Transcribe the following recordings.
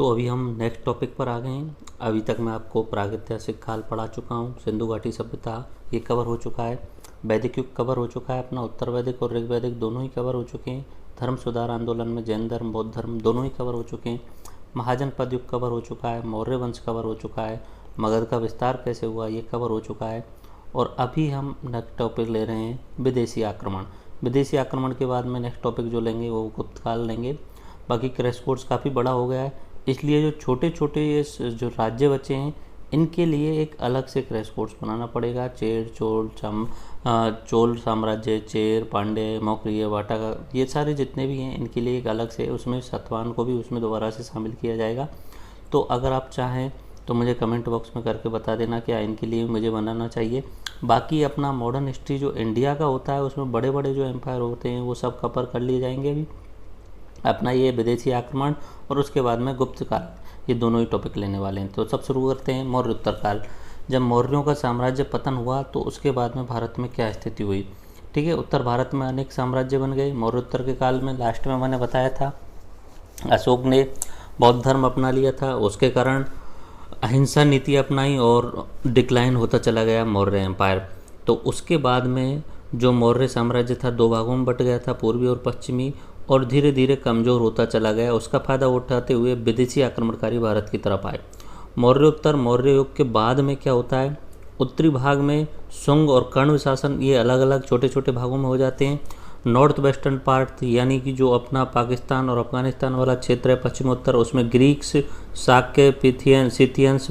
तो अभी हम नेक्स्ट टॉपिक पर आ गए हैं। अभी तक मैं आपको प्रागैतिहासिक काल पढ़ा चुका हूँ, सिंधु घाटी सभ्यता ये कवर हो चुका है, वैदिक युग कवर हो चुका है, अपना उत्तर वैदिक और ऋग्वैदिक दोनों ही कवर हो चुके हैं, धर्म सुधार आंदोलन में जैन धर्म बौद्ध धर्म दोनों ही कवर हो चुके हैं, महाजनपद युग कवर हो चुका है, मौर्य वंश कवर हो चुका है, मगध का विस्तार कैसे हुआ ये कवर हो चुका है। और अभी हम नेक्स्ट टॉपिक ले रहे हैं विदेशी आक्रमण। विदेशी आक्रमण के बाद में नेक्स्ट टॉपिक जो लेंगे वो गुप्त काल लेंगे। बाकी क्रैश कोर्स काफ़ी बड़ा हो गया है, इसलिए जो छोटे छोटे ये जो राज्य बचे हैं इनके लिए एक अलग से क्रैश कोर्स बनाना पड़ेगा। चोल साम्राज्य, चेर, पांड्य, मौर्य, वाटा, ये सारे जितने भी हैं इनके लिए एक अलग से, उसमें सातवाहन को भी उसमें दोबारा से शामिल किया जाएगा। तो अगर आप चाहें तो मुझे कमेंट बॉक्स में करके बता देना क्या इनके लिए मुझे बनाना चाहिए। बाकी अपना मॉडर्न हिस्ट्री जो इंडिया का होता है उसमें बड़े बड़े जो एम्पायर होते हैं वो सब कवर कर लिए जाएंगे अभी। अपना ये विदेशी आक्रमण और उसके बाद में गुप्त काल, ये दोनों ही टॉपिक लेने वाले हैं। तो सब शुरू करते हैं मौर्य उत्तर काल। जब मौर्यों का साम्राज्य पतन हुआ तो उसके बाद में भारत में क्या स्थिति हुई। ठीक है, उत्तर भारत में अनेक साम्राज्य बन गए। मौर्य उत्तर के काल में लास्ट में मैंने बताया था अशोक ने बौद्ध धर्म अपना लिया था, उसके कारण अहिंसा नीति अपनाई और डिक्लाइन होता चला गया मौर्य एम्पायर। तो उसके बाद में जो मौर्य साम्राज्य था दो भागों में बट गया था, पूर्वी और पश्चिमी, और धीरे धीरे कमज़ोर होता चला गया। उसका फ़ायदा उठाते हुए विदेशी आक्रमणकारी भारत की तरफ आए। मौर्योत्तर मौर्य युग के बाद में क्या होता है, उत्तरी भाग में शुंग और कर्ण शासन, ये अलग अलग छोटे छोटे भागों में हो जाते हैं। नॉर्थ वेस्टर्न पार्ट यानी कि जो अपना पाकिस्तान और अफगानिस्तान वाला क्षेत्र है पश्चिमोत्तर, उसमें ग्रीक्स, शाक्य, सिथियंस,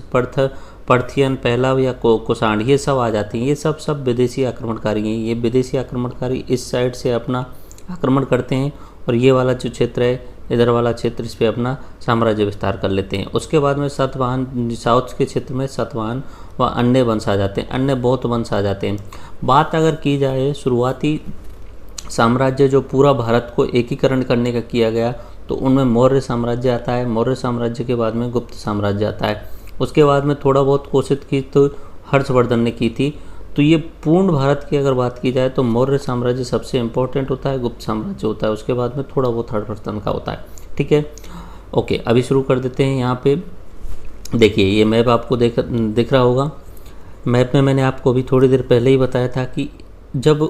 पर्थियन, पहलव या कुषाण, ये सब आ जाते हैं। ये सब विदेशी आक्रमणकारी हैं। ये विदेशी आक्रमणकारी इस साइड से अपना आक्रमण करते हैं और ये वाला जो क्षेत्र है इधर वाला क्षेत्र, इस पर अपना साम्राज्य विस्तार कर लेते हैं। उसके बाद में सातवाहन, साउथ के क्षेत्र में सातवाहन व अन्य वंश आ जाते हैं, अन्य बहुत वंश आ जाते हैं। बात अगर की जाए शुरुआती साम्राज्य जो पूरा भारत को एकीकरण करने का किया गया तो उनमें मौर्य साम्राज्य आता है। मौर्य साम्राज्य के बाद में गुप्त साम्राज्य आता है। उसके बाद में थोड़ा बहुत कोशिश की तो हर्षवर्धन ने की थी। तो ये पूर्ण भारत की अगर बात की जाए तो मौर्य साम्राज्य सबसे इम्पोर्टेंट होता है, गुप्त साम्राज्य होता है, उसके बाद में थोड़ा बहुत हर्षवर्धन का होता है। ठीक है, ओके, अभी शुरू कर देते हैं। यहाँ पे देखिए ये मैप आपको दिख रहा होगा। मैप में मैंने आपको अभी थोड़ी देर पहले ही बताया था कि जब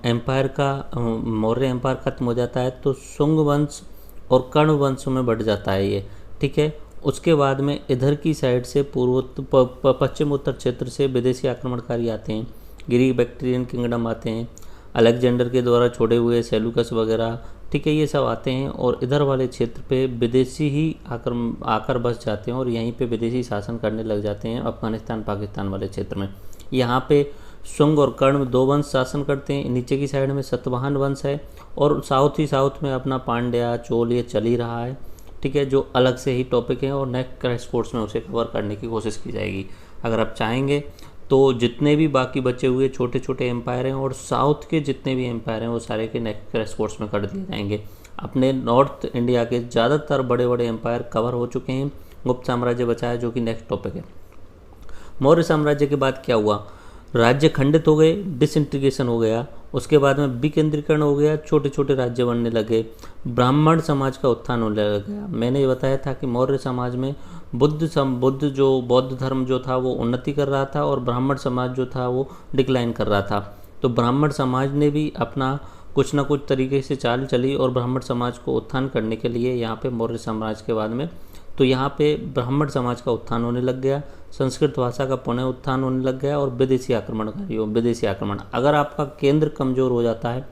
एम्पायर का मौर्य एम्पायर खत्म हो जाता है तो शुंग वंश और कर्ण वंश में बढ़ जाता है ये। ठीक है, उसके बाद में इधर की साइड से पश्चिम उत्तर क्षेत्र से विदेशी आक्रमणकारी आते हैं, ग्रीक बैक्ट्रियन किंगडम आते हैं, अलेक्जेंडर के द्वारा छोड़े हुए सेलुकस वगैरह, ठीक है, ये सब आते हैं और इधर वाले क्षेत्र पे विदेशी ही आकर बस जाते हैं और यहीं पे विदेशी शासन करने लग जाते हैं अफगानिस्तान पाकिस्तान वाले क्षेत्र में। यहाँ पे शुंग और कर्ण दो वंश शासन करते हैं। नीचे की साइड में सतवाहन वंश है और साउथ में अपना पांड्या, चोल ये चल ही रहा है। ठीक है, जो अलग से ही टॉपिक है और नेक्स्ट क्रैश कोर्स में उसे कवर करने की कोशिश की जाएगी। अगर आप चाहेंगे तो जितने भी बाकी बचे हुए छोटे छोटे एम्पायर हैं और साउथ के जितने भी एम्पायर हैं वो सारे के नेक्स्ट क्रैश कोर्स में कर दिए जाएंगे। अपने नॉर्थ इंडिया के ज़्यादातर बड़े बड़े एम्पायर कवर हो चुके हैं, गुप्त साम्राज्य बचा है जो कि नेक्स्ट टॉपिक है। मौर्य साम्राज्य के बाद क्या हुआ, राज्य खंडित हो गए, डिसइंटीग्रेशन हो गया। उसके बाद में विकेंद्रीकरण हो गया, छोटे छोटे राज्य बनने लगे, ब्राह्मण समाज का उत्थान होने लग गया। मैंने ये बताया था कि मौर्य समाज में बौद्ध धर्म जो था वो उन्नति कर रहा था और ब्राह्मण समाज जो था वो डिक्लाइन कर रहा था। तो ब्राह्मण समाज ने भी अपना कुछ ना कुछ तरीके से चाल चली और ब्राह्मण समाज को उत्थान करने के लिए यहाँ पे मौर्य साम्राज्य के बाद में तो यहाँ पे ब्राह्मण समाज का उत्थान होने लग गया, संस्कृत भाषा का पुनः उत्थान होने लग गया और विदेशी आक्रमण। अगर आपका केंद्र कमज़ोर हो जाता है,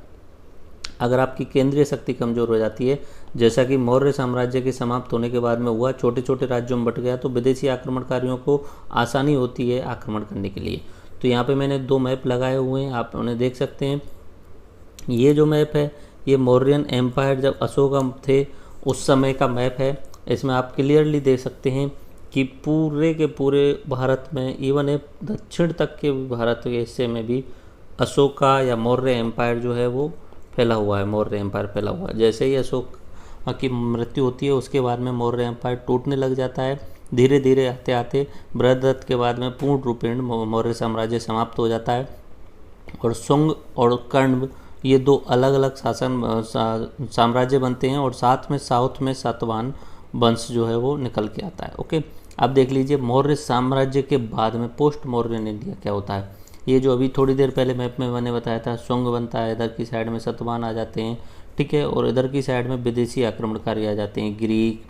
अगर आपकी केंद्रीय शक्ति कमज़ोर हो जाती है, जैसा कि मौर्य साम्राज्य के समाप्त होने के बाद में हुआ, छोटे छोटे राज्यों में बट गया, तो विदेशी आक्रमणकारियों को आसानी होती है आक्रमण करने के लिए। तो यहाँ पे मैंने दो मैप लगाए हुए हैं, आप उन्हें देख सकते हैं। ये जो मैप है ये मौर्यन एम्पायर जब अशोक थे उस समय का मैप है। इसमें आप क्लियरली देख सकते हैं कि पूरे के पूरे भारत में, इवन एक दक्षिण तक के भारत के हिस्से में भी अशोका या मौर्य एम्पायर जो है वो फैला हुआ है। मौर्य एम्पायर फैला हुआ है। जैसे ही अशोक की मृत्यु होती है उसके बाद में मौर्य एम्पायर टूटने लग जाता है। धीरे धीरे आते आते बृहदत्त के बाद में पूर्ण रूपेण मौर्य साम्राज्य समाप्त हो जाता है और शुंग और कर्ण ये दो अलग अलग साम्राज्य बनते हैं और साथ में साउथ में सातवाहन वंश जो है वो निकल के आता है। ओके, अब देख लीजिए मौर्य साम्राज्य के बाद में पोस्ट मौर्यन इंडिया क्या होता है। ये जो अभी थोड़ी देर पहले मैप में मैंने बताया था, शुंग बनता है, इधर की साइड में सातवाहन आ जाते हैं, ठीक है, और इधर की साइड में विदेशी आक्रमणकारी आ जाते हैं, ग्रीक,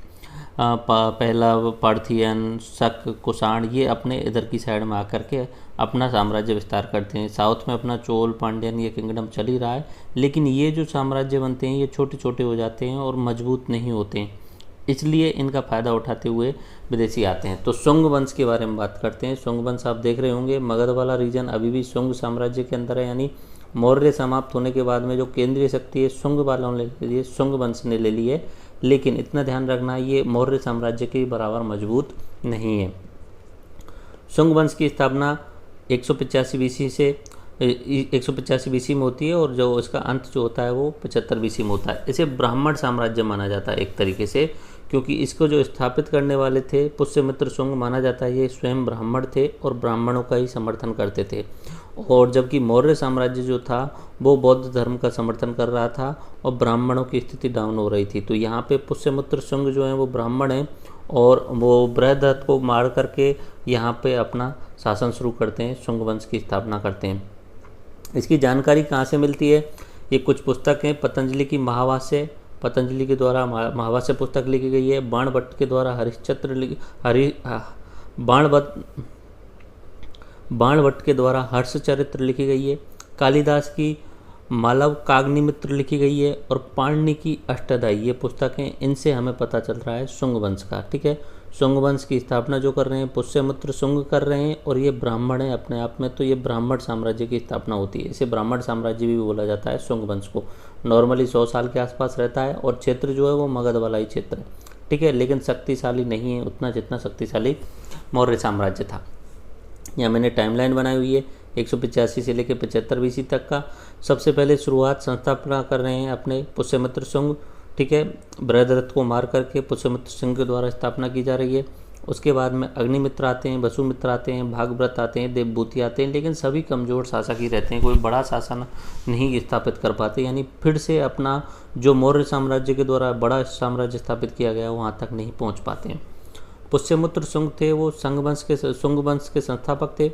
पहला पार्थियन, शक, कुषाण, ये अपने इधर की साइड में आकर के अपना साम्राज्य विस्तार करते हैं। साउथ में अपना चोल, पांड्यन, ये किंगडम चल ही रहा है, लेकिन ये जो साम्राज्य बनते हैं ये छोटे छोटे हो जाते हैं और मजबूत नहीं होते हैं, इसलिए इनका फ़ायदा उठाते हुए विदेशी आते हैं। तो शुंग वंश के बारे में बात करते हैं। शुंग वंश आप देख रहे होंगे, मगध वाला रीजन अभी भी शुंग साम्राज्य के अंदर है, यानी मौर्य समाप्त होने के बाद में जो केंद्रीय शक्ति है शुंग वालों ने ले ली है, शुंग वंश ने ले ली है, लेकिन इतना ध्यान रखना ये मौर्य साम्राज्य के बराबर मजबूत नहीं है। शुंग वंश की स्थापना 185 बीसी से 185 बीसी में होती है और जो इसका अंत जो होता है वो 75 बीसी में होता है। इसे ब्राह्मण साम्राज्य माना जाता है एक तरीके से, क्योंकि इसको जो स्थापित करने वाले थे पुष्यमित्र शुंग माना जाता है, ये स्वयं ब्राह्मण थे और ब्राह्मणों का ही समर्थन करते थे। और जबकि मौर्य साम्राज्य जो था वो बौद्ध धर्म का समर्थन कर रहा था और ब्राह्मणों की स्थिति डाउन हो रही थी। तो यहाँ पे पुष्यमित्र शुंग जो है वो ब्राह्मण हैं और वो बृहदत्त को मार करके यहाँ पे अपना शासन शुरू करते हैं, शुंग वंश की स्थापना करते हैं। इसकी जानकारी कहाँ से मिलती है? ये कुछ पुस्तक हैं, पतंजलि की महाभाष्य, पतंजलि के द्वारा महाभाष्य पुस्तक लिखी गई है, बाणभट्ट के द्वारा बाणभट्ट के द्वारा हर्षचरित्र लिखी गई है, कालिदास की मालव काग्निमित्र लिखी गई है और पाणिनि की अष्टाध्यायी, ये पुस्तकें, इनसे हमें पता चल रहा है शुंग वंश का। ठीक है, शुंग वंश की स्थापना जो कर रहे हैं पुष्यमित्र शुंग कर रहे हैं और ये ब्राह्मण है अपने आप में, तो ये ब्राह्मण साम्राज्य की स्थापना होती है। इसे ब्राह्मण साम्राज्य भी बोला जाता है शुंग वंश को। नॉर्मली 100 साल के आसपास रहता है और क्षेत्र जो है वो मगध वाला ही क्षेत्र है, ठीक है, लेकिन शक्तिशाली नहीं है उतना जितना शक्तिशाली मौर्य साम्राज्य था। यहाँ मैंने टाइमलाइन बनाई हुई है 185 से लेकर 75 बीसी तक का। सबसे पहले शुरुआत संस्थापना कर रहे हैं अपने पुष्यमित्र शुंग, ठीक है, बृहदरथ को मार करके पुष्यमित्र शुंग के द्वारा स्थापना की जा रही है। उसके बाद में अग्निमित्र आते हैं, वसुमित्र आते हैं, भागव्रत आते हैं, देवभूति आते हैं, लेकिन सभी कमज़ोर शासक ही रहते हैं, कोई बड़ा शासन नहीं स्थापित कर पाते, यानी फिर से अपना जो मौर्य साम्राज्य के द्वारा बड़ा साम्राज्य स्थापित किया गया वहाँ तक नहीं पहुँच पाते हैं। पुष्यमित्र शुंग थे वो शुंग वंश के संस्थापक थे।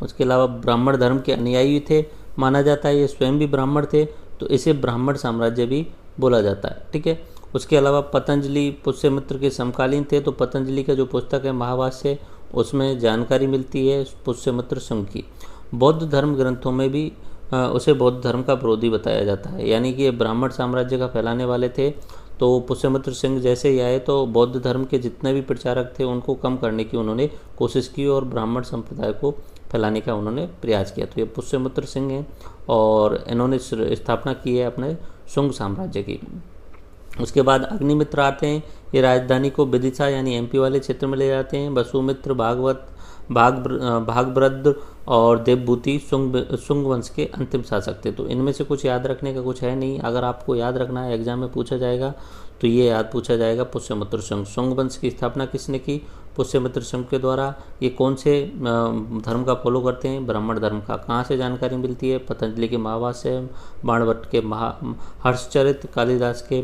उसके अलावा ब्राह्मण धर्म के अनुयायी थे, माना जाता है ये स्वयं भी ब्राह्मण थे, तो इसे ब्राह्मण साम्राज्य भी बोला जाता है। ठीक है, उसके अलावा पतंजलि पुष्यमित्र के समकालीन थे, तो पतंजलि का जो पुस्तक है महाभाष्य, उसमें जानकारी मिलती है पुष्यमित्र शुंग की। बौद्ध धर्म ग्रंथों में भी उसे बौद्ध धर्म का विरोधी बताया जाता है, यानी कि ये ब्राह्मण साम्राज्य का फैलाने वाले थे। तो पुष्यमित्र शुंग जैसे ही आए तो बौद्ध धर्म के जितने भी प्रचारक थे उनको कम करने की उन्होंने कोशिश की और ब्राह्मण संप्रदाय को फैलाने का उन्होंने प्रयास किया। तो ये पुष्यमित्र शुंग हैं और इन्होंने स्थापना की है अपने शुंग साम्राज्य की। उसके बाद अग्निमित्र आते हैं, ये राजधानी को विदिशा यानी एमपी वाले क्षेत्र में ले जाते हैं। वसुमित्र, भागभद्र और देवभूति शुंग वंश के अंतिम शासक थे। तो इनमें से कुछ याद रखने का कुछ है नहीं, अगर आपको याद रखना है एग्जाम में पूछा जाएगा तो ये याद पूछा जाएगा पुष्यमित्र शुंग। शुंग वंश की स्थापना किसने की? पुष्यमित्र शुंग के द्वारा। ये कौन से धर्म का फॉलो करते हैं? ब्राह्मण धर्म का। कहाँ से जानकारी मिलती है? पतंजलि के महाभाष्य, बाणभट्ट के हर्षचरित्र, कालिदास के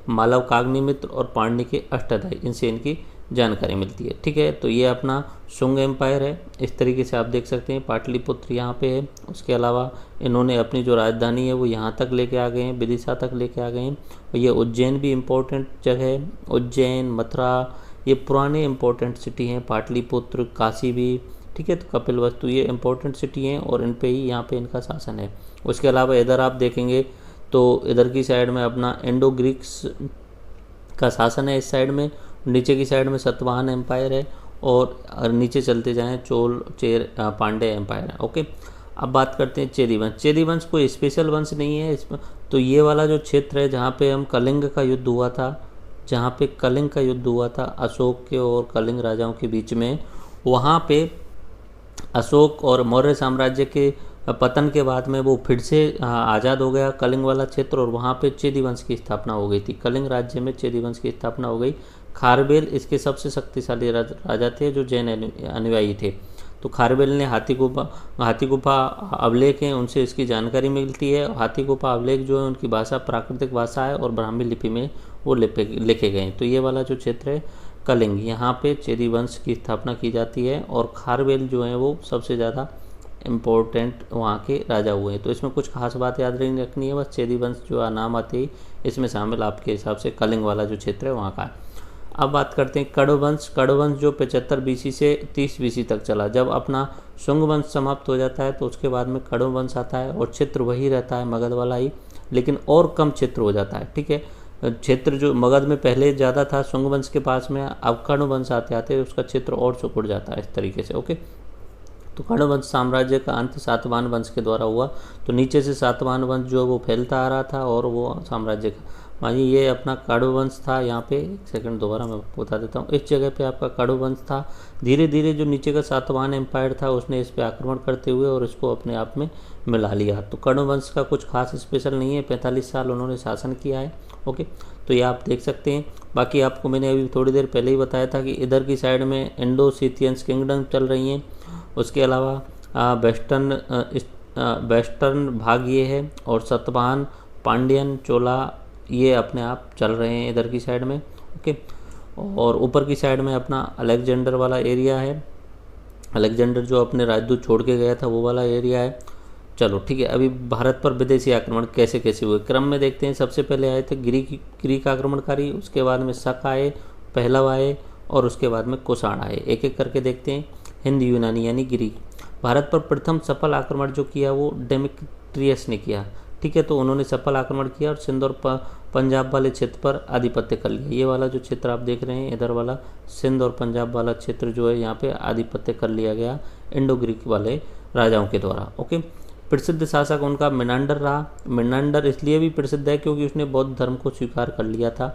मालव काग्निमित्र और पाणिनि के अष्टाध्यायी, इनसे इनकी जानकारी मिलती है। ठीक है, तो ये अपना शुंग एम्पायर है, इस तरीके से आप देख सकते हैं। पाटलिपुत्र यहाँ पे है। उसके अलावा इन्होंने अपनी जो राजधानी है वो यहाँ तक लेके आ गए हैं, विदिशा तक लेके आ गए हैं। और ये उज्जैन भी इम्पोर्टेंट जगह है, उज्जैन, मथुरा, ये पुराने इम्पोर्टेंट सिटी हैं। पाटलिपुत्र, काशी भी, ठीक है, तो कपिलवस्तु, ये इम्पोर्टेंट सिटी हैं और इन पे ही यहाँ पे इनका शासन है। उसके अलावा इधर आप देखेंगे तो इधर की साइड में अपना इंडो ग्रीक्स का शासन है, इस साइड में। नीचे की साइड में सातवाहन एम्पायर है और नीचे चलते जाएं चोल, चेर, पांडे एम्पायर है। ओके, अब बात करते हैं चेदी वंश। चेदी वंश कोई स्पेशल वंश नहीं है इसमें। तो ये वाला जो क्षेत्र है जहाँ पे हम कलिंग का युद्ध हुआ था, जहाँ पे कलिंग का युद्ध हुआ था अशोक के और कलिंग राजाओं के बीच में, वहाँ पे अशोक और मौर्य साम्राज्य के पतन के बाद में वो फिर से आज़ाद हो गया कलिंग वाला क्षेत्र और वहाँ पे चेदी वंश की स्थापना हो गई थी। कलिंग राज्य में चेदी वंश की स्थापना हो गई। खारबेल इसके सबसे शक्तिशाली राजा थे जो जैन अनुयायी थे। तो खारबेल ने हाथी गुफा अवलेख हैं, उनसे इसकी जानकारी मिलती है। हाथी गुफा अवलेख जो है उनकी भाषा प्राकृतिक भाषा है और ब्राह्मी लिपि में वो लिखे गए हैं। तो ये वाला जो क्षेत्र है कलिंग, यहाँ पे चेदी वंश की स्थापना की जाती है और खारवेल जो है वो सबसे ज़्यादा इम्पोर्टेंट वहाँ के राजा हुए हैं। तो इसमें कुछ खास बात याद रखनी है, बस चेदी वंश जो नाम आते ही इसमें शामिल आपके हिसाब से कलिंग वाला जो क्षेत्र है वहाँ का। अब बात करते हैं कड़वंश। कड़वंश जो 75 BC से 30 BC तक चला। जब अपना शुंग वंश समाप्त हो जाता है तो उसके बाद में कड़वंश आता है और क्षेत्र वही रहता है मगध वाला ही, लेकिन और कम क्षेत्र हो जाता है। ठीक है, क्षेत्र जो मगध में पहले ज़्यादा था शुंग वंश के पास में, अब कर्ण वंश आते आते उसका क्षेत्र और सिकुड़ जाता है इस तरीके से। ओके, तो कर्ण वंश साम्राज्य का अंत सातवाहन वंश के द्वारा हुआ। तो नीचे से सातवाहन वंश जो वो फैलता आ रहा था और वो साम्राज्य का, मानिए ये अपना कड़ु वंश था। यहाँ पे एक सेकंड दोबारा मैं बता देता हूँ, इस जगह पे आपका कड़ु वंश था। धीरे धीरे जो नीचे का सातवाहन एम्पायर था उसने इस पे आक्रमण करते हुए और इसको अपने आप में मिला लिया। तो कड़ु वंश का कुछ खास स्पेशल नहीं है, 45 साल उन्होंने शासन किया है। ओके, तो ये आप देख सकते हैं। बाकी आपको मैंने अभी थोड़ी देर पहले ही बताया था कि इधर की साइड में इंडो सीथियंस किंगडम चल रही हैं। उसके अलावा वेस्टर्न भाग ये है और सतवाहन, पांड्यन, चोला ये अपने आप चल रहे हैं इधर की साइड में। ओके, और ऊपर की साइड में अपना अलेक्जेंडर वाला एरिया है। अलेक्जेंडर जो अपने राजदूत छोड़ के गया था वो वाला एरिया है। चलो ठीक है, अभी भारत पर विदेशी आक्रमण कैसे कैसे हुए क्रम में देखते हैं। सबसे पहले आए थे ग्रीक आक्रमणकारी, उसके बाद में शक आए, पहलव आए और उसके बाद में कुषाण आए। एक एक करके देखते हैं। हिंद यूनानी यानी ग्रीक। भारत पर प्रथम सफल आक्रमण जो किया वो डेमेट्रियस ने किया। ठीक है, तो उन्होंने सफल आक्रमण किया और सिंध और पंजाब वाले क्षेत्र पर आधिपत्य कर लिया। ये वाला जो क्षेत्र आप देख रहे हैं इधर वाला सिंध और पंजाब वाला क्षेत्र जो है यहाँ पे आधिपत्य कर लिया गया इंडो ग्रीक वाले राजाओं के द्वारा। ओके, प्रसिद्ध शासक उनका मिनांडर रहा। मिनांडर इसलिए भी प्रसिद्ध है क्योंकि उसने बौद्ध धर्म को स्वीकार कर लिया था।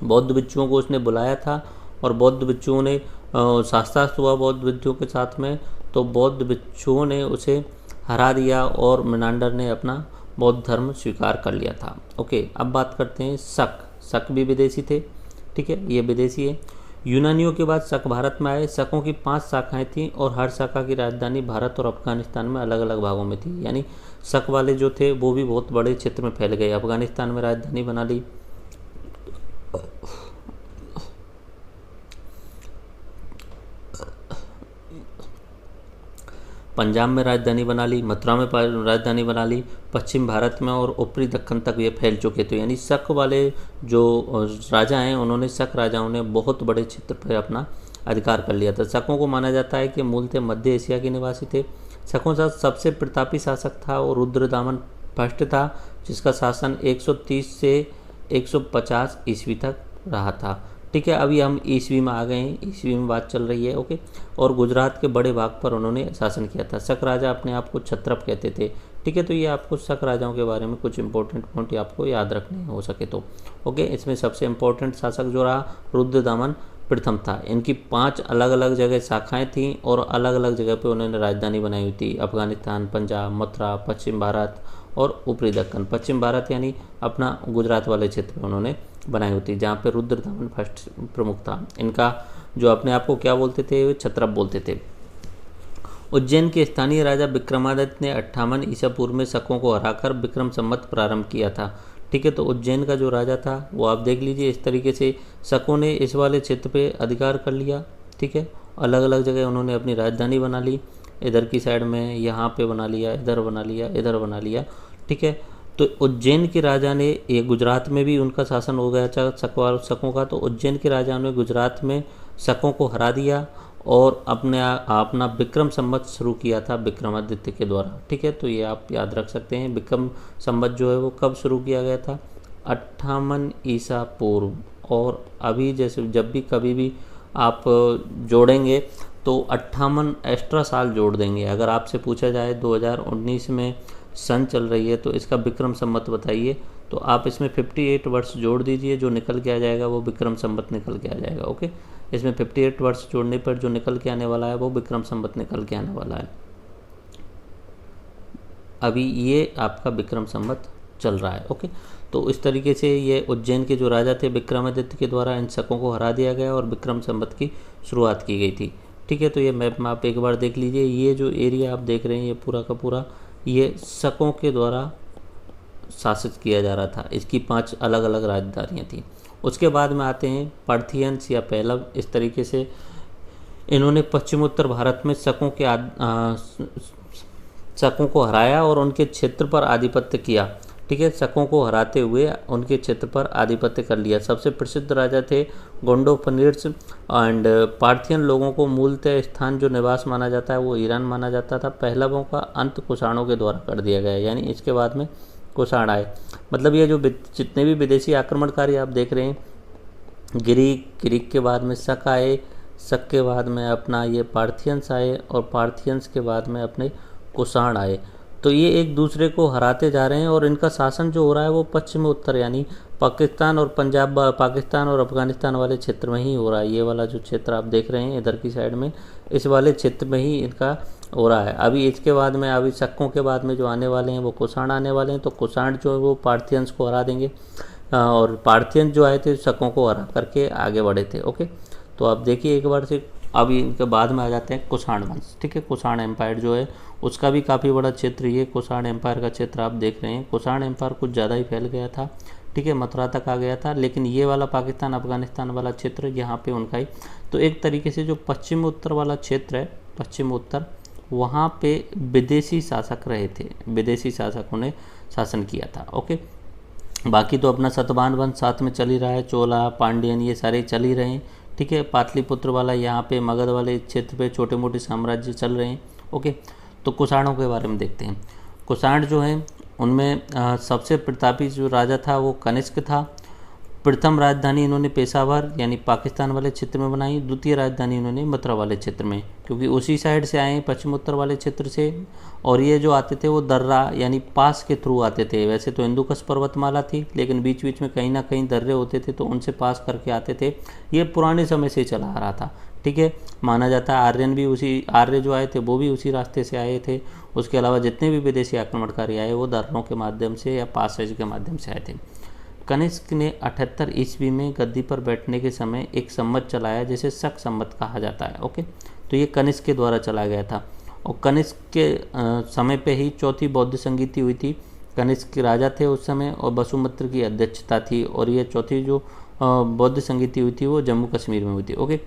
बौद्ध भिक्षुओं को उसने बुलाया था और बौद्ध भिक्षुओं ने शास्त्रार्थ हुआ बौद्ध भिक्षुओं के साथ में, तो बौद्ध भिक्षुओं ने उसे हरा दिया और मिनांडर ने अपना बौद्ध धर्म स्वीकार कर लिया था। ओके, अब बात करते हैं शक। शक भी विदेशी थे। ठीक है, ये विदेशी है। यूनानियों के बाद शक भारत में आए। शकों की 5 शाखाएं थीं और हर शाखा की राजधानी भारत और अफगानिस्तान में अलग अलग भागों में थी। यानी शक वाले जो थे वो भी बहुत बड़े क्षेत्र में फैल गए। अफगानिस्तान में राजधानी बना ली, पंजाब में राजधानी बना ली, मथुरा में राजधानी बना ली, पश्चिम भारत में और ऊपरी दक्कन तक ये फैल चुके थे। यानी शक वाले जो राजा हैं उन्होंने, शक राजाओं ने बहुत बड़े क्षेत्र पर अपना अधिकार कर लिया था। शकों को माना जाता है कि मूलतः मध्य एशिया के निवासी थे। शकों का सबसे प्रतापी शासक था और रुद्रदामन फर्स्ट था, जिसका शासन 130 से 150 ईस्वी तक रहा था। ठीक है, अभी हम ईस्वी में आ गए हैं, ईस्वी में बात चल रही है। ओके, और गुजरात के बड़े भाग पर उन्होंने शासन किया था। शक राजा अपने आप को क्षत्रप कहते थे। ठीक है, तो ये आपको शक राजाओं के बारे में कुछ इंपॉर्टेंट पॉइंट आपको याद रखने हो सके तो। ओके, इसमें सबसे इंपॉर्टेंट शासक जो रहा रुद्रदामन प्रथम था। इनकी 5 अलग अलग जगह शाखाएं थीं और अलग अलग जगह पे उन्होंने राजधानी बनाई हुई थी। अफगानिस्तान, पंजाब, मथुरा, पश्चिम भारत और ऊपरी दक्कन। पश्चिम भारत यानी अपना गुजरात वाले क्षेत्र में उन्होंने बनाई हुई थी, जहाँ पे रुद्रदामन फर्स्ट प्रमुख था। इनका जो अपने आप को क्या बोलते थे, वे क्षत्रप बोलते थे। उज्जैन के स्थानीय राजा विक्रमादित्य ने 58 ईसा पूर्व में शकों को हराकर विक्रम संवत प्रारंभ किया था। ठीक है, तो उज्जैन का जो राजा था वो आप देख लीजिए, इस तरीके से शकों ने इस वाले क्षेत्र पे अधिकार कर लिया। ठीक है, अलग अलग जगह उन्होंने अपनी राजधानी बना ली। इधर की साइड में यहाँ पे बना लिया, इधर बना लिया, इधर बना लिया। ठीक है, तो उज्जैन के राजा ने, ये गुजरात में भी उनका शासन हो गया था शकों का, तो उज्जैन के राजा ने गुजरात में शकों को हरा दिया और अपना विक्रम संवत शुरू किया था विक्रमादित्य के द्वारा। ठीक है, तो ये आप याद रख सकते हैं। विक्रम संवत जो है वो कब शुरू किया गया था, 58 ईसा पूर्व। और अभी जैसे जब भी कभी भी आप जोड़ेंगे तो 58 एक्स्ट्रा साल जोड़ देंगे। अगर आपसे पूछा जाए 2019 में सन चल रही है तो इसका विक्रम संवत बताइए, तो आप इसमें 58 वर्ष जोड़ दीजिए, जो निकल के आ जाएगा वो विक्रम संवत निकल के आ जाएगा। ओके, इसमें 58 वर्ष जोड़ने पर जो निकल के आने वाला है वो विक्रम संवत निकल के आने वाला है। अभी ये आपका विक्रम संवत चल रहा है। ओके, तो इस तरीके से ये उज्जैन के जो राजा थे विक्रमादित्य के द्वारा इन शकों को हरा दिया गया और विक्रम संवत की शुरुआत की गई थी। ठीक है, तो ये मैप में आप एक बार देख लीजिए। ये जो एरिया आप देख रहे हैं ये पूरा का पूरा ये शकों के द्वारा शासित किया जा रहा था। इसकी 5 अलग अलग राजधानियाँ थी। उसके बाद में आते हैं पार्थियंस या पहलव। इस तरीके से इन्होंने पश्चिमोत्तर भारत में शकों को हराया और उनके क्षेत्र पर आधिपत्य किया। ठीक है, शकों को हराते हुए उनके क्षेत्र पर आधिपत्य कर लिया। सबसे प्रसिद्ध राजा थे गोंडोफनिर्स एंड पार्थियन लोगों को मूलतः स्थान जो निवास माना जाता है वो ईरान माना जाता था। पहलवों का अंत कुषाणों के द्वारा कर दिया गया, यानी इसके बाद में कुषाण आए। मतलब ये जो जितने भी विदेशी आक्रमणकारी आप देख रहे हैं, ग्रीक के बाद में शक आए, शक के बाद में अपना ये पार्थियंस आए और पार्थियंस के बाद में अपने कुषाण आए। तो ये एक दूसरे को हराते जा रहे हैं और इनका शासन जो हो रहा है वो पश्चिम उत्तर यानी पाकिस्तान और पंजाब, पाकिस्तान और अफगानिस्तान वाले क्षेत्र में ही हो रहा है। ये वाला जो क्षेत्र आप देख रहे हैं इधर की साइड में, इस वाले क्षेत्र में ही इनका हो रहा है। अभी इसके बाद में, अभी शकों के बाद में जो आने वाले हैं वो कुषाण आने वाले हैं। तो कुषाण जो है वो पार्थियंस को हरा देंगे और पार्थियंस जो आए थे शकों को हरा करके आगे बढ़े थे। ओके, तो आप देखिए एक बार से। अभी इनके बाद में आ जाते हैं कुषाण वंश। ठीक है, कुषाण एम्पायर जो है उसका भी काफ़ी बड़ा क्षेत्र, ये कुषाण एम्पायर का क्षेत्र आप देख रहे हैं। कुषाण एम्पायर कुछ ज़्यादा ही फैल गया था। ठीक है, मथुरा तक आ गया था, लेकिन ये वाला पाकिस्तान अफगानिस्तान वाला क्षेत्र यहाँ पे उनका ही। तो एक तरीके से जो पश्चिम उत्तर वाला क्षेत्र है, पश्चिम उत्तर, वहाँ पे विदेशी शासक रहे थे, विदेशी शासकों ने शासन किया था। ओके, बाकी तो अपना सतवाहन वंश साथ में चल ही रहा है, चोला, पांड्यन, ये सारे चल ही रहे हैं। ठीक है, पाटलिपुत्र वाला यहाँ पे मगध वाले क्षेत्र पे छोटे मोटे साम्राज्य चल रहे हैं। ओके, तो कुषाणों के बारे में देखते हैं। कुषाण जो है उनमें सबसे प्रतापी जो राजा था वो कनिष्क था। प्रथम राजधानी इन्होंने पेशावर यानी पाकिस्तान वाले क्षेत्र में बनाई। द्वितीय राजधानी इन्होंने मथुरा वाले क्षेत्र में, क्योंकि उसी साइड से आए हैं पश्चिमोत्तर वाले क्षेत्र से। और ये जो आते थे वो दर्रा यानी पास के थ्रू आते थे। वैसे तो हिंदुकुश पर्वतमाला थी, लेकिन बीच बीच में कहीं ना कहीं दर्रे होते थे तो उनसे पास करके आते थे। ये पुराने समय से चला आ रहा था। ठीक है, माना जाता है आर्यन भी आर्य जो आए थे वो भी उसी रास्ते से आए थे। उसके अलावा जितने भी विदेशी आक्रमणकारी आए वो दर्रों के माध्यम से या पासेज के माध्यम से आए थे। कनिष्क ने 78 ईस्वी में गद्दी पर बैठने के समय एक संवत चलाया जिसे शक संवत कहा जाता है। ओके, तो ये कनिष्क के द्वारा चला गया था और कनिष्क के समय पे ही चौथी बौद्ध संगीति हुई थी। कनिष्क के राजा थे उस समय और वसुमित्र की अध्यक्षता थी और ये चौथी जो बौद्ध संगीति हुई थी वो जम्मू कश्मीर में हुई थी। ओके,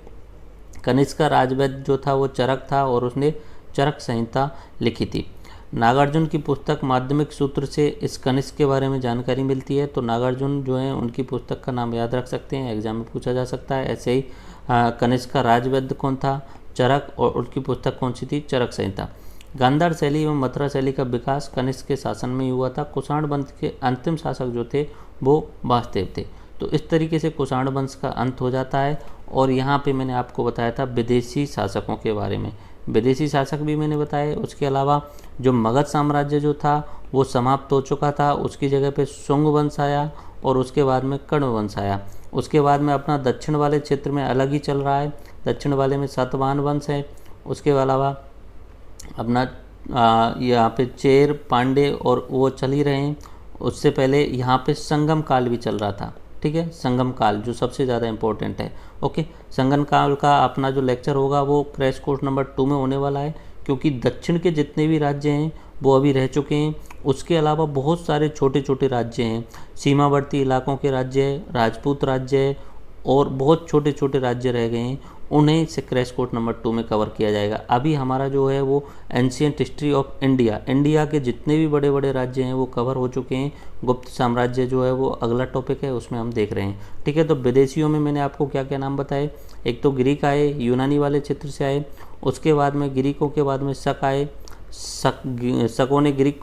कनिष्क का राजवैद्य जो था वो चरक था और उसने चरक संहिता लिखी थी। नागार्जुन की पुस्तक माध्यमिक सूत्र से इस कनिष्क के बारे में जानकारी मिलती है। तो नागार्जुन जो है उनकी पुस्तक का नाम याद रख सकते हैं, एग्जाम में पूछा जा सकता है। ऐसे ही कनिष्क का राजवैद्य कौन था? चरक, और उनकी पुस्तक कौन सी थी? चरक संहिता। गांधार शैली एवं मथुरा शैली का विकास कनिष्क के शासन में ही हुआ था। कुषाण वंश के अंतिम शासक जो थे वो वासुदेव थे। तो इस तरीके से कुषाण वंश का अंत हो जाता है। और यहाँ पे मैंने आपको बताया था विदेशी शासकों के बारे में, विदेशी शासक भी मैंने बताए। उसके अलावा जो मगध साम्राज्य जो था वो समाप्त हो चुका था, उसकी जगह पे शुंग वंश आया और उसके बाद में कर्ण वंश आया। उसके बाद में अपना दक्षिण वाले क्षेत्र में अलग ही चल रहा है, दक्षिण वाले में सातवाहन वंश है। उसके अलावा अपना यहाँ पे चेर, पांडे और वो चल ही रहे हैं। उससे पहले यहाँ पे संगम काल भी चल रहा था। ठीक है, संगम काल जो सबसे ज़्यादा इम्पोर्टेंट है। ओके, संगम काल का अपना जो लेक्चर होगा वो क्रैश कोर्स नंबर 2 में होने वाला है, क्योंकि दक्षिण के जितने भी राज्य हैं वो अभी रह चुके हैं। उसके अलावा बहुत सारे छोटे छोटे राज्य हैं, सीमावर्ती इलाकों के राज्य है, राजपूत राज्य है और बहुत छोटे छोटे राज्य रह गए हैं, उन्हें से क्रैश कोर्स नंबर 2 में कवर किया जाएगा। अभी हमारा जो है वो ancient history of India, India के जितने भी बड़े बड़े राज्य हैं वो कवर हो चुके हैं। गुप्त साम्राज्य जो है वो अगला टॉपिक है, उसमें हम देख रहे हैं। ठीक है, तो विदेशियों में मैंने आपको क्या क्या नाम बताए। एक तो ग्रीक आए, यूनानी वाले क्षेत्र से आए। उसके बाद में ग्रीकों के बाद में शक आए। शकों ने ग्रीक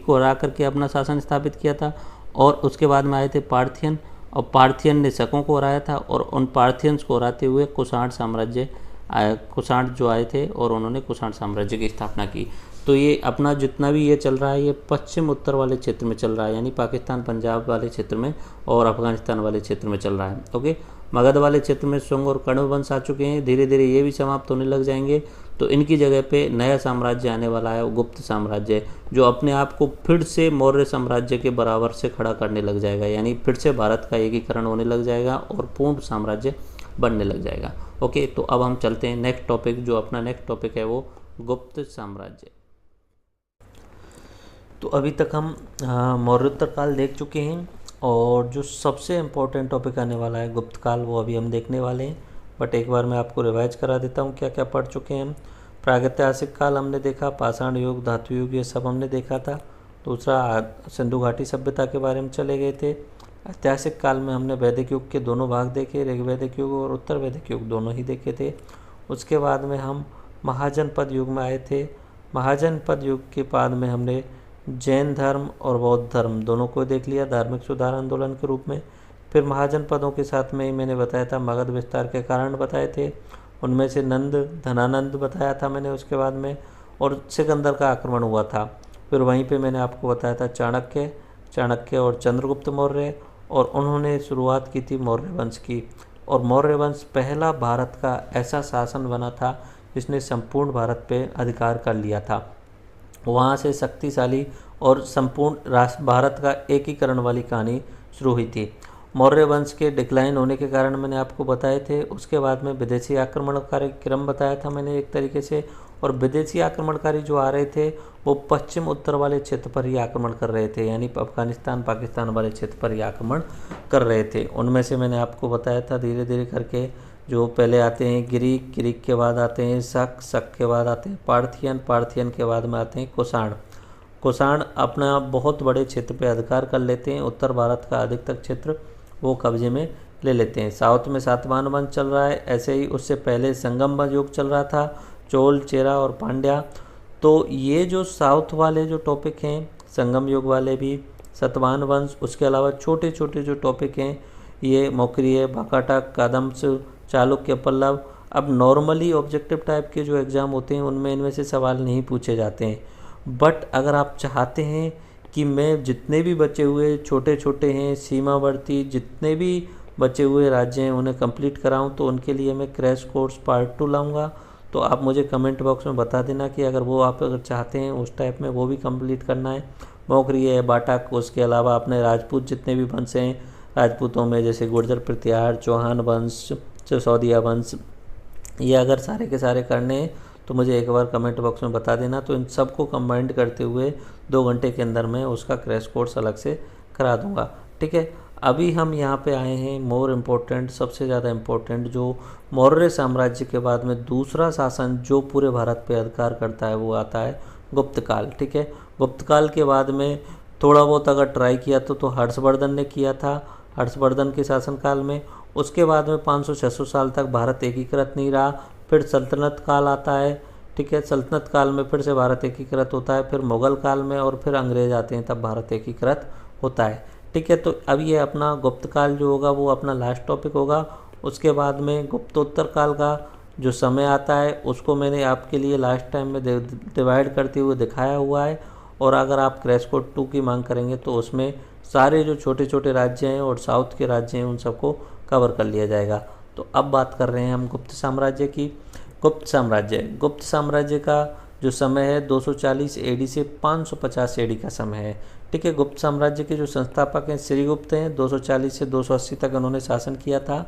को हरा करके अपना शासन स्थापित किया था। और उसके बाद में आए थे पार्थियन, और पार्थियन ने शकों को हराया था और उन पार्थियंस को हराते हुए कुषाण साम्राज्य, कुषाण जो आए थे और उन्होंने कुषाण साम्राज्य की स्थापना की। तो ये अपना जितना भी ये चल रहा है ये पश्चिम उत्तर वाले क्षेत्र में चल रहा है, यानी पाकिस्तान पंजाब वाले क्षेत्र में और अफगानिस्तान वाले क्षेत्र में चल रहा है। ओके, मगध वाले क्षेत्र में शुंग और कर्ण वंश आ चुके हैं, धीरे धीरे ये भी समाप्त होने लग जाएंगे। तो इनकी जगह पे नया साम्राज्य आने वाला है, वो गुप्त साम्राज्य, जो अपने आप को फिर से मौर्य साम्राज्य के बराबर से खड़ा करने लग जाएगा, यानी फिर से भारत का एकीकरण होने लग जाएगा और पूर्ण साम्राज्य बनने लग जाएगा। ओके, तो अब हम चलते हैं नेक्स्ट टॉपिक। जो अपना नेक्स्ट टॉपिक है वो गुप्त साम्राज्य। तो अभी तक हम मौर्योत्तर काल देख चुके हैं, और जो सबसे इम्पोर्टेंट टॉपिक आने वाला है गुप्त काल, वो अभी हम देखने वाले हैं। बट एक बार मैं आपको रिवाइज करा देता हूँ क्या क्या पढ़ चुके हैं हम। प्रागैतिहासिक काल हमने देखा, पाषाण युग, धातु युग, ये सब हमने देखा था। दूसरा सिंधु घाटी सभ्यता के बारे में चले गए थे। ऐतिहासिक काल में हमने वैदिक युग के दोनों भाग देखे, ऋग्वैदिक युग और उत्तर वैदिक युग दोनों ही देखे थे। उसके बाद में हम महाजनपद युग में आए थे। महाजनपद युग के बाद में हमने जैन धर्म और बौद्ध धर्म दोनों को देख लिया धार्मिक सुधार आंदोलन के रूप में। फिर महाजनपदों के साथ में ही मैंने बताया था मगध विस्तार के कारण बताए थे, उनमें से नंद धनानंद बताया था मैंने उसके बाद में, और सिकंदर का आक्रमण हुआ था। फिर वहीं पे मैंने आपको बताया था चाणक्य और चंद्रगुप्त मौर्य, और उन्होंने शुरुआत की थी मौर्य वंश की। और मौर्य वंश पहला भारत का ऐसा शासन बना था जिसने संपूर्ण भारत पे अधिकार कर लिया था। वहाँ से शक्तिशाली और संपूर्ण राष्ट्र भारत का एकीकरण वाली कहानी शुरू हुई थी। मौर्य वंश के डिक्लाइन होने के कारण मैंने आपको बताए थे। उसके बाद में विदेशी आक्रमणकारी क्रम बताया था मैंने एक तरीके से, और विदेशी आक्रमणकारी जो आ रहे थे वो पश्चिम उत्तर वाले क्षेत्र पर ही आक्रमण कर रहे थे, यानी अफगानिस्तान पाकिस्तान वाले क्षेत्र पर ही आक्रमण कर रहे थे। उनमें से मैंने आपको बताया था धीरे धीरे करके, जो पहले आते हैं ग्रीक के बाद आते हैं शक के बाद आते हैं पार्थियन के बाद में आते हैं कुषाण अपना बहुत बड़े क्षेत्र पे अधिकार कर लेते हैं। उत्तर भारत का अधिकतर क्षेत्र वो कब्जे में ले लेते हैं। साउथ में सातवाहन वंश चल रहा है, ऐसे ही उससे पहले संगम युग चल रहा था, चोल, चेरा और पांड्या। तो ये जो साउथ वाले जो टॉपिक हैं, संगम युग वाले भी, सातवाहन वंश, उसके अलावा छोटे छोटे जो टॉपिक हैं ये मौर्य, वाकाटक, कदम्ब, चालुक्य, पल्लव। अब नॉर्मली ऑब्जेक्टिव टाइप के जो एग्ज़ाम होते हैं उनमें इनमें से सवाल नहीं पूछे जाते हैं। बट अगर आप चाहते हैं कि मैं जितने भी बचे हुए छोटे छोटे हैं सीमावर्ती जितने भी बचे हुए राज्य हैं उन्हें कंप्लीट कराऊं, तो उनके लिए मैं क्रैश कोर्स पार्ट 2 लाऊंगा। तो आप मुझे कमेंट बॉक्स में बता देना कि अगर वो आप अगर चाहते हैं उस टाइप में वो भी कंप्लीट करना है। मौर्य है, बाटक, उसके अलावा अपने राजपूत जितने भी वंश हैं, राजपूतों में जैसे गुर्जर, प्रतिहार, चौहान वंश, सिसोदिया वंश, ये अगर सारे के सारे करने हैं तो मुझे एक बार कमेंट बॉक्स में बता देना। तो इन सबको कंबाइंड करते हुए 2 घंटे के अंदर मैं उसका क्रैश कोर्स अलग से करा दूंगा। ठीक है, अभी हम यहाँ पे आए हैं मोर इम्पोर्टेंट, सबसे ज़्यादा इम्पोर्टेंट, जो मौर्य साम्राज्य के बाद में दूसरा शासन जो पूरे भारत पे अधिकार करता है वो आता है गुप्त काल। ठीक है, गुप्त काल के बाद में थोड़ा बहुत अगर ट्राई किया तो हर्षवर्धन ने किया था, हर्षवर्धन के शासनकाल में। उसके बाद में 500-600 साल तक भारत एकीकृत नहीं रहा। फिर सल्तनत काल आता है। ठीक है, सल्तनत काल में फिर से भारत एकीकृत होता है, फिर मुगल काल में, और फिर अंग्रेज आते हैं तब भारत एकीकृत होता है। ठीक है, तो अब ये अपना गुप्त काल जो होगा वो अपना लास्ट टॉपिक होगा। उसके बाद में गुप्तोत्तर काल का जो समय आता है उसको मैंने आपके लिए लास्ट टाइम में डिवाइड करते हुए दिखाया हुआ है। और अगर आप क्रैश कोर्स 2 की मांग करेंगे तो उसमें सारे जो छोटे छोटे राज्य हैं और साउथ के राज्य हैं उन सबको कवर कर लिया जाएगा। तो अब बात कर रहे हैं हम गुप्त साम्राज्य की। गुप्त साम्राज्य का जो समय है 240 एडी से 550 एडी का समय है। ठीक है, गुप्त साम्राज्य के जो संस्थापक हैं श्रीगुप्त हैं, 240 से 280 तक उन्होंने शासन किया था।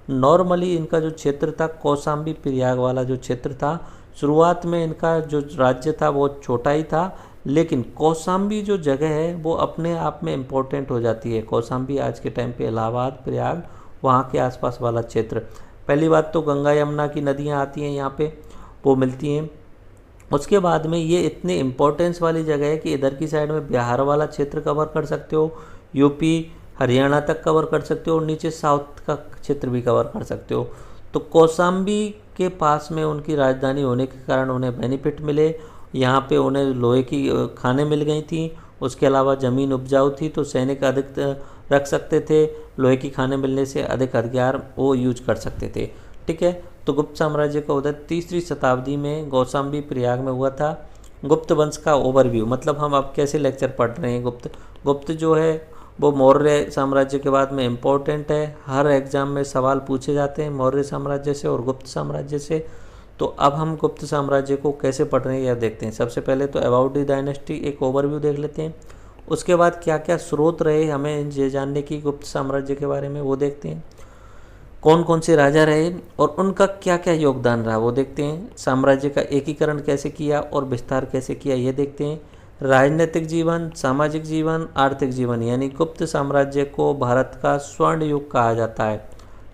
नॉर्मली इनका जो क्षेत्र था कौशाम्बी प्रयाग वाला जो क्षेत्र था, शुरुआत में इनका जो राज्य था वो छोटा ही था, लेकिन कौशाम्बी जो जगह है वो अपने आप में इम्पोर्टेंट हो जाती है। कौशाम्बी आज के टाइम पे इलाहाबाद, प्रयाग, वहाँ के आसपास वाला क्षेत्र। पहली बात तो गंगा यमुना की नदियाँ आती हैं यहाँ पे, वो मिलती हैं। उसके बाद में ये इतनी इम्पोर्टेंस वाली जगह है कि इधर की साइड में बिहार वाला क्षेत्र कवर कर सकते हो, यूपी हरियाणा तक कवर कर सकते हो, और नीचे साउथ का क्षेत्र भी कवर कर सकते हो। तो कौशाम्बी के पास में उनकी राजधानी होने के कारण उन्हें बेनिफिट मिले। यहाँ पे उन्हें लोहे की खानें मिल गई थी, उसके अलावा ज़मीन उपजाऊ थी तो सैनिक अधिक रख सकते थे, लोहे की खानें मिलने से अधिक हथियार वो यूज कर सकते थे। ठीक है, तो गुप्त साम्राज्य का उदय 3री शताब्दी में कौशाम्बी प्रयाग में हुआ था। गुप्त वंश का ओवरव्यू, मतलब हम अब कैसे लेक्चर पढ़ रहे हैं। गुप्त जो है वो मौर्य साम्राज्य के बाद में इम्पोर्टेंट है, हर एग्जाम में सवाल पूछे जाते हैं मौर्य साम्राज्य से और गुप्त साम्राज्य से। तो अब हम गुप्त साम्राज्य को कैसे पढ़ रहे हैं यह देखते हैं। सबसे पहले तो अबाउट द डायनेस्टी एक ओवरव्यू देख लेते हैं। उसके बाद क्या क्या स्रोत रहे हमें ये जानने की गुप्त साम्राज्य के बारे में वो देखते हैं। कौन कौन से राजा रहे और उनका क्या क्या योगदान रहा वो देखते हैं। साम्राज्य का एकीकरण कैसे किया और विस्तार कैसे किया ये देखते हैं। राजनीतिक जीवन, सामाजिक जीवन, आर्थिक जीवन, यानी गुप्त साम्राज्य को भारत का स्वर्ण युग कहा जाता है,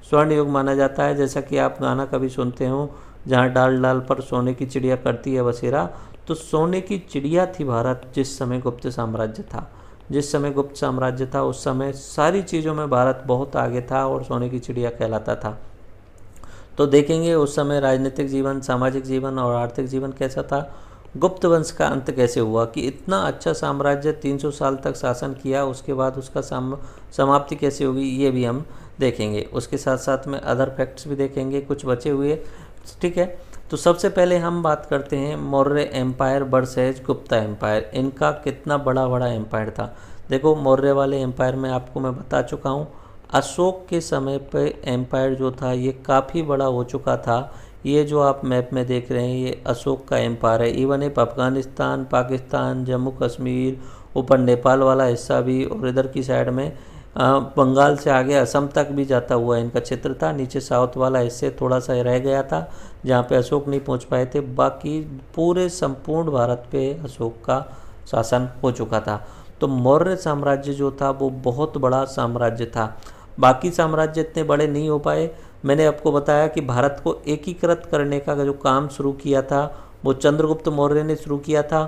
स्वर्ण युग माना जाता है। जैसा कि आप गाना कभी सुनते हो, जहाँ डाल डाल पर सोने की चिड़िया करती है बसेरा, तो सोने की चिड़िया थी भारत जिस समय गुप्त साम्राज्य था। जिस समय गुप्त साम्राज्य था उस समय सारी चीज़ों में भारत बहुत आगे था और सोने की चिड़िया कहलाता था। तो देखेंगे उस समय राजनीतिक जीवन, सामाजिक जीवन और आर्थिक जीवन कैसा था, गुप्त वंश का अंत कैसे हुआ, कि इतना अच्छा साम्राज्य 300 साल तक शासन किया, उसके बाद उसका समाप्ति कैसे होगी, ये भी हम देखेंगे। उसके साथ साथ में अदर फैक्ट्स भी देखेंगे कुछ बचे हुए, ठीक है। तो सबसे पहले हम बात करते हैं Maurya empire versus Gupta empire, इनका कितना बड़ा बड़ा एम्पायर था। देखो मौर्य वाले एम्पायर में आपको मैं बता चुका हूँ, अशोक के समय पे एम्पायर जो था ये काफ़ी बड़ा हो चुका था। ये जो आप मैप में देख रहे हैं ये अशोक का एम्पायर है। इवन एक अफगानिस्तान, पाकिस्तान, जम्मू कश्मीर, ऊपर नेपाल वाला हिस्सा भी, और इधर की साइड में बंगाल से आगे असम तक भी जाता हुआ इनका क्षेत्र था। नीचे साउथ वाला हिस्से थोड़ा सा रह गया था जहाँ पे अशोक नहीं पहुँच पाए थे, बाकी पूरे संपूर्ण भारत पे अशोक का शासन हो चुका था। तो मौर्य साम्राज्य जो था वो बहुत बड़ा साम्राज्य था। बाकी साम्राज्य इतने बड़े नहीं हो पाए। मैंने आपको बताया कि भारत को एकीकृत करने का जो काम शुरू किया था वो चंद्रगुप्त मौर्य ने शुरू किया था।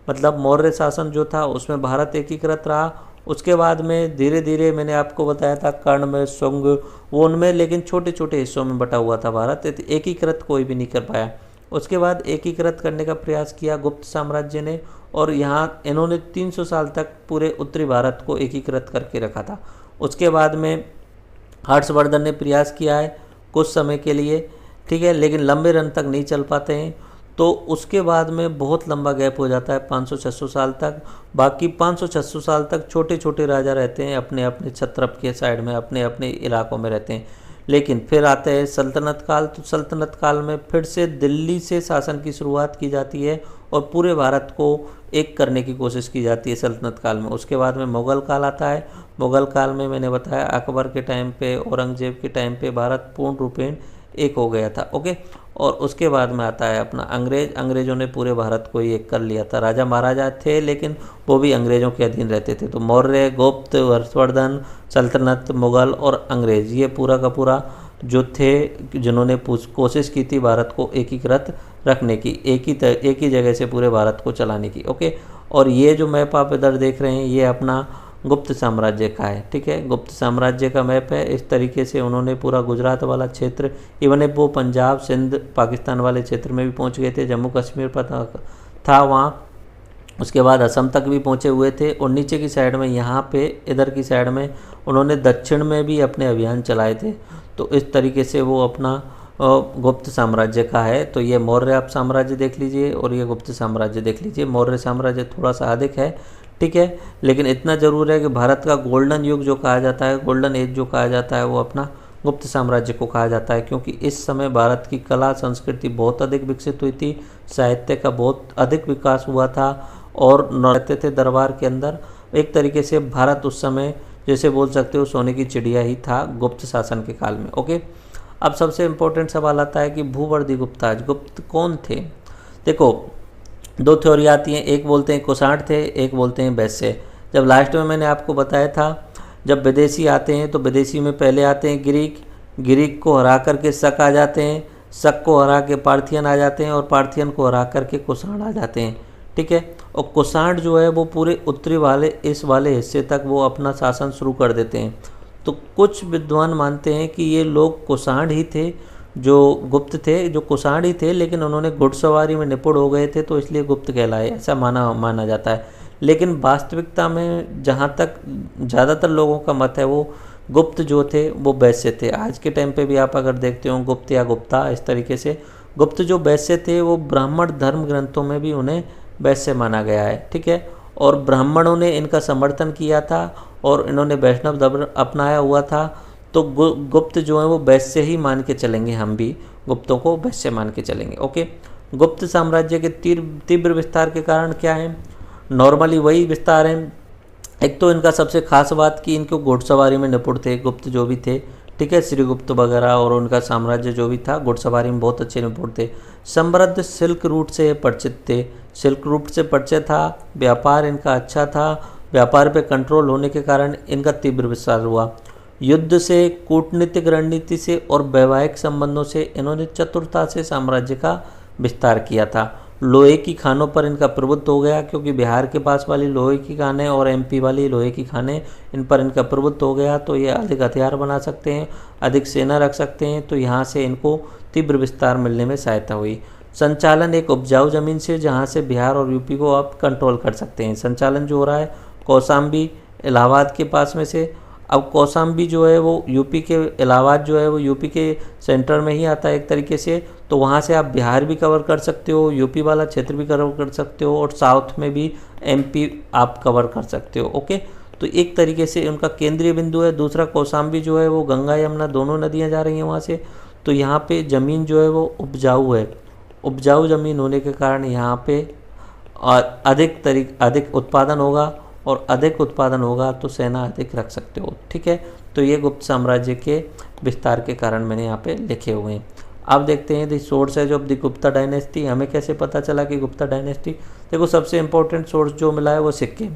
मतलब मौर्य शासन जो था उसमें भारत एकीकृत रहा। उसके बाद में धीरे धीरे मैंने आपको बताया था कर्ण में, शुंग, वो उनमें, लेकिन छोटे छोटे हिस्सों में बटा हुआ था भारत, एकीकृत कोई भी नहीं कर पाया। उसके बाद एकीकृत करने का प्रयास किया गुप्त साम्राज्य ने, और यहाँ इन्होंने 300 साल तक पूरे उत्तरी भारत को एकीकृत करके रखा था। उसके बाद में हर्षवर्धन ने प्रयास किया है कुछ समय के लिए, ठीक है, लेकिन लंबे रन तक नहीं चल पाते हैं। तो उसके बाद में बहुत लंबा गैप हो जाता है 500-600 साल तक। बाकी 500-600 साल तक छोटे छोटे राजा रहते हैं अपने अपने छत्रप के साइड में, अपने अपने इलाकों में रहते हैं। लेकिन फिर आता है सल्तनत काल। तो सल्तनत काल में फिर से दिल्ली से शासन की शुरुआत की जाती है और पूरे भारत को एक करने की कोशिश की जाती है सल्तनत काल में। उसके बाद में मुग़ल काल आता है। मुग़ल काल में मैंने बताया अकबर के टाइम पे, औरंगजेब के टाइम पे भारत पूर्ण रूपेण एक हो गया था, ओके। और उसके बाद में आता है अपना अंग्रेज़ों ने पूरे भारत को ही एक कर लिया था। राजा महाराजा थे लेकिन वो भी अंग्रेज़ों के अधीन रहते थे। तो मौर्य, गुप्त, हर्षवर्धन, सल्तनत, मुग़ल और अंग्रेज़, ये पूरा का पूरा जो थे जिन्होंने कोशिश की थी भारत को एकीकृत रखने की, एक ही जगह से पूरे भारत को चलाने की, ओके। और ये जो मैप आप इधर देख रहे हैं ये अपना गुप्त साम्राज्य का है, ठीक है। गुप्त साम्राज्य का मैप है। इस तरीके से उन्होंने पूरा गुजरात वाला क्षेत्र, इवन वो पंजाब, सिंध, पाकिस्तान वाले क्षेत्र में भी पहुंच गए थे, जम्मू कश्मीर पर था वहाँ। उसके बाद असम तक भी पहुँचे हुए थे। और नीचे की साइड में यहाँ पे इधर की साइड में उन्होंने दक्षिण में भी अपने अभियान चलाए थे। तो इस तरीके से वो अपना गुप्त साम्राज्य का है। तो ये मौर्य आप साम्राज्य देख लीजिए और ये गुप्त साम्राज्य देख लीजिए। मौर्य साम्राज्य थोड़ा सा अधिक है, ठीक है, लेकिन इतना ज़रूर है कि भारत का गोल्डन युग जो कहा जाता है, गोल्डन एज जो कहा जाता है, वो अपना गुप्त साम्राज्य को कहा जाता है। क्योंकि इस समय भारत की कला संस्कृति बहुत अधिक विकसित हुई थी, साहित्य का बहुत अधिक विकास हुआ था और रहते थे दरबार के अंदर। एक तरीके से भारत उस समय जैसे बोल सकते हो सोने की चिड़िया ही था गुप्त शासन के काल में, ओके। अब सबसे इम्पोर्टेंट सवाल आता है कि भूवर्दी गुप्ताज, गुप्त कौन थे। देखो दो थ्योरी आती हैं, एक बोलते हैं कुषाण थे, एक बोलते हैं वैश्य। जब लास्ट में मैंने आपको बताया था जब विदेशी आते हैं तो विदेशी में पहले आते हैं ग्रीक को हरा करके शक आ जाते हैं, शक को हरा के पार्थियन आ जाते हैं और पार्थियन को हरा करके कुषाण आ जाते हैं, ठीक है। और कुषाण जो है वो पूरे उत्तरी वाले इस वाले हिस्से तक वो अपना शासन शुरू कर देते हैं। तो कुछ विद्वान मानते हैं कि ये लोग कुषाण ही थे, जो गुप्त थे, जो कुषाण ही थे, लेकिन उन्होंने घुड़सवारी में निपुण हो गए थे तो इसलिए गुप्त कहलाए, ऐसा माना जाता है। लेकिन वास्तविकता में जहाँ तक ज़्यादातर लोगों का मत है वो गुप्त जो थे वो वैश्य थे। आज के टाइम पे भी आप अगर देखते हो गुप्त या गुप्ता इस तरीके से, गुप्त जो वैश्य थे वो ब्राह्मण धर्म ग्रंथों में भी उन्हें वैश्य माना गया है, ठीक है। और ब्राह्मणों ने इनका समर्थन किया था और इन्होंने वैष्णव धर्म अपनाया हुआ था। तो गुप्त जो है वो वैश्य ही मान के चलेंगे, हम भी गुप्तों को वैश्य मान के चलेंगे, ओके। गुप्त साम्राज्य के तीव्र विस्तार के कारण क्या है, नॉर्मली वही विस्तार है। एक तो इनका सबसे खास बात कि इनको घुड़सवारी में निपुण थे गुप्त जो भी थे, ठीक है, श्रीगुप्त वगैरह और उनका साम्राज्य जो भी था, घुड़सवारी में बहुत अच्छे निपुण थे। समृद्ध सिल्क रूट से परिचित थे, सिल्क रूट से परिचय था, व्यापार इनका अच्छा था, व्यापार पे कंट्रोल होने के कारण इनका तीव्र विस्तार हुआ। युद्ध से, कूटनीतिक रणनीति से और वैवाहिक संबंधों से इन्होंने चतुरता से साम्राज्य का विस्तार किया था। लोहे की खानों पर इनका प्रभुत्व हो गया, क्योंकि बिहार के पास वाली लोहे की खानें और एमपी वाली लोहे की खानें, इन पर इनका प्रभुत्व हो गया, तो ये अधिक हथियार बना सकते हैं, अधिक सेना रख सकते हैं, तो यहाँ से इनको तीव्र विस्तार मिलने में सहायता हुई। संचालन एक उपजाऊ जमीन से, जहाँ से बिहार और यूपी को आप कंट्रोल कर सकते हैं। संचालन जो हो रहा है कौशाम्बी इलाहाबाद के पास में से, अब कौशाम्बी जो है वो यूपी के, इलाहाबाद जो है वो यूपी के सेंटर में ही आता है एक तरीके से, तो वहाँ से आप बिहार भी कवर कर सकते हो, यूपी वाला क्षेत्र भी कवर कर सकते हो, और साउथ में भी एमपी आप कवर कर सकते हो। ओके, तो एक तरीके से उनका केंद्रीय बिंदु है। दूसरा कौशाम्बी जो है वो गंगा यमुना दोनों नदियाँ जा रही हैं वहाँ से, तो यहाँ पे ज़मीन जो है वो उपजाऊ है। उपजाऊ ज़मीन होने के कारण यहाँ पे अधिक उत्पादन होगा, और अधिक उत्पादन होगा तो सेना अधिक रख सकते हो। ठीक है, तो ये गुप्त साम्राज्य के विस्तार के कारण मैंने यहाँ पे लिखे हुए हैं। अब देखते हैं the sources of the Gupta dynasty. हमें कैसे पता चला कि गुप्ता डायनेस्टी, देखो सबसे इम्पोर्टेंट सोर्स जो मिला है वो सिक्के,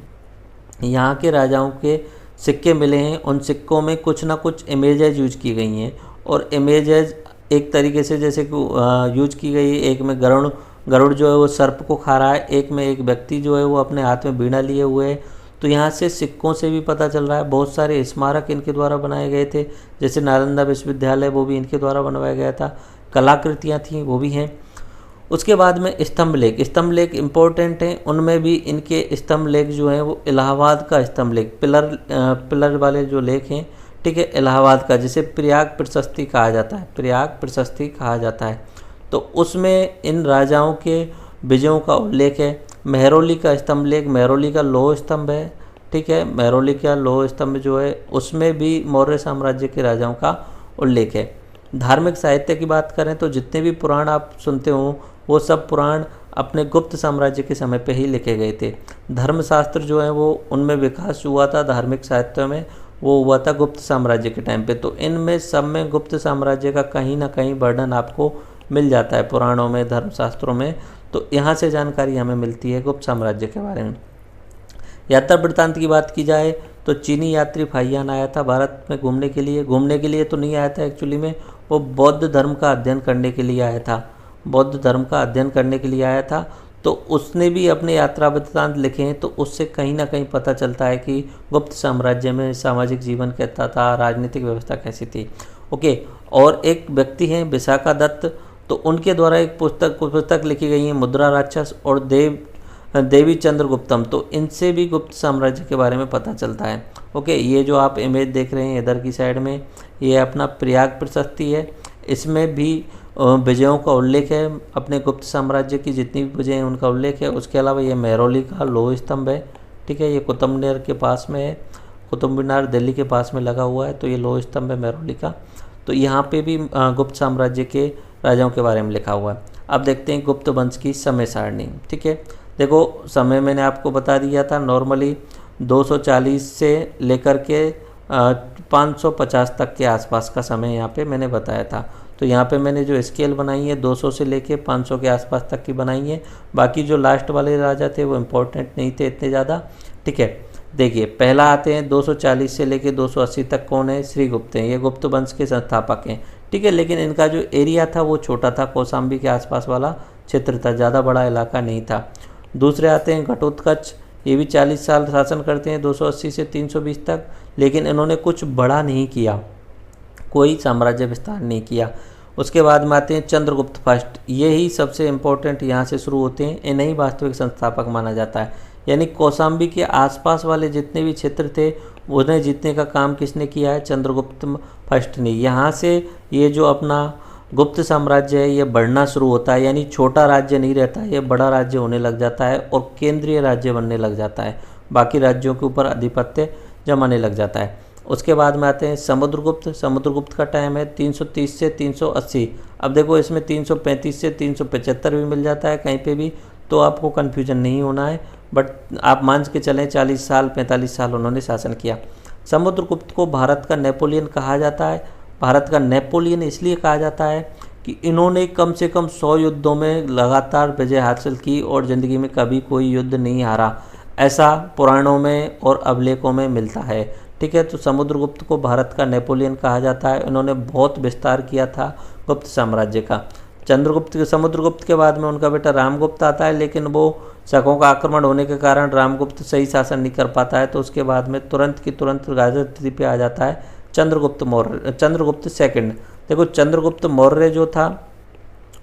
यहाँ के राजाओं के सिक्के मिले हैं। उन सिक्कों में कुछ ना कुछ इमेजेज यूज की गई हैं, और इमेजेज एक तरीके से जैसे यूज की गई, एक में गरुड़ जो है वो सर्प को खा रहा है, एक में एक व्यक्ति जो है वो अपने हाथ में बीड़ा लिए हुए है। तो यहाँ से सिक्कों से भी पता चल रहा है। बहुत सारे स्मारक इनके द्वारा बनाए गए थे, जैसे नालंदा विश्वविद्यालय वो भी इनके द्वारा बनवाया गया था, कलाकृतियाँ थीं वो भी हैं। उसके बाद में स्तंभ लेख इम्पोर्टेंट हैं, उनमें भी इनके स्तंभ लेख जो हैं वो इलाहाबाद का स्तंभ लेख, पिलर वाले जो लेख हैं, ठीक है, इलाहाबाद का, जिसे प्रयाग प्रशस्ति कहा जाता है, प्रयाग प्रशस्ति कहा जाता है। तो उसमें इन राजाओं के विजयों का उल्लेख है। मेहरौली का स्तंभ लेख, मेहरौली का लौह स्तंभ है, ठीक है, मेहरौली का लौह स्तंभ जो है उसमें भी मौर्य साम्राज्य के राजाओं का उल्लेख है। धार्मिक साहित्य की बात करें तो जितने भी पुराण आप सुनते हो वो सब पुराण अपने गुप्त साम्राज्य के समय पे ही लिखे गए थे। धर्मशास्त्र जो है वो उनमें विकास हुआ था, धार्मिक साहित्य में वो हुआ था गुप्त साम्राज्य के टाइम पे। तो इनमें सब में गुप्त साम्राज्य का कहीं ना कहीं वर्णन आपको मिल जाता है, पुराणों में, धर्मशास्त्रों में। तो यहाँ से जानकारी हमें मिलती है गुप्त साम्राज्य के बारे में। यात्रा वृत्तांत की बात की जाए तो चीनी यात्री फाहियान आया था भारत में घूमने के लिए तो नहीं आया था एक्चुअली में, वो बौद्ध धर्म का अध्ययन करने के लिए आया था, बौद्ध धर्म का अध्ययन करने के लिए आया था। तो उसने भी अपने यात्रा वृत्तांत लिखे हैं, तो उससे कहीं ना कहीं पता चलता है कि गुप्त साम्राज्य में सामाजिक जीवन कैसा था, राजनीतिक व्यवस्था कैसी थी। ओके, और एक व्यक्ति हैं विशाखा दत्त, तो उनके द्वारा एक पुस्तक लिखी गई है मुद्रा राक्षस और देवी चंद्रगुप्तम, तो इनसे भी गुप्त साम्राज्य के बारे में पता चलता है। ओके, ये जो आप इमेज देख रहे हैं इधर की साइड में, ये अपना प्रयाग प्रशस्ति है, इसमें भी विजयों का उल्लेख है, अपने गुप्त साम्राज्य की जितनी भी विजय हैं उनका उल्लेख है। उसके अलावा ये मेहरौली का लौह स्तंभ है, ठीक है, ये कुतुब मीनार के पास में है, कुतुब मीनार दिल्ली के पास में लगा हुआ है, तो ये लौह स्तंभ है मेहरौली का। तो यहाँ पे भी गुप्त साम्राज्य के राजाओं के बारे में लिखा हुआ है। अब देखते हैं गुप्त वंश की समय सारणी। ठीक है, देखो समय मैंने आपको बता दिया था, नॉर्मली 240 से लेकर के 550 तक के आसपास का समय यहाँ पे मैंने बताया था। तो यहाँ पे मैंने जो स्केल बनाई है 200 से लेके 500 के आसपास तक की बनाई है। बाकी जो लास्ट वाले राजा थे वो इम्पोर्टेंट नहीं थे इतने ज़्यादा। ठीक है, देखिए पहला आते हैं 240 से लेके 280 तक, कौन है? श्रीगुप्त हैं, ये गुप्त वंश के संस्थापक हैं। ठीक है, लेकिन इनका जो एरिया था वो छोटा था, कौशाम्बी के आसपास वाला क्षेत्र था, ज़्यादा बड़ा इलाका नहीं था। दूसरे आते हैं घटोत्कच, ये भी 40 साल शासन करते हैं 280 से 320 तक, लेकिन इन्होंने कुछ बड़ा नहीं किया, कोई साम्राज्य विस्तार नहीं किया। उसके बाद में आते हैं चंद्रगुप्त फर्स्ट, ये ही सबसे इम्पोर्टेंट यहाँ से शुरू होते हैं, इन्हें ही वास्तविक संस्थापक माना जाता है। यानी कौशाम्बी के आसपास वाले जितने भी क्षेत्र थे उन्हें जीतने का काम किसने किया है? चंद्रगुप्त फर्स्ट ने। यहाँ से ये जो अपना गुप्त साम्राज्य है ये बढ़ना शुरू होता है, यानी छोटा राज्य नहीं रहता है, ये बड़ा राज्य होने लग जाता है और केंद्रीय राज्य बनने लग जाता है, बाकी राज्यों के ऊपर आधिपत्य जमाने लग जाता है। उसके बाद में आते हैं समुद्रगुप्त। समुद्रगुप्त का टाइम है 330 से 380। अब देखो इसमें 335 से 375 भी मिल जाता है कहीं पे भी, तो आपको कन्फ्यूजन नहीं होना है, बट आप मान के चलें 40 साल 45 साल उन्होंने शासन किया। समुद्रगुप्त को भारत का नेपोलियन कहा जाता है। भारत का नेपोलियन इसलिए कहा जाता है कि इन्होंने कम से कम 100 युद्धों में लगातार विजय हासिल की और ज़िंदगी में कभी कोई युद्ध नहीं हारा, ऐसा पुराणों में और अभिलेखों में मिलता है। ठीक है, तो समुद्रगुप्त को भारत का नेपोलियन कहा जाता है। इन्होंने बहुत विस्तार किया था गुप्त साम्राज्य का। समुद्रगुप्त के बाद में उनका बेटा रामगुप्त आता है, लेकिन वो शकों का आक्रमण होने के कारण रामगुप्त सही शासन नहीं कर पाता है, तो उसके बाद में तुरंत की तुरंत राजनीति पे आ जाता है चंद्रगुप्त सेकंड। देखो, चंद्रगुप्त मौर्य जो था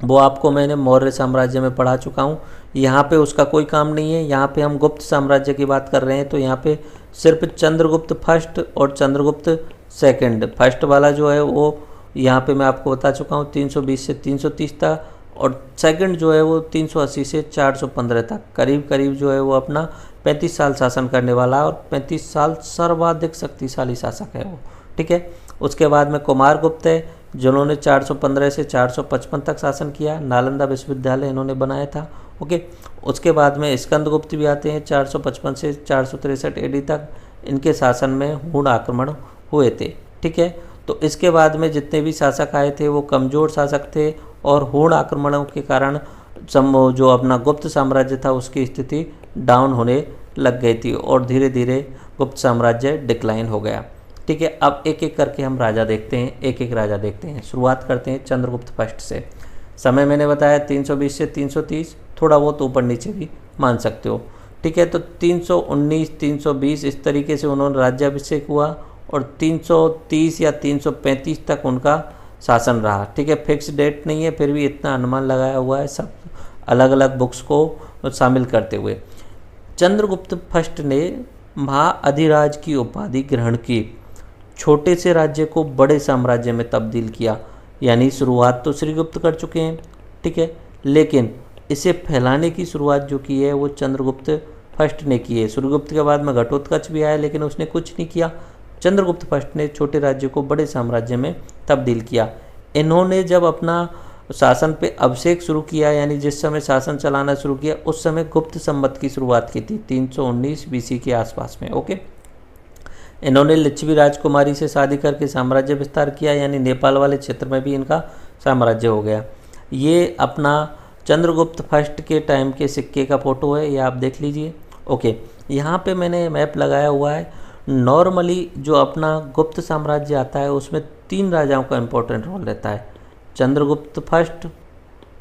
वो आपको मैंने मौर्य साम्राज्य में पढ़ा चुका हूँ। यहाँ पे उसका कोई काम नहीं है, यहाँ पे हम गुप्त साम्राज्य की बात कर रहे हैं। तो यहाँ पे सिर्फ चंद्रगुप्त फर्स्ट और चंद्रगुप्त सेकंड, फर्स्ट वाला जो है वो यहाँ पे मैं आपको बता चुका हूँ 320 से 330 था, और सेकंड जो है वो 380 से 415 तक करीब करीब जो है वो अपना 35 साल शासन करने वाला है, और 35 साल सर्वाधिक शक्तिशाली शासक है वो। ठीक है, उसके बाद में कुमारगुप्त है जिन्होंने 415 से 455 तक शासन किया, नालंदा विश्वविद्यालय इन्होंने बनाया था। ओके, उसके बाद में स्कंदगुप्त भी आते हैं 455 से 463 AD तक, इनके शासन में हूण आक्रमण हुए थे। ठीक है, तो इसके बाद में जितने भी शासक आए थे वो कमज़ोर शासक थे, और हूण आक्रमणों के कारण जो अपना गुप्त साम्राज्य था उसकी स्थिति डाउन होने लग गई थी, और धीरे धीरे गुप्त साम्राज्य डिक्लाइन हो गया। ठीक है, अब एक एक करके हम राजा देखते हैं, एक एक राजा देखते हैं। शुरुआत करते हैं चंद्रगुप्त फर्स्ट से। समय मैंने बताया 320 से 330, थोड़ा बहुत ऊपर नीचे भी मान सकते हो। ठीक है, तो 319 320 इस तरीके से उन्होंने राज्याभिषेक हुआ, और 330 या 335 तक उनका शासन रहा। ठीक है, फिक्स डेट नहीं है, फिर भी इतना अनुमान लगाया हुआ है सब अलग अलग बुक्स को शामिल करते हुए। चंद्रगुप्त फर्स्ट ने महाअधिराज की उपाधि ग्रहण की, छोटे से राज्य को बड़े साम्राज्य में तब्दील किया। यानी शुरुआत तो श्रीगुप्त कर चुके हैं, ठीक है, लेकिन इसे फैलाने की शुरुआत जो की है वो चंद्रगुप्त फर्स्ट ने की है। श्रीगुप्त के बाद में घटोत्कच भी आया, लेकिन उसने कुछ नहीं किया। चंद्रगुप्त फर्स्ट ने छोटे राज्य को बड़े साम्राज्य में तब्दील किया। इन्होंने जब अपना शासन पे अभिषेक शुरू किया, यानी जिस समय शासन चलाना शुरू किया, उस समय गुप्त संवत की शुरुआत की थी 319 BC के आसपास में। ओके, इन्होंने लिच्छवी राजकुमारी से शादी करके साम्राज्य विस्तार किया, यानी नेपाल वाले क्षेत्र में भी इनका साम्राज्य हो गया। ये अपना चंद्रगुप्त फर्स्ट के टाइम के सिक्के का फोटो है, ये आप देख लीजिए। ओके, यहाँ पे मैंने मैप लगाया हुआ है। नॉर्मली जो अपना गुप्त साम्राज्य आता है उसमें 3 राजाओं का इम्पोर्टेंट रोल रहता है। चंद्रगुप्त फर्स्ट,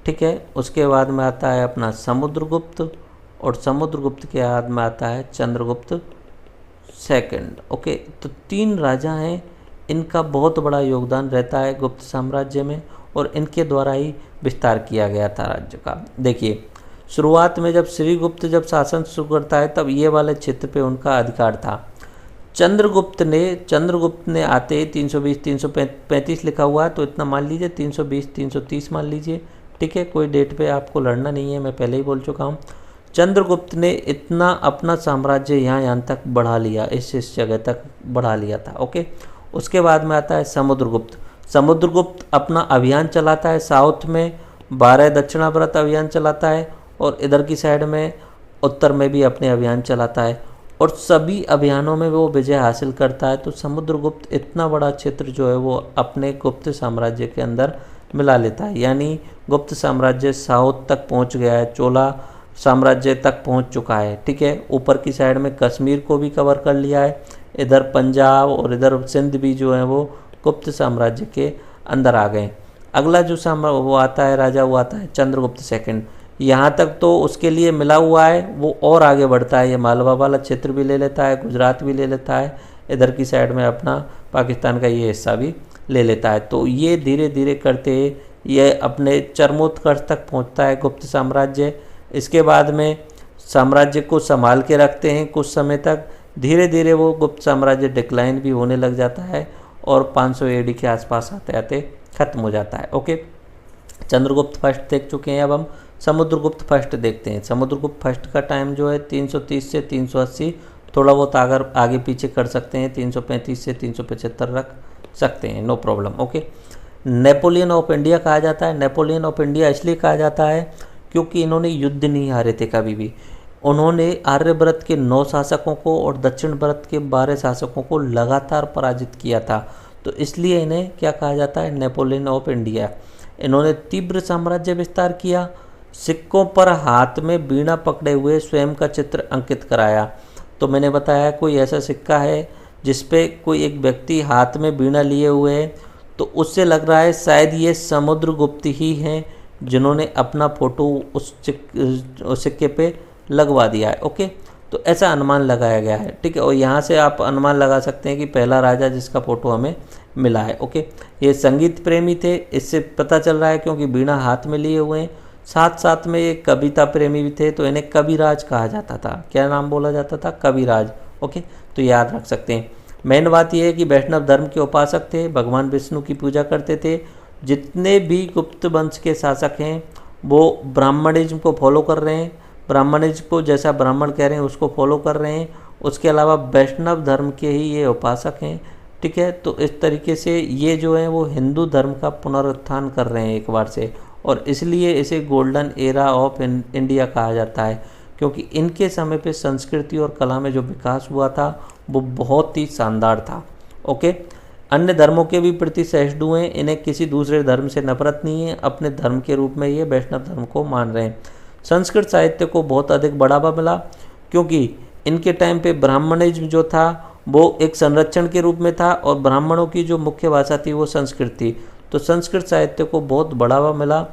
ठीक है, उसके बाद में आता है अपना समुद्रगुप्त, और समुद्रगुप्त के बाद में आता है चंद्रगुप्त सेकंड। ओके, तो 3 राजा हैं, इनका बहुत बड़ा योगदान रहता है गुप्त साम्राज्य में, और इनके द्वारा ही विस्तार किया गया था राज्य का। देखिए, शुरुआत में जब श्रीगुप्त जब शासन शुरू करता है तब ये वाले क्षेत्र पे उनका अधिकार था। चंद्रगुप्त ने आते 320 335 लिखा हुआ है, तो इतना मान लीजिए 320 330 मान लीजिए। ठीक है, कोई डेट पे आपको लड़ना नहीं है, मैं पहले ही बोल चुका हूँ। चंद्रगुप्त ने इतना अपना साम्राज्य यहाँ तक बढ़ा लिया, इस जगह तक बढ़ा लिया था। ओके, उसके बाद में आता है समुद्रगुप्त। समुद्रगुप्त अपना अभियान चलाता है, साउथ में 12 दक्षिणाव्रत अभियान चलाता है, और इधर की साइड में उत्तर में भी अपने अभियान चलाता है, और सभी अभियानों में वो विजय हासिल करता है। तो समुद्रगुप्त इतना बड़ा क्षेत्र जो है वो अपने गुप्त साम्राज्य के अंदर मिला लेता है, यानी गुप्त साम्राज्य साउथ तक पहुंच गया है, चोला साम्राज्य तक पहुंच चुका है। ठीक है, ऊपर की साइड में कश्मीर को भी कवर कर लिया है, इधर पंजाब और इधर सिंध भी जो है वो गुप्त साम्राज्य के अंदर आ गए। अगला जो वो आता है राजा, वो आता है चंद्रगुप्त सेकंड। यहाँ तक तो उसके लिए मिला हुआ है, वो और आगे बढ़ता है, ये मालवा वाला क्षेत्र भी ले लेता है, गुजरात भी ले लेता है, इधर की साइड में अपना पाकिस्तान का ये हिस्सा भी ले लेता है। तो ये धीरे धीरे करते ये अपने चरमोत्कर्ष तक पहुँचता है गुप्त साम्राज्य। इसके बाद में साम्राज्य को संभाल के रखते हैं कुछ समय तक, धीरे धीरे वो गुप्त साम्राज्य डिक्लाइन भी होने लग जाता है, और 500 AD के आसपास आते आते खत्म हो जाता है। ओके, चंद्रगुप्त फर्स्ट देख चुके हैं, अब हम समुद्रगुप्त फर्स्ट देखते हैं। समुद्रगुप्त फर्स्ट का टाइम जो है 330 से 380, थोड़ा बहुत अगर आगे पीछे कर सकते हैं 335 से 375 रख सकते हैं, no problem. Okay, Napoleon of India कहा जाता है। नेपोलियन ऑफ इंडिया इसलिए कहा जाता है क्योंकि इन्होंने युद्ध नहीं हारे थे कभी भी। उन्होंने आर्यव्रत के 9 शासकों को और दक्षिण व्रत के 12 शासकों को लगातार पराजित किया था। तो इसलिए इन्हें क्या कहा जाता है, नेपोलियन ऑफ इंडिया। इन्होंने तीव्र साम्राज्य विस्तार किया, सिक्कों पर हाथ में वीणा पकड़े हुए स्वयं का चित्र अंकित कराया। तो मैंने बताया कोई ऐसा सिक्का है जिस पे कोई एक व्यक्ति हाथ में वीणा लिए हुए है, तो उससे लग रहा है शायद ये समुद्रगुप्त ही हैं जिन्होंने अपना फोटो उस सिक्के पे लगवा दिया है। ओके, तो ऐसा अनुमान लगाया गया है। ठीक है, और यहाँ से आप अनुमान लगा सकते हैं कि पहला राजा जिसका फोटो हमें मिला है। ओके, ये संगीत प्रेमी थे, इससे पता चल रहा है क्योंकि वीणा हाथ में लिए हुए हैं। साथ साथ में ये कविता प्रेमी भी थे, तो इन्हें कविराज कहा जाता था। क्या नाम बोला जाता था, कविराज। ओके, तो याद रख सकते हैं। मेन बात यह है कि वैष्णव धर्म के उपासक थे, भगवान विष्णु की पूजा करते थे। जितने भी गुप्त वंश के शासक हैं वो ब्राह्मणिज्म को फॉलो कर रहे हैं, ब्राह्मणिज्म को जैसा ब्राह्मण कह रहे हैं उसको फॉलो कर रहे हैं। उसके अलावा वैष्णव धर्म के ही ये उपासक हैं। ठीक है, तो इस तरीके से ये जो है वो हिंदू धर्म का पुनरुत्थान कर रहे हैं एक बार से, और इसलिए इसे गोल्डन एरा ऑफ इंडिया कहा जाता है, क्योंकि इनके समय पे संस्कृति और कला में जो विकास हुआ था वो बहुत ही शानदार था। ओके, अन्य धर्मों के भी प्रति सहिष्णु हैं, इन्हें किसी दूसरे धर्म से नफरत नहीं है, अपने धर्म के रूप में ये वैष्णव धर्म को मान रहे हैं। संस्कृत साहित्य को बहुत अधिक बढ़ावा मिला, क्योंकि इनके टाइम पे ब्राह्मणिज्म जो था वो एक संरक्षण के रूप में था, और ब्राह्मणों की जो मुख्य भाषा थी वो संस्कृत थी। तो संस्कृत साहित्य को बहुत बढ़ावा मिला।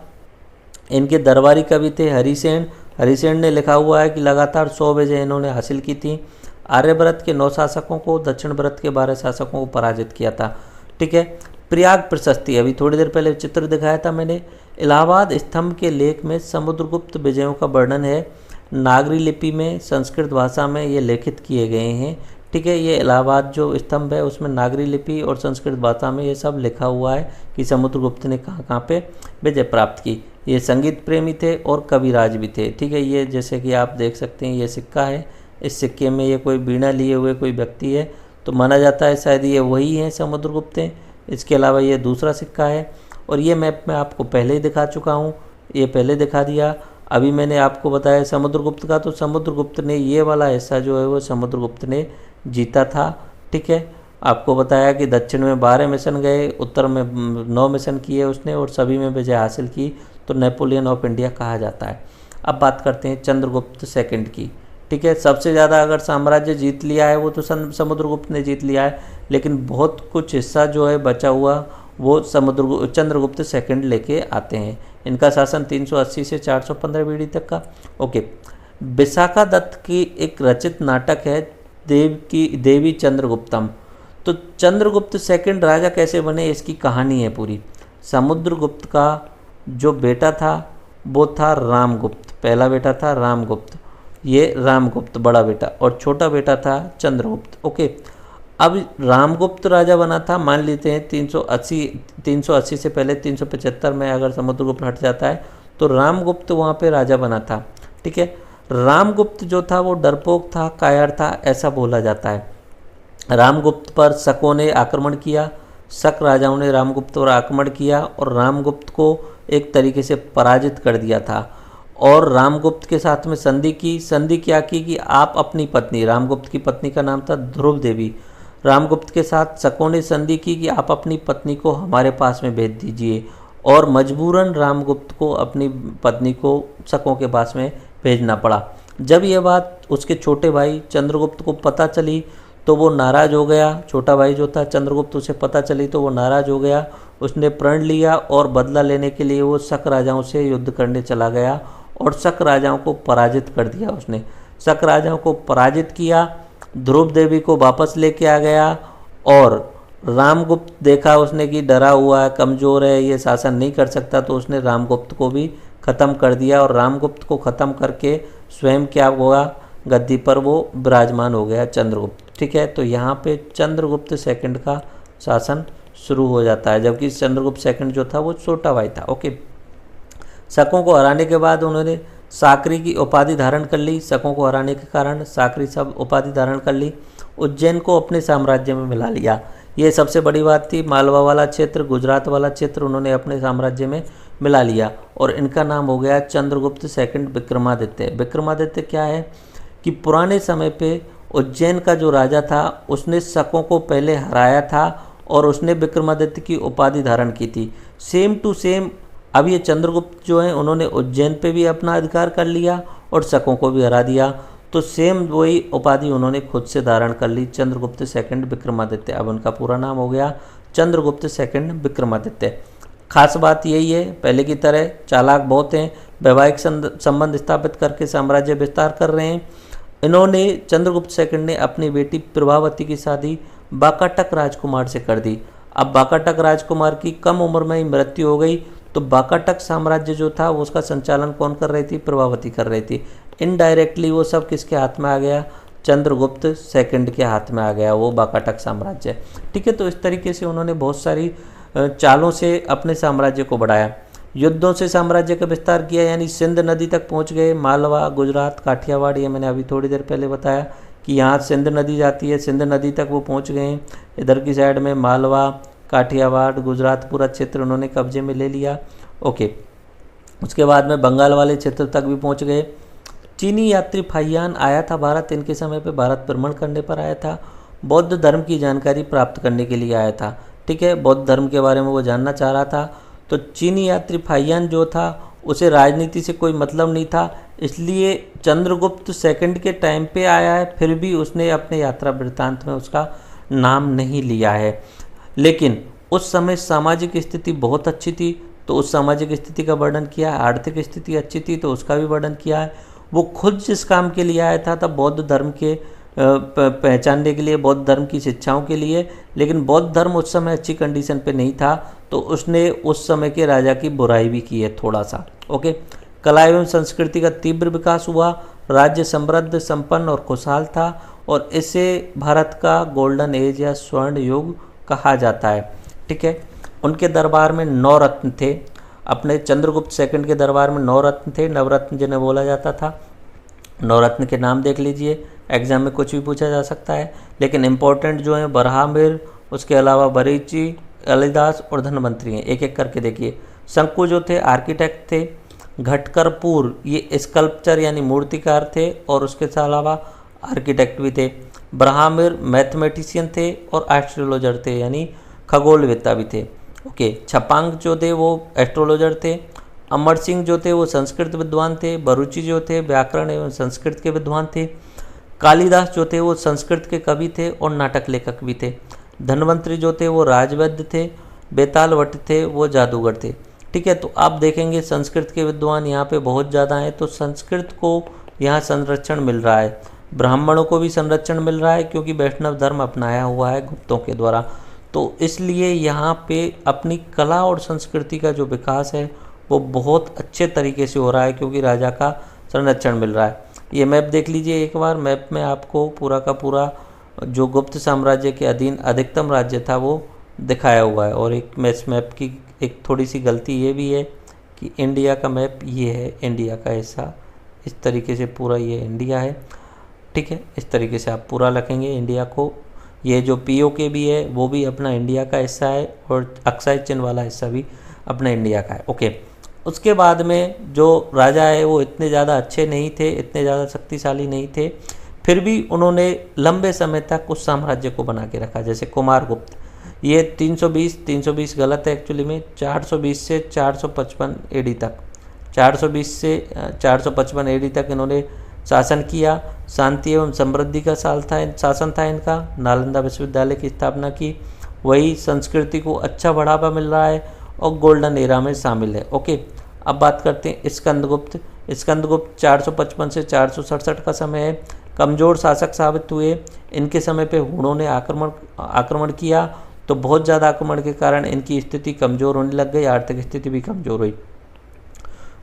इनके दरबारी कवि थे हरिसेन। हरिसेन ने लिखा हुआ है कि लगातार 100 विजय इन्होंने हासिल की थी। आर्यव्रत के 9 शासकों को, दक्षिण व्रत के 12 शासकों को पराजित किया था। ठीक है, प्रयाग प्रशस्ति, अभी थोड़ी देर पहले चित्र दिखाया था मैंने। इलाहाबाद स्तंभ के लेख में समुद्रगुप्त विजयों का वर्णन है। नागरी लिपि में संस्कृत भाषा में ये लिखित किए गए हैं। ठीक है, ये इलाहाबाद जो स्तंभ है उसमें नागरी लिपि और संस्कृत भाषा में ये सब लिखा हुआ है कि समुद्रगुप्त ने कहाँ कहाँ पे विजय प्राप्त की। ये संगीत प्रेमी थे और कविराज भी थे। ठीक है, ये जैसे कि आप देख सकते हैं ये सिक्का है, इस सिक्के में ये कोई वीणा लिए हुए कोई व्यक्ति है, तो माना जाता है शायद ये वही हैं, समुद्रगुप्त हैं। इसके अलावा ये दूसरा सिक्का है, और ये मैप मैं आपको पहले ही दिखा चुका हूँ, ये पहले दिखा दिया। अभी मैंने आपको बताया समुद्रगुप्त का, तो समुद्रगुप्त ने ये वाला हिस्सा जो है वो समुद्रगुप्त ने जीता था। ठीक है, आपको बताया कि दक्षिण में 12 मिशन गए, उत्तर में 9 मिशन किए उसने, और सभी में विजय हासिल की, तो नेपोलियन ऑफ इंडिया कहा जाता है। अब बात करते हैं चंद्रगुप्त सेकंड की। ठीक है, सबसे ज़्यादा अगर साम्राज्य जीत लिया है वो तो समुद्रगुप्त ने जीत लिया है, लेकिन बहुत कुछ हिस्सा जो है बचा हुआ वो चंद्रगुप्त सेकंड लेके आते हैं। इनका शासन 380 से 415 बीडी तक का। ओके, विशाखा दत्त की एक रचित नाटक है देवी चंद्रगुप्तम। तो चंद्रगुप्त सेकंड राजा कैसे बने इसकी कहानी है पूरी। समुद्रगुप्त का जो बेटा था वो था रामगुप्त, पहला बेटा था रामगुप्त, ये रामगुप्त बड़ा बेटा, और छोटा बेटा था चंद्रगुप्त। ओके, अब रामगुप्त राजा बना था, मान लेते हैं 380 से पहले 375 में अगर समुद्रगुप्त हट जाता है तो रामगुप्त वहाँ पे राजा बना था। ठीक है, रामगुप्त जो था वो डरपोक था, कायर था, ऐसा बोला जाता है। रामगुप्त पर शकों ने आक्रमण किया, शक राजाओं ने रामगुप्त पर आक्रमण किया और रामगुप्त को एक तरीके से पराजित कर दिया था, और रामगुप्त के साथ में संधि की। संधि क्या की कि आप अपनी पत्नी, रामगुप्त की पत्नी का नाम था ध्रुव देवी, रामगुप्त के साथ शकों ने संधि की कि आप अपनी पत्नी को हमारे पास में भेज दीजिए, और मजबूरन रामगुप्त को अपनी पत्नी को शकों के पास में भेजना पड़ा। जब यह बात उसके छोटे भाई चंद्रगुप्त को पता चली तो वो नाराज़ हो गया। छोटा भाई जो था चंद्रगुप्त, उसे पता चली तो वो नाराज़ हो गया। उसने प्रण लिया और बदला लेने के लिए वो शक राजाओं से युद्ध करने चला गया, और शक राजाओं को पराजित कर दिया उसने। शक राजाओं को पराजित किया, ध्रुव देवी को वापस लेके आ गया, और रामगुप्त देखा उसने कि डरा हुआ है, कमज़ोर है, ये शासन नहीं कर सकता, तो उसने रामगुप्त को भी ख़त्म कर दिया, और रामगुप्त को ख़त्म करके स्वयं क्या हुआ, गद्दी पर वो विराजमान हो गया चंद्रगुप्त। ठीक है, तो यहाँ पे चंद्रगुप्त सेकंड का शासन शुरू हो जाता है, जबकि चंद्रगुप्त सेकंड जो था वो छोटा भाई था। ओके, शकों को हराने के बाद उन्होंने साकरी की उपाधि धारण कर ली। शकों को हराने के कारण साकरी सब उपाधि धारण कर ली। उज्जैन को अपने साम्राज्य में मिला लिया, ये सबसे बड़ी बात थी। मालवा वाला क्षेत्र, गुजरात वाला क्षेत्र उन्होंने अपने साम्राज्य में मिला लिया, और इनका नाम हो गया चंद्रगुप्त सेकंड विक्रमादित्य। विक्रमादित्य क्या है कि पुराने समय पे उज्जैन का जो राजा था उसने शकों को पहले हराया था, और उसने विक्रमादित्य की उपाधि धारण की थी। सेम टू सेम अब ये चंद्रगुप्त जो हैं उन्होंने उज्जैन पे भी अपना अधिकार कर लिया और शकों को भी हरा दिया। तो सेम वही उपाधि उन्होंने खुद से धारण कर ली, चंद्रगुप्त सेकंड विक्रमादित्य। अब उनका पूरा नाम हो गया चंद्रगुप्त सेकंड विक्रमादित्य। खास बात यही है, पहले की तरह चालाक बहुत हैं, वैवाहिक संबंध स्थापित करके साम्राज्य विस्तार कर रहे हैं। इन्होंने चंद्रगुप्त सेकंड ने अपनी बेटी प्रभावती की शादी वाकाटक राजकुमार से कर दी। अब वाकाटक राजकुमार की कम उम्र में ही मृत्यु हो गई, तो वाकाटक साम्राज्य जो था वो उसका संचालन कौन कर रही थी? प्रभावती कर रही थी। इनडायरेक्टली वो सब किसके हाथ में आ गया? चंद्रगुप्त सेकंड के हाथ में आ गया वो वाकाटक साम्राज्य। ठीक है, तो इस तरीके से उन्होंने बहुत सारी चालों से अपने साम्राज्य को बढ़ाया, युद्धों से साम्राज्य का विस्तार किया, यानी सिंध नदी तक पहुंच गए। मालवा, गुजरात, काठियावाड़, ये मैंने अभी थोड़ी देर पहले बताया कि यहाँ सिंध नदी जाती है, सिंध नदी तक वो पहुंच गए। इधर की साइड में मालवा, काठियावाड़, गुजरात पूरा क्षेत्र उन्होंने कब्जे में ले लिया। ओके, उसके बाद में बंगाल वाले क्षेत्र तक भी पहुंच गए। चीनी यात्री फाहियान आया था भारत, इनके समय पे भारत भ्रमण करने पर आया था, बौद्ध धर्म की जानकारी प्राप्त करने के लिए आया था। ठीक है, बौद्ध धर्म के बारे में वो जानना चाह रहा था। तो चीनी यात्री फाहियान जो था उसे राजनीति से कोई मतलब नहीं था, इसलिए चंद्रगुप्त सेकंड के टाइम पे आया है, फिर भी उसने अपने यात्रा वृत्तांत में उसका नाम नहीं लिया है। लेकिन उस समय सामाजिक स्थिति बहुत अच्छी थी, तो उस सामाजिक स्थिति का वर्णन किया है। आर्थिक स्थिति अच्छी थी तो उसका भी वर्णन किया है। वो खुद जिस काम के लिए आया था तब बौद्ध धर्म के पहचानने के लिए, बौद्ध धर्म की शिक्षाओं के लिए, लेकिन बौद्ध धर्म उस समय अच्छी कंडीशन पे नहीं था, तो उसने उस समय के राजा की बुराई भी की है थोड़ा सा। ओके, कला एवं संस्कृति का तीव्र विकास हुआ, राज्य समृद्ध, संपन्न और खुशहाल था, और इसे भारत का गोल्डन एज या स्वर्ण युग कहा जाता है। ठीक है, उनके दरबार में 9 रत्न थे। अपने चंद्रगुप्त सेकंड के दरबार में 9 रत्न थे, नवरत्न जिन्हें बोला जाता था। 9 रत्न के नाम देख लीजिए, एग्जाम में कुछ भी पूछा जा सकता है, लेकिन इंपॉर्टेंट जो है बरहामिर, उसके अलावा बरीची, कालिदास और धनवंतरी हैं। एक एक करके देखिए। शंकु जो थे आर्किटेक्ट थे, घटकरपुर ये स्कल्पचर यानी मूर्तिकार थे, और उसके अलावा आर्किटेक्ट भी थे। बरहामिर मैथमेटिशियन थे और एस्ट्रोलॉजर थे, यानी खगोलवेत्ता भी थे। ओके, छपांग जो थे वो एस्ट्रोलॉजर थे। अमर सिंह जो थे वो संस्कृत विद्वान थे। बरूची जो थे व्याकरण एवं संस्कृत के विद्वान थे। कालिदास जो थे वो संस्कृत के कवि थे और नाटक लेखक भी थे। धनवंतरी जो थे वो राजवैद्य थे। बेताल भट्ट थे वो जादूगर थे। ठीक है, तो आप देखेंगे संस्कृत के विद्वान यहाँ पे बहुत ज़्यादा हैं, तो संस्कृत को यहाँ संरक्षण मिल रहा है। ब्राह्मणों को भी संरक्षण मिल रहा है क्योंकि वैष्णव धर्म अपनाया हुआ है गुप्तों के द्वारा, तो इसलिए यहाँ पे अपनी कला और संस्कृति का जो विकास है वो बहुत अच्छे तरीके से हो रहा है क्योंकि राजा का संरक्षण मिल रहा है। ये मैप देख लीजिए एक बार। मैप में आपको पूरा का पूरा जो गुप्त साम्राज्य के अधीन अधिकतम राज्य था वो दिखाया हुआ है। और एक मैप की एक थोड़ी सी गलती ये भी है कि इंडिया का मैप ये है, इंडिया का हिस्सा इस तरीके से पूरा ये इंडिया है। ठीक है, इस तरीके से आप पूरा रखेंगे इंडिया को। ये जो POK भी है वो भी अपना इंडिया का हिस्सा है, और अक्साई चिन्ह वाला हिस्सा भी अपना इंडिया का है। ओके, उसके बाद में जो राजा है वो इतने ज़्यादा अच्छे नहीं थे, इतने ज़्यादा शक्तिशाली नहीं थे, फिर भी उन्होंने लंबे समय तक उस साम्राज्य को बना के रखा। जैसे कुमारगुप्त, ये 320 गलत है एक्चुअली में, 420 से 455 AD तक, 420 से 455 AD तक इन्होंने शासन किया। शांति एवं समृद्धि का शासन था इनका। नालंदा विश्वविद्यालय की स्थापना की, वही संस्कृति को अच्छा बढ़ावा मिल रहा है और गोल्डन एरा में शामिल है। ओके, अब बात करते हैं स्कंदगुप्त। स्कंदगुप्त 455 से 467 का समय है। कमज़ोर शासक साबित हुए। इनके समय पे हुणों ने आक्रमण किया, तो बहुत ज़्यादा आक्रमण के कारण इनकी स्थिति कमज़ोर होने लग गई, आर्थिक स्थिति भी कमज़ोर हुई।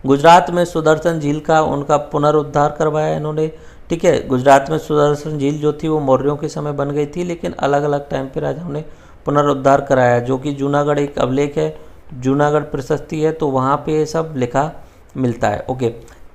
गुजरात में सुदर्शन झील का उनका पुनरुद्धार करवाया इन्होंने। ठीक है, गुजरात में सुदर्शन झील जो थी वो मौर्यों के समय बन गई थी, लेकिन अलग अलग टाइम पे राजाओं ने पुनरुद्धार कराया, जो कि जूनागढ़ एक अभिलेख है, जूनागढ़ प्रशस्ति है, तो वहाँ पे ये सब लिखा मिलता है। ओके,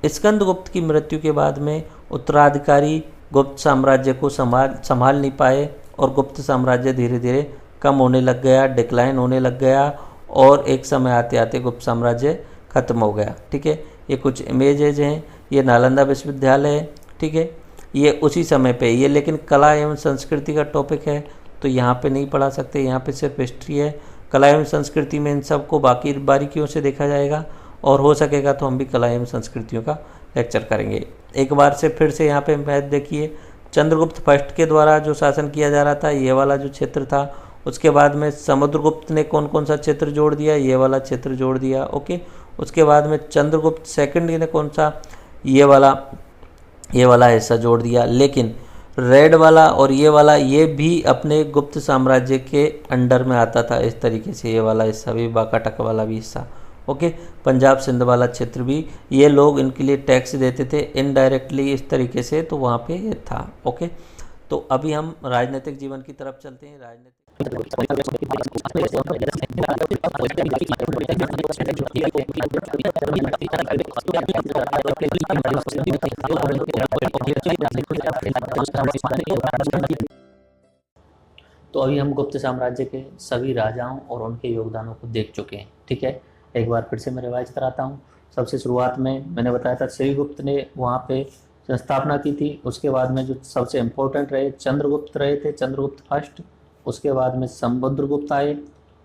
स्कंदगुप्त की मृत्यु के बाद में उत्तराधिकारी गुप्त साम्राज्य को संभाल नहीं पाए और गुप्त साम्राज्य धीरे धीरे कम होने लग गया, डिक्लाइन होने लग गया, और एक समय आते आते गुप्त साम्राज्य खत्म हो गया। ठीक है, ये कुछ इमेजेज हैं, ये नालंदा विश्वविद्यालय है। ठीक है, ये उसी समय पे ये, लेकिन कला एवं संस्कृति का टॉपिक है तो यहाँ पे नहीं पढ़ा सकते, यहाँ पे सिर्फ हिस्ट्री है। कला एवं संस्कृति में इन सब को बाकी बारीकियों से देखा जाएगा, और हो सकेगा तो हम भी कला एवं संस्कृतियों का लेक्चर करेंगे। एक बार से फिर से यहाँ पे मैथ देखिए, चंद्रगुप्त फर्स्ट के द्वारा जो शासन किया जा रहा था ये वाला जो क्षेत्र था, उसके बाद में समुद्रगुप्त ने कौन कौन सा क्षेत्र जोड़ दिया, ये वाला क्षेत्र जोड़ दिया, ओके। उसके बाद में चंद्रगुप्त सेकंड ने कौन सा, ये वाला हिस्सा जोड़ दिया। लेकिन रेड वाला और ये वाला ये भी अपने गुप्त साम्राज्य के अंडर में आता था इस तरीके से, ये वाला हिस्सा भी, बाका टक वाला भी हिस्सा, ओके। पंजाब सिंध वाला क्षेत्र भी ये लोग इनके लिए टैक्स देते थे इनडायरेक्टली इस तरीके से, तो वहाँ पे ये था, ओके। तो अभी हम राजनीतिक जीवन की तरफ चलते हैं। तो अभी हम गुप्त साम्राज्य के सभी राजाओं और उनके योगदानों को देख चुके हैं, ठीक है। एक बार फिर से मैं रिवाइज कराता हूँ। सबसे शुरुआत में मैंने बताया था श्रीगुप्त ने वहाँ पे स्थापना की थी। उसके बाद में जो सबसे इम्पोर्टेंट रहे चंद्रगुप्त रहे थे, चंद्रगुप्त फर्स्ट। उसके बाद में समुद्रगुप्त आए,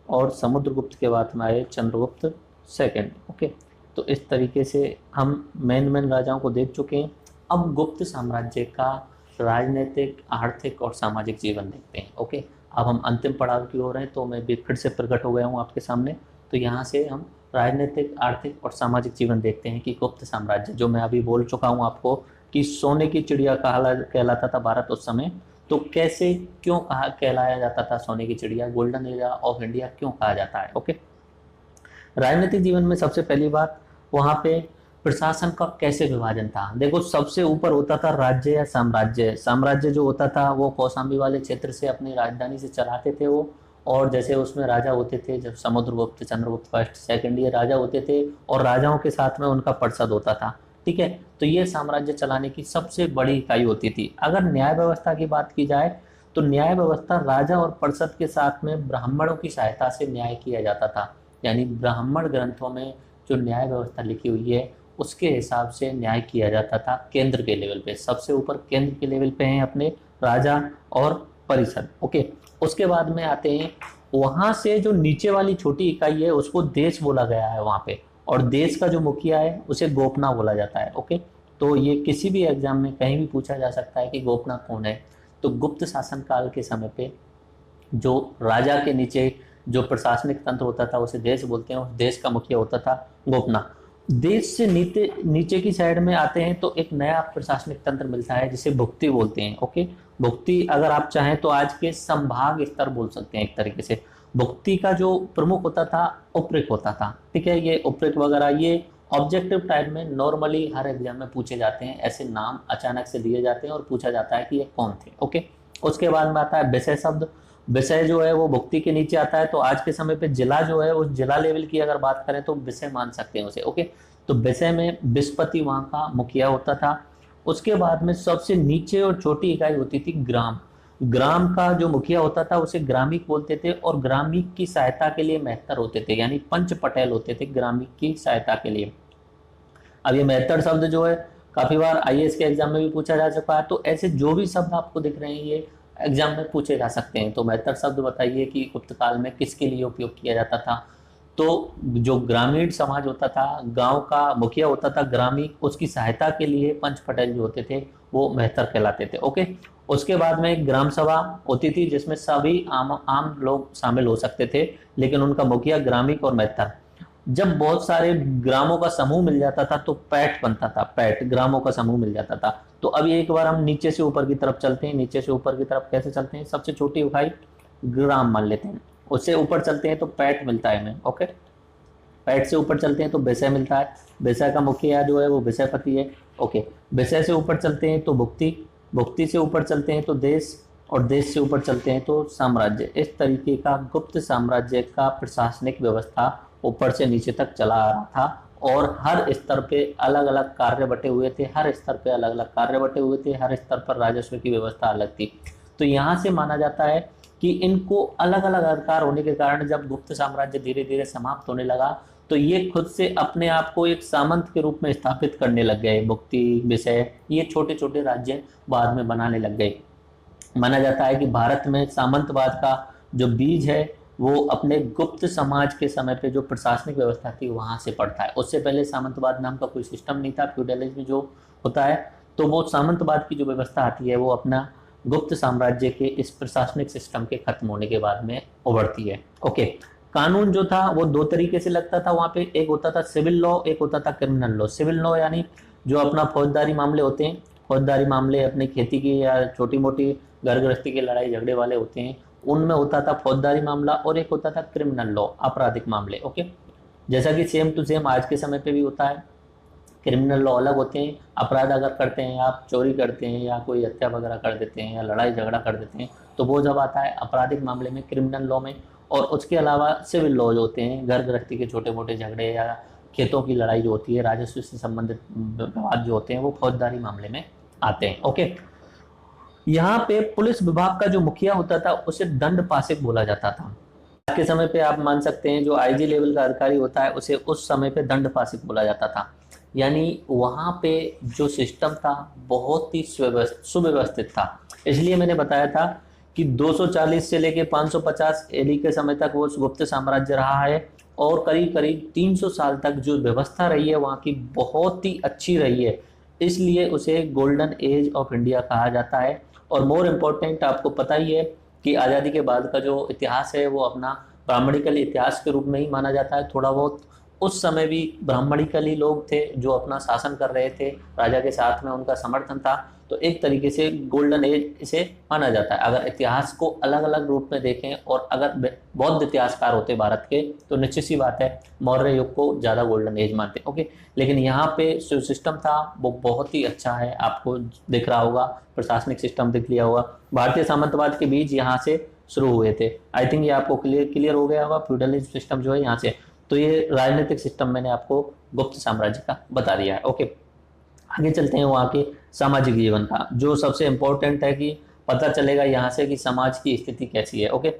और समुद्रगुप्त के बाद में आए चंद्रगुप्त सेकंड, ओके। तो इस तरीके से हम मेन राजाओं को देख चुके हैं। अब गुप्त साम्राज्य का राजनीतिक, आर्थिक और सामाजिक जीवन देखते हैं, ओके। अब हम अंतिम पड़ाव की ओर हैं, तो मैं भी फिर से प्रकट हो गया हूँ आपके सामने। तो यहाँ से हम राजनीतिक, आर्थिक और सामाजिक जीवन देखते हैं कि गुप्त साम्राज्य, जो मैं अभी बोल चुका हूँ आपको कि सोने की चिड़िया कहलाता था भारत उस समय, तो कैसे, क्यों कहलाया जाता था सोने की चिड़िया, गोल्डन एरा ऑफ इंडिया क्यों कहा जाता है, ओके। राजनीतिक जीवन में सबसे पहली बात, वहाँ पे प्रशासन का कैसे विभाजन था। देखो, सबसे ऊपर होता था राज्य या साम्राज्य। साम्राज्य जो होता था वो कौशाम्बी वाले क्षेत्र से अपनी राजधानी से चलाते थे वो, और जैसे उसमें राजा होते थे, जब समुद्रगुप्त, चंद्रगुप्त फर्स्ट सेकंड, ये राजा होते थे, और राजाओं के साथ में उनका परिषद होता था, ठीक है। तो ये साम्राज्य चलाने की सबसे बड़ी इकाई होती थी। अगर न्याय व्यवस्था की बात की जाए तो न्याय व्यवस्था राजा और परिषद के साथ में ब्राह्मणों की सहायता से न्याय किया जाता था। यानी ब्राह्मण ग्रंथों में जो न्याय व्यवस्था लिखी हुई है उसके हिसाब से न्याय किया जाता था केंद्र के लेवल पे। सबसे ऊपर केंद्र के लेवल पे हैं अपने राजा और परिषद, ओके। उसके बाद में आते हैं, वहां से जो नीचे वाली छोटी इकाई है उसको देश बोला गया है वहां पे, और देश का जो मुखिया है उसे गोपना बोला जाता है, ओके। तो ये किसी भी एग्जाम में कहीं भी पूछा जा सकता है कि गोपना कौन है। तो गुप्त शासन काल के समय पे जो राजा के नीचे जो प्रशासनिक तंत्र होता था उसे देश बोलते हैं, और देश का मुखिया होता था गोपना। देश से नीचे की साइड में आते हैं तो एक नया प्रशासनिक तंत्र मिलता है जिसे भुक्ति बोलते हैं, ओके। भुक्ति, अगर आप चाहें तो आज के संभाग स्तर बोल सकते हैं एक तरीके से। भुक्ति का जो प्रमुख होता था उपरिक होता था, ठीक है। ये उपरिक वगैरह ये ऑब्जेक्टिव टाइप में नॉर्मली हर एग्जाम में पूछे जाते हैं, ऐसे नाम अचानक से दिए जाते हैं और पूछा जाता है कि ये कौन थे, ओके। उसके बाद में आता है विषय शब्द। विषय जो है वो भुक्ति के नीचे आता है, तो आज के समय पे जिला जो है उस जिला लेवल की अगर बात करें तो विषय मान सकते हैं उसे, ओके। तो विषय में विस्पति वहां का मुखिया होता था। उसके बाद में सबसे नीचे और छोटी इकाई होती थी ग्राम। ग्राम का जो मुखिया होता था उसे ग्रामीक बोलते थे, और ग्रामीक की सहायता के लिए मेहतर होते थे, यानी पंच पटेल होते थे ग्रामीक की सहायता के लिए। अब ये मेहतर शब्द जो है काफी बार आईएएस के एग्जाम में भी पूछा जा चुका है, तो ऐसे जो भी शब्द आपको दिख रहे हैं ये एग्जाम में पूछे जा सकते हैं। तो मेहतर शब्द बताइए कि गुप्त काल में किसके लिए उपयोग किया जाता था। तो जो ग्रामीण समाज होता था, गांव का मुखिया होता था ग्रामीण, उसकी सहायता के लिए पंच पटेल जो होते थे वो मेहतर कहलाते थे, ओके। उसके बाद में ग्राम सभा होती थी जिसमें सभी आम लोग शामिल हो सकते थे, लेकिन उनका मुखिया ग्रामीण और मेहतर। जब बहुत सारे ग्रामों का समूह मिल जाता था तो पैठ बनता था, पैठ ग्रामों का समूह मिल जाता था। तो अभी एक बार हम नीचे से ऊपर की तरफ चलते हैं। नीचे से ऊपर की तरफ कैसे चलते हैं, सबसे छोटी इकाई ग्राम मान लेते हैं, उससे ऊपर चलते हैं तो पैठ मिलता है हमें, ओके। पैठ से ऊपर चलते हैं तो विषय मिलता है, विषय का मुखिया जो है वो विषयपति है, ओके। विषय से ऊपर चलते हैं तो भुक्ति, भुक्ति से ऊपर चलते हैं तो देश, और देश से ऊपर चलते हैं तो साम्राज्य। इस तरीके का गुप्त साम्राज्य का प्रशासनिक व्यवस्था ऊपर से नीचे तक चला आ रहा था, और हर स्तर पे अलग अलग कार्य बटे हुए थे, हर स्तर पे अलग अलग कार्य बटे हुए थे, हर स्तर पर राजस्व की व्यवस्था अलग थी। तो यहाँ से माना जाता है कि इनको अलग अलग अधिकार होने के कारण जब गुप्त साम्राज्य धीरे धीरे समाप्त होने लगा तो ये खुद से अपने आप को एक सामंत के रूप में स्थापित करने लग गए। भुक्ति, विषय, ये छोटे छोटे राज्य बाद में बनाने लग गए। माना जाता है कि भारत में सामंतवाद का जो बीज है वो अपने गुप्त समाज के समय पे जो प्रशासनिक व्यवस्था थी वहां से पड़ता है। उससे पहले सामंतवाद नाम का कोई सिस्टम नहीं था, फ्यूडलिज्म जो होता है। तो वो सामंतवाद की जो व्यवस्था आती है वो अपना गुप्त साम्राज्य के इस प्रशासनिक सिस्टम के खत्म होने के बाद में उभरती है। ओके, कानून जो था वो दो तरीके से लगता था वहां पे, एक होता था सिविल लॉ, एक होता था क्रिमिनल लॉ। सिविल लॉ यानी जो अपना फौजदारी मामले होते हैं, फौजदारी मामले अपनी खेती की या छोटी मोटी घर गृहस्थी की लड़ाई झगड़े वाले होते हैं, उनमें होता था फौजदारी मामला। और एक होता था क्रिमिनल लॉ, आपराधिक मामले। ओके, जैसा कि सेम टू सेम आज के समय पे भी होता है। क्रिमिनल लॉ अलग होते हैं, अपराध अगर करते हैं, आप चोरी करते हैं या कोई हत्या वगैरह कर देते हैं या लड़ाई झगड़ा कर देते हैं, तो वो जब आता है आपराधिक मामले में, क्रिमिनल लॉ में। और उसके अलावा सिविल लॉ जो होते हैं, घर गृहस्थी के छोटे मोटे झगड़े या खेतों की लड़ाई जो होती है, राजस्व से संबंधित विवाद जो होते हैं, वो फौजदारी मामले में आते हैं। ओके, यहाँ पे पुलिस विभाग का जो मुखिया होता था उसे दंड पासिक बोला जाता था। आज के समय पे आप मान सकते हैं जो आईजी लेवल का अधिकारी होता है उसे उस समय पे दंड पासिक बोला जाता था। यानी वहां पे जो सिस्टम था बहुत ही सुव्यवस्थित था। इसलिए मैंने बताया था कि 240 से लेके 550 एडी के समय तक वो गुप्त साम्राज्य रहा है, और करीब करीब 300 साल तक जो व्यवस्था रही है वहाँ की बहुत ही अच्छी रही है। इसलिए उसे गोल्डन एज ऑफ इंडिया कहा जाता है। और मोर इम्पोर्टेंट, आपको पता ही है कि आज़ादी के बाद का जो इतिहास है वो अपना ब्राह्मणिकल इतिहास के रूप में ही माना जाता है। थोड़ा बहुत उस समय भी ब्राह्मणिकल ही लोग थे जो अपना शासन कर रहे थे, राजा के साथ में उनका समर्थन था। तो एक तरीके से गोल्डन एज इसे माना जाता है। अगर इतिहास को अलग अलग रूप में देखें और अगर बौद्ध इतिहासकार होते भारत के, तो निश्चित सी बात है मौर्य युग को ज़्यादा गोल्डन एज मानते। ओके, लेकिन यहाँ पे जो सिस्टम था वो बहुत ही अच्छा है। आपको दिख रहा होगा, प्रशासनिक सिस्टम दिख लिया होगा। भारतीय सामंतवाद के बीज यहाँ से शुरू हुए थे। आई थिंक ये आपको क्लियर हो गया होगा। फ्यूडलिज्म सिस्टम जो है यहाँ से, तो ये राजनीतिक सिस्टम मैंने आपको गुप्त साम्राज्य का बता दिया है। ओके, आगे चलते हैं वहाँ के सामाजिक जीवन का, जो सबसे इम्पोर्टेंट है कि पता चलेगा यहाँ से कि समाज की स्थिति कैसी है। ओके,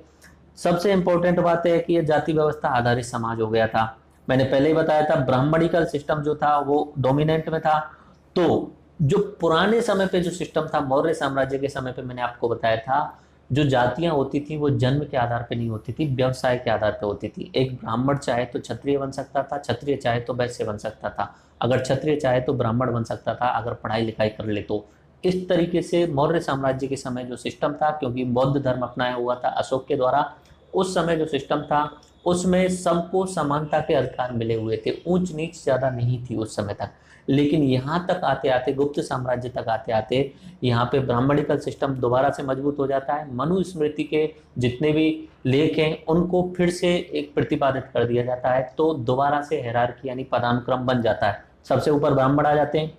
सबसे इम्पोर्टेंट बात है कि ये जाति व्यवस्था आधारित समाज हो गया था। मैंने पहले ही बताया था ब्राह्मणिकल सिस्टम जो था वो डोमिनेंट में था। तो जो पुराने समय पे जो सिस्टम था मौर्य साम्राज्य के समय पे, मैंने आपको बताया था जो जातियां होती थी वो जन्म के आधार पे नहीं होती थी, व्यवसाय के आधार पे होती थी। एक ब्राह्मण चाहे तो क्षत्रिय बन सकता था, क्षत्रिय चाहे तो वैश्य बन सकता था, अगर क्षत्रिय चाहे तो ब्राह्मण बन सकता था अगर पढ़ाई लिखाई कर ले तो। इस तरीके से मौर्य साम्राज्य के समय जो सिस्टम था, क्योंकि बौद्ध धर्म अपनाया हुआ था अशोक के द्वारा, उस समय जो सिस्टम था उसमें सबको समानता के अधिकार मिले हुए थे, ऊंच नीच ज्यादा नहीं थी उस समय तक। लेकिन यहाँ तक आते आते, गुप्त साम्राज्य तक आते आते, यहाँ पे ब्राह्मणिकल सिस्टम दोबारा से मजबूत हो जाता है। मनुस्मृति के जितने भी लेख हैं उनको फिर से एक प्रतिपादित कर दिया जाता है। तो दोबारा से हायरार्की यानी पदानुक्रम बन जाता है। सबसे ऊपर ब्राह्मण आ जाते हैं,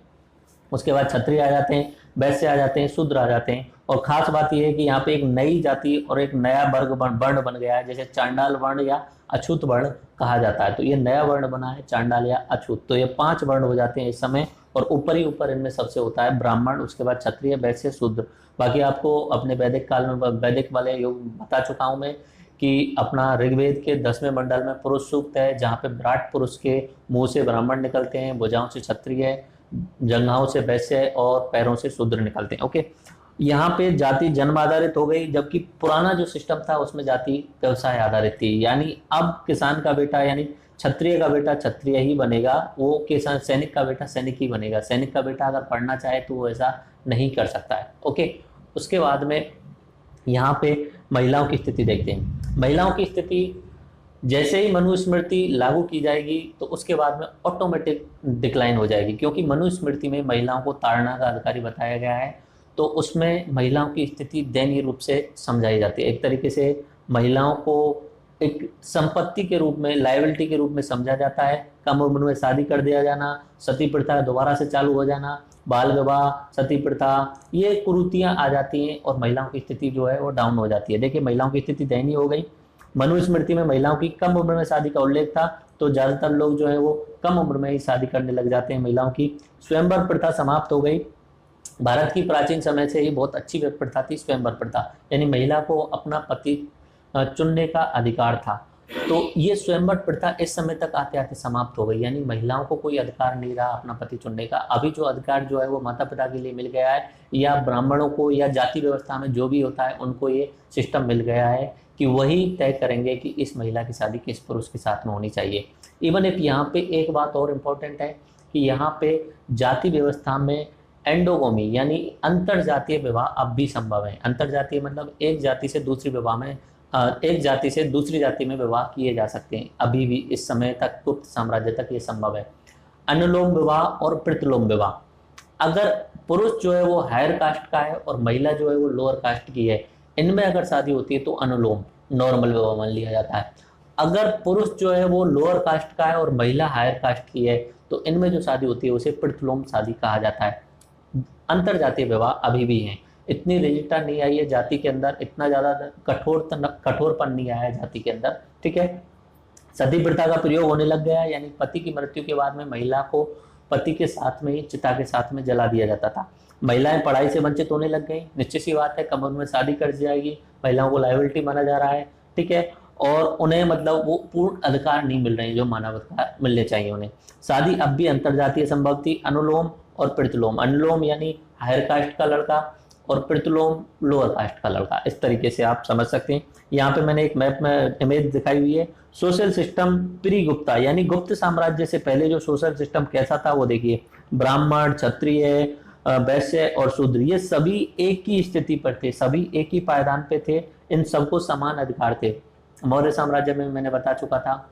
उसके बाद क्षत्रिय आ जाते हैं, वैश्य आ जाते हैं, शूद्र आ जाते हैं। और खास बात यह है कि यहाँ पे एक नई जाति और एक नया वर्ण बन गया है, जैसे चांडाल वर्ण या अछूत वर्ण कहा जाता है। तो ये नया वर्ण बना है चांडाल या अछूत। तो ये 5 वर्ण हो जाते हैं इस समय, और ऊपर ही ऊपर इनमें सबसे होता है ब्राह्मण, उसके बाद क्षत्रिय, वैश्य, शूद्र। बाकी आपको अपने वैदिक काल में, वैदिक वाले युग बता चुका हूं मैं कि अपना ऋग्वेद के 10वें मंडल में पुरुष सूक्त है, जहाँ पे विराट पुरुष के मुंह से ब्राह्मण निकलते हैं, भुजाओं से क्षत्रिय, जंघाओं से वैश्य और पैरों से शूद्र निकलते हैं। ओके, यहाँ पे जाति जन्म आधारित हो गई, जबकि पुराना जो सिस्टम था उसमें जाति व्यवसाय आधारित थी। यानी अब किसान का बेटा यानी क्षत्रिय का बेटा क्षत्रिय ही बनेगा, वो किसान, सैनिक का बेटा सैनिक ही बनेगा। सैनिक का बेटा अगर पढ़ना चाहे तो वो ऐसा नहीं कर सकता है। ओके, उसके बाद में यहाँ पे महिलाओं की स्थिति देखते हैं। महिलाओं की स्थिति जैसे ही मनुस्मृति लागू की जाएगी तो उसके बाद में ऑटोमेटिक डिक्लाइन हो जाएगी, क्योंकि मनुस्मृति में महिलाओं को ताड़ना का अधिकारी बताया गया है। तो उसमें महिलाओं की स्थिति दयनीय रूप से समझाई जाती है। एक तरीके से महिलाओं को एक संपत्ति के रूप में, लायबिलिटी के रूप में समझा जाता है। कम उम्र में शादी कर दिया जाना, सती प्रथा दोबारा से चालू हो जाना, बाल विवाह, सती प्रथा, ये कुरीतियां आ जाती हैं और महिलाओं की स्थिति जो है वो डाउन हो जाती है। देखिए, महिलाओं की स्थिति दयनीय हो गई। मनुस्मृति में महिलाओं की कम उम्र में शादी का उल्लेख था, तो ज्यादातर लोग जो है वो कम उम्र में ही शादी करने लग जाते हैं। महिलाओं की स्वयंवर प्रथा समाप्त हो गई। भारत की प्राचीन समय से ही बहुत अच्छी प्रथा थी स्वयंवर प्रथा, यानी महिला को अपना पति चुनने का अधिकार था। तो ये स्वयंवर प्रथा इस समय तक आते आते समाप्त हो गई, यानी महिलाओं को कोई अधिकार नहीं रहा अपना पति चुनने का। अभी जो अधिकार जो है वो माता पिता के लिए मिल गया है, या ब्राह्मणों को या जाति व्यवस्था में जो भी होता है उनको ये सिस्टम मिल गया है कि वही तय करेंगे कि इस महिला की शादी किस पुरुष के साथ में होनी चाहिए। इवन एक यहाँ पे एक बात और इम्पोर्टेंट है कि यहाँ पे जाति व्यवस्था में एंडोगोमी यानी अंतर जातीय विवाह अब भी संभव है। अंतर जातीय मतलब एक जाति से दूसरी विवाह में एक जाति से दूसरी जाति में विवाह किए जा सकते हैं, अभी भी इस समय तक गुप्त साम्राज्य तक ये संभव है। अनुलोम विवाह और प्रतिलोम विवाह, अगर पुरुष जो है वो हायर कास्ट का है और महिला जो है वो लोअर कास्ट की है, इनमें अगर शादी होती है तो अनुलोम नॉर्मल विवाह मान लिया जाता है। अगर पुरुष जो है वो लोअर कास्ट का है और महिला हायर कास्ट की है तो इनमें जो शादी होती है उसे प्रतिलोम शादी कहा जाता है। अंतर जातीय विवाह अभी भी हैं, इतनी रिजिडता नहीं आई है जाति के अंदर, इतना ज़्यादा कठोरपन नहीं आया है जाति के अंदर, ठीक है। सती प्रथा का प्रयोग होने लग गया है, यानी पति की मृत्यु के बाद में महिला को पति के साथ में ही चिता के साथ में जला दिया जाता था। महिलाएं पढ़ाई से वंचित होने लग गई, निश्चित सी बात है कम उम्र में शादी कर दी जाएगी, महिलाओं को लायबिलिटी माना जा रहा है, ठीक है, और उन्हें मतलब वो पूर्ण अधिकार नहीं मिल रहे हैं जो मानव अधिकार मिलने चाहिए उन्हें। शादी अब भी अंतरजातीय संभव थी, अनुलोम और प्रतिलोम। अनुलोम यानी हायर कास्ट का लड़का और प्रतिलोम लोअर कास्ट का लड़का, इस तरीके से आप समझ सकते हैं। यहाँ पे मैंने एक मैप में इमेज दिखाई हुई है। सोशल सिस्टम प्री गुप्ता यानी गुप्त साम्राज्य से पहले जो सोशल सिस्टम कैसा था वो देखिए। ब्राह्मण, क्षत्रिय, वैश्य और शूद्र ये सभी एक ही स्थिति पर थे, सभी एक ही पायदान पे थे, इन सबको समान अधिकार थे। मौर्य साम्राज्य में मैंने बता चुका था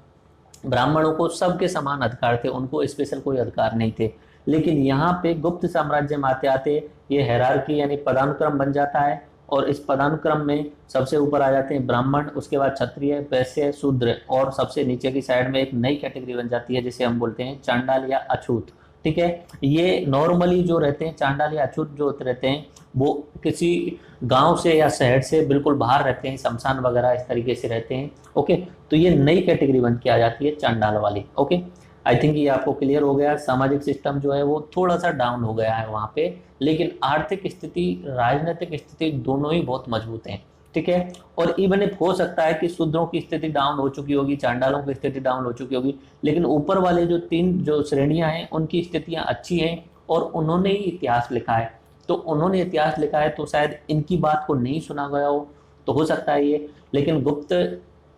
ब्राह्मणों को सबके समान अधिकार थे, उनको स्पेशल कोई अधिकार नहीं थे। लेकिन यहाँ पे गुप्त साम्राज्य में आते आते ये हायरार्की यानी पदानुक्रम बन जाता है, और इस पदानुक्रम में सबसे ऊपर आ जाते हैं ब्राह्मण, उसके बाद क्षत्रिय, वैश्य, शूद्र, और सबसे नीचे की साइड में एक नई कैटेगरी बन जाती है जिसे हम बोलते हैं चांडाल या अछूत, ठीक है। ये नॉर्मली जो रहते हैं चांडाल या अछूत जो रहते हैं वो किसी गांव से या शहर से बिल्कुल बाहर रहते हैं, शमशान वगैरह इस तरीके से रहते हैं, ओके। तो ये नई कैटेगरी बन के आ जाती है चांडाल वाली, ओके। आई थिंक ये आपको क्लियर हो गया। सामाजिक सिस्टम जो है वो थोड़ा सा डाउन हो गया है वहाँ पे, लेकिन आर्थिक स्थिति, राजनीतिक स्थिति दोनों ही बहुत मजबूत हैं, ठीक है। और इवन इफ हो सकता है कि शूद्रों की स्थिति डाउन हो चुकी होगी, चांडालों की स्थिति डाउन हो चुकी होगी, लेकिन ऊपर वाले जो तीन जो श्रेणियां हैं उनकी स्थितियां अच्छी हैं और उन्होंने ही इतिहास लिखा है। तो उन्होंने इतिहास लिखा है तो शायद इनकी बात को नहीं सुना गया हो, तो हो सकता है ये। लेकिन गुप्त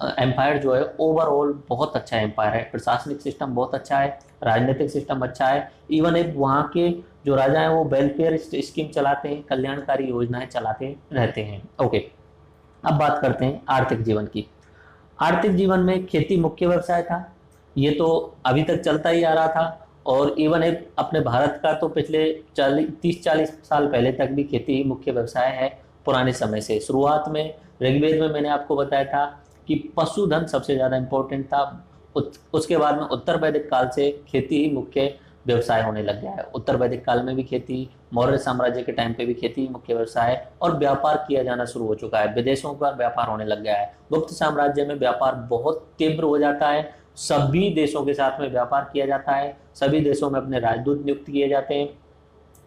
एम्पायर जो है ओवरऑल बहुत अच्छा एम्पायर है, प्रशासनिक सिस्टम बहुत अच्छा है, राजनीतिक सिस्टम अच्छा है। इवन एक वहाँ के जो राजा हैं वो वेलफेयर स्कीम चलाते हैं, कल्याणकारी योजनाएं चलाते रहते हैं, ओके। अब बात करते हैं आर्थिक जीवन की। आर्थिक जीवन में खेती मुख्य व्यवसाय था, ये तो अभी तक चलता ही आ रहा था, और इवन एक अपने भारत का तो पिछले 30-40 साल पहले तक भी खेती ही मुख्य व्यवसाय है पुराने समय से। शुरुआत में ऋग्वेद में मैंने आपको बताया था कि पशुधन सबसे ज़्यादा इम्पोर्टेंट था, उसके बाद में उत्तर वैदिक काल से खेती ही मुख्य व्यवसाय होने लग गया है। उत्तर वैदिक काल में भी खेती, मौर्य साम्राज्य के टाइम पे भी खेती मुख्य व्यवसाय है, और व्यापार किया जाना शुरू हो चुका है, विदेशों का व्यापार होने लग गया है। गुप्त साम्राज्य में व्यापार बहुत तीव्र हो जाता है, सभी देशों के साथ में व्यापार किया जाता है, सभी देशों में अपने राजदूत नियुक्त किए जाते हैं,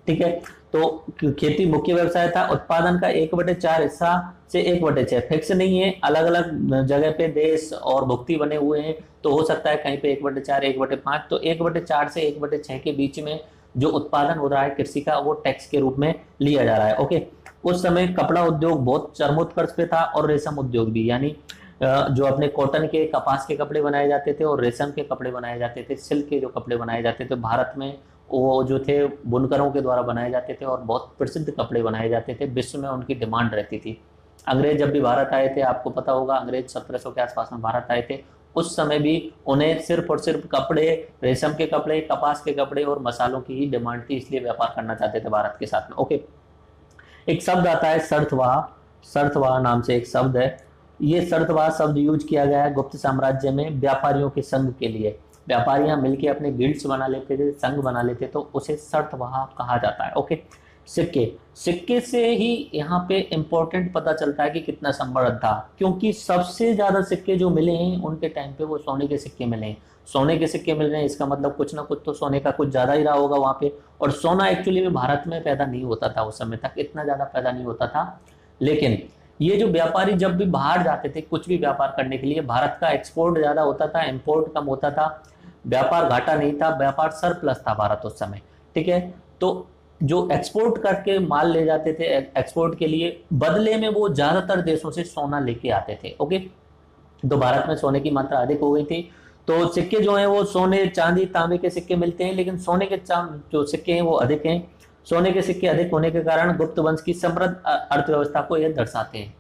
ठीक है। तो खेती मुख्य व्यवसाय था। उत्पादन का 1/4 हिस्सा से 1/6 फिक्स नहीं है, अलग अलग जगह पे देश और भुक्ति बने हुए हैं, तो हो सकता है कहीं पे 1/4, 1/5, तो 1/4 से 1/6 के बीच में जो उत्पादन हो रहा है कृषि का वो टैक्स के रूप में लिया जा रहा है, ओके। उस समय कपड़ा उद्योग बहुत चरमोत्कर्ष पे था, और रेशम उद्योग भी, यानी जो अपने कॉटन के, कपास के कपड़े बनाए जाते थे और रेशम के कपड़े बनाए जाते थे, सिल्क के जो कपड़े बनाए जाते थे भारत में, वो जो थे बुनकरों के द्वारा बनाए जाते थे और बहुत प्रसिद्ध कपड़े बनाए जाते थे, विश्व में उनकी डिमांड रहती थी। अंग्रेज जब भी भारत आए थे, आपको पता होगा अंग्रेज 1700 के आसपास में भारत आए थे, उस समय भी उन्हें सिर्फ और सिर्फ कपड़े, रेशम के कपड़े, कपास के कपड़े और मसालों की ही डिमांड थी, इसलिए व्यापार करना चाहते थे भारत के साथ में, ओके। एक शब्द आता है शर्तवाह, शर्तवाह नाम से एक शब्द है, ये शर्तवाह शब्द यूज किया गया है गुप्त साम्राज्य में व्यापारियों के संघ के लिए। व्यापारियां मिलके अपने गिल्ड्स बना लेते थे, संघ बना लेते, तो उसे शर्तवाह कहा जाता है, ओके। सिक्के, सिक्के से ही यहाँ पे इंपॉर्टेंट पता चलता है कि कितना समृद्ध था, क्योंकि सबसे ज्यादा सिक्के जो मिले हैं उनके टाइम पे वो सोने के सिक्के मिले हैं। सोने के सिक्के मिल रहे हैं, इसका मतलब कुछ ना कुछ तो सोने का कुछ ज्यादा ही रहा होगा वहाँ पे। और सोना एक्चुअली में भारत में पैदा नहीं होता था, उस समय तक इतना ज्यादा पैदा नहीं होता था, लेकिन ये जो व्यापारी जब भी बाहर जाते थे कुछ भी व्यापार करने के लिए, भारत का एक्सपोर्ट ज्यादा होता था, इंपोर्ट कम होता था, व्यापार घाटा नहीं था, व्यापार सरप्लस था भारत उस समय, ठीक है। तो जो एक्सपोर्ट करके माल ले जाते थे एक्सपोर्ट के लिए, बदले में वो ज्यादातर देशों से सोना लेके आते थे, ओके। तो भारत में सोने की मात्रा अधिक हो गई थी, तो सिक्के जो हैं वो सोने चांदी तांबे के सिक्के मिलते हैं, लेकिन सोने के जो सिक्के हैं वो अधिक हैं। सोने के सिक्के अधिक होने के कारण गुप्त वंश की समृद्ध अर्थव्यवस्था को यह दर्शाते हैं।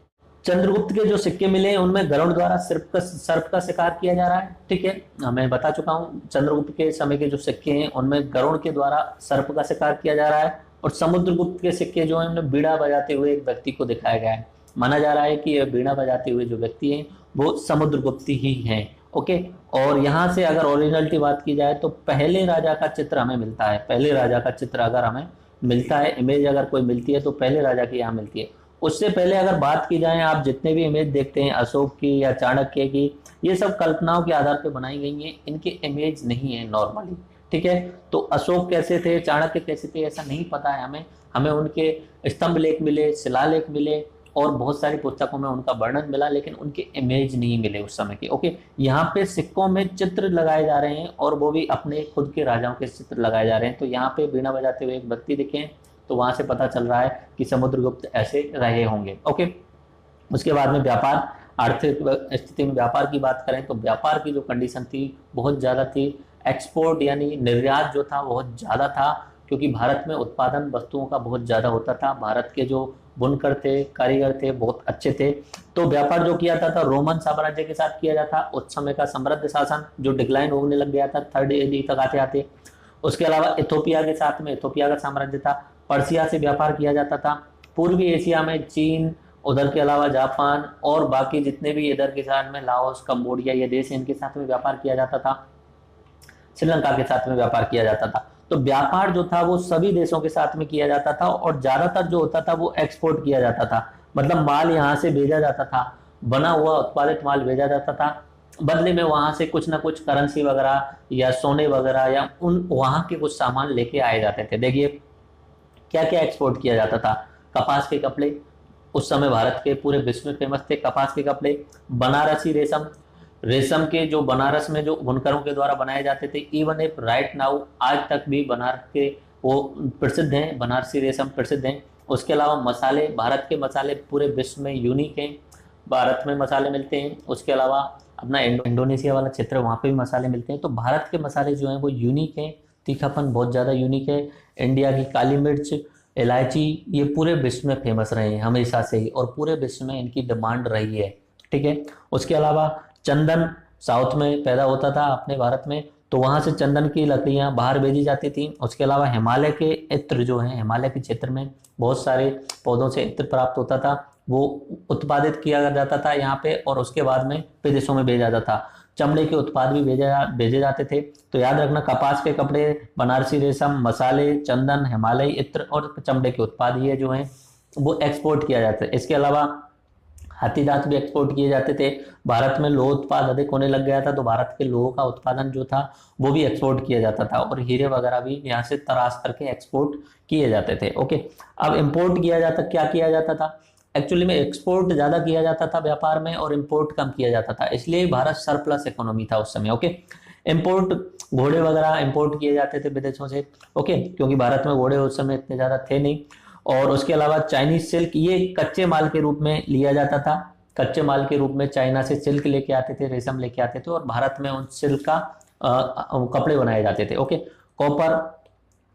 चंद्रगुप्त के जो सिक्के मिले हैं उनमें गरुड़ द्वारा सर्प का शिकार किया जा रहा है, ठीक है। मैं बता चुका हूँ चंद्रगुप्त के समय के जो सिक्के हैं उनमें गरुड़ के द्वारा सर्प का शिकार किया जा रहा है। और समुद्रगुप्त के सिक्के जो है उनमें बीड़ा बजाते हुए एक व्यक्ति को दिखाया गया है। माना जा रहा है कि यह बीड़ा बजाते हुए जो व्यक्ति हैं वो समुद्रगुप्त ही हैं, ओके। और यहाँ से अगर ओरिजिनलिटी बात की जाए तो पहले राजा का चित्र हमें मिलता है, पहले राजा का चित्र अगर हमें मिलता है, इमेज अगर कोई मिलती है तो पहले राजा की यहाँ मिलती है। उससे पहले अगर बात की जाए, आप जितने भी इमेज देखते हैं अशोक की या चाणक्य की, ये सब कल्पनाओं के आधार पर बनाई गई हैं, इनके इमेज नहीं है नॉर्मली, ठीक है। तो अशोक कैसे थे, चाणक्य कैसे थे, ऐसा नहीं पता है हमें। हमें उनके स्तंभ लेख मिले, शिलालेख मिले और बहुत सारी पुस्तकों में उनका वर्णन मिला, लेकिन उनके इमेज नहीं मिले उस समय के, ओके। यहाँ पे सिक्कों में चित्र लगाए जा रहे हैं और वो भी अपने खुद के राजाओं के चित्र लगाए जा रहे हैं। तो यहाँ पे बीना बजाते हुए एक व्यक्ति दिखे, तो वहां से पता चल रहा है कि समुद्रगुप्त ऐसे रहे होंगे, ओके। उसके बाद में व्यापार, आर्थिक स्थिति में व्यापार की बात करें तो व्यापार की जो कंडीशन थी बहुत ज्यादा थी। एक्सपोर्ट यानी निर्यात जो था बहुत ज्यादा था, क्योंकि भारत में उत्पादन वस्तुओं का बहुत ज्यादा होता था। भारत के जो बुनकर थे, कारीगर थे, बहुत अच्छे थे। तो व्यापार जो किया जाता था रोमन साम्राज्य के साथ किया जाता, उस समय का समृद्ध शासन जो डिक्लाइन होने लग गया था 3rd AD तक आते आते। उसके अलावा इथोपिया के साथ में इथोपिया का साम्राज्य था, पर्सिया से व्यापार किया जाता था। पूर्वी एशिया में चीन, उधर के अलावा जापान और बाकी जितने भी इधर के साथ में लाओस, कंबोडिया ये देश इनके साथ में व्यापार किया जाता था। श्रीलंका के साथ में व्यापार किया जाता था। तो व्यापार जो था वो सभी देशों के साथ में किया जाता था और ज्यादातर जो होता था वो एक्सपोर्ट किया जाता था, मतलब माल यहाँ से भेजा जाता था, बना हुआ उत्पादित माल भेजा जाता था, बदले में वहां से कुछ ना कुछ करेंसी वगैरह या सोने वगैरह या उन वहां के कुछ सामान लेके आए जाते थे। देखिए क्या क्या एक्सपोर्ट किया जाता था। कपास के कपड़े, उस समय भारत के पूरे विश्व में फेमस थे कपास के कपड़े। बनारसी रेशम, रेशम के जो बनारस में जो बुनकरों के द्वारा बनाए जाते थे, इवन इफ राइट नाउ आज तक भी बनारस के वो प्रसिद्ध हैं, बनारसी रेशम प्रसिद्ध हैं। उसके अलावा मसाले, भारत के मसाले पूरे विश्व में यूनिक हैं, भारत में मसाले मिलते हैं। उसके अलावा अपना इंडोनेशिया वाला क्षेत्र, वहाँ पे भी मसाले मिलते हैं। तो भारत के मसाले जो हैं वो यूनिक हैं, तीखापन बहुत ज़्यादा यूनिक है। इंडिया की काली मिर्च, इलायची, ये पूरे विश्व में फेमस रहे हैं हमेशा से ही और पूरे विश्व में इनकी डिमांड रही है, ठीक है। उसके अलावा चंदन साउथ में पैदा होता था अपने भारत में, तो वहां से चंदन की लकड़ियां बाहर भेजी जाती थी। उसके अलावा हिमालय के इत्र जो हैं, हिमालय के क्षेत्र में बहुत सारे पौधों से इत्र प्राप्त होता था, वो उत्पादित किया जाता था यहाँ पे और उसके बाद में विदेशों में भेजा जाता था। चमड़े के उत्पाद भी भेजे जाते थे। तो याद रखना, कपास के कपड़े, बनारसी रेशम, मसाले, चंदन, हिमालयी इत्र और चमड़े के उत्पाद ये जो हैं वो एक्सपोर्ट किया जाता है। इसके अलावा हाथी दांत भी एक्सपोर्ट किए जाते थे। भारत में लोह उत्पाद अधिक होने लग गया था, तो भारत के लोह का उत्पादन जो था वो भी एक्सपोर्ट किया जाता था और हीरे वगैरह भी यहाँ से तराश करके एक्सपोर्ट किए जाते थे, ओके। अब इम्पोर्ट किया जाता, क्या किया जाता था, एक्चुअली में एक्सपोर्ट ज्यादा किया जाता था व्यापार में और इम्पोर्ट कम किया जाता था, इसलिए भारत सरप्लस इकोनॉमी था उस समय, ओके। इम्पोर्ट, घोड़े वगैरह इम्पोर्ट किए जाते थे विदेशों से, ओके, क्योंकि भारत में घोड़े उस समय इतने ज्यादा थे नहीं। और उसके अलावा चाइनीज सिल्क, ये कच्चे माल के रूप में लिया जाता था, कच्चे माल के रूप में चाइना से सिल्क लेके आते थे, रेशम लेके आते थे और भारत में उन सिल्क का कपड़े बनाए जाते थे, ओके। कॉपर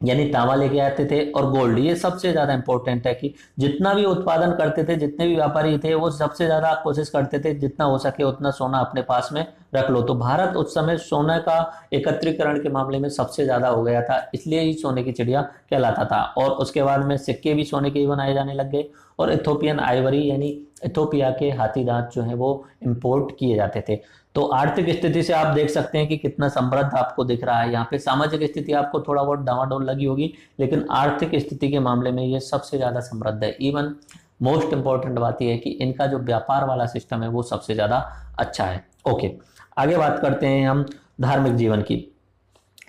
यानी तांबा लेके आते थे और गोल्ड, ये सबसे ज्यादा इंपॉर्टेंट है कि जितना भी उत्पादन करते थे, जितने भी व्यापारी थे, वो सबसे ज्यादा कोशिश करते थे जितना हो सके उतना सोना अपने पास में रख लो। तो भारत उस समय सोने का एकत्रीकरण के मामले में सबसे ज्यादा हो गया था, इसलिए ही सोने की चिड़िया कहलाता था। और उसके बाद में सिक्के भी सोने के ही बनाए जाने लग गए और इथोपियन आइवरी यानी इथोपिया के हाथी दांत जो है वो इंपोर्ट किए जाते थे। तो आर्थिक स्थिति से आप देख सकते हैं कि कितना समृद्ध आपको दिख रहा है। यहाँ पे सामाजिक स्थिति आपको थोड़ा बहुत डावाडोल लगी होगी, लेकिन आर्थिक स्थिति के मामले में ये सबसे ज्यादा समृद्ध है। इवन मोस्ट इंपॉर्टेंट बात यह है कि इनका जो व्यापार वाला सिस्टम है वो सबसे ज्यादा अच्छा है, ओके। आगे बात करते हैं हम धार्मिक जीवन की।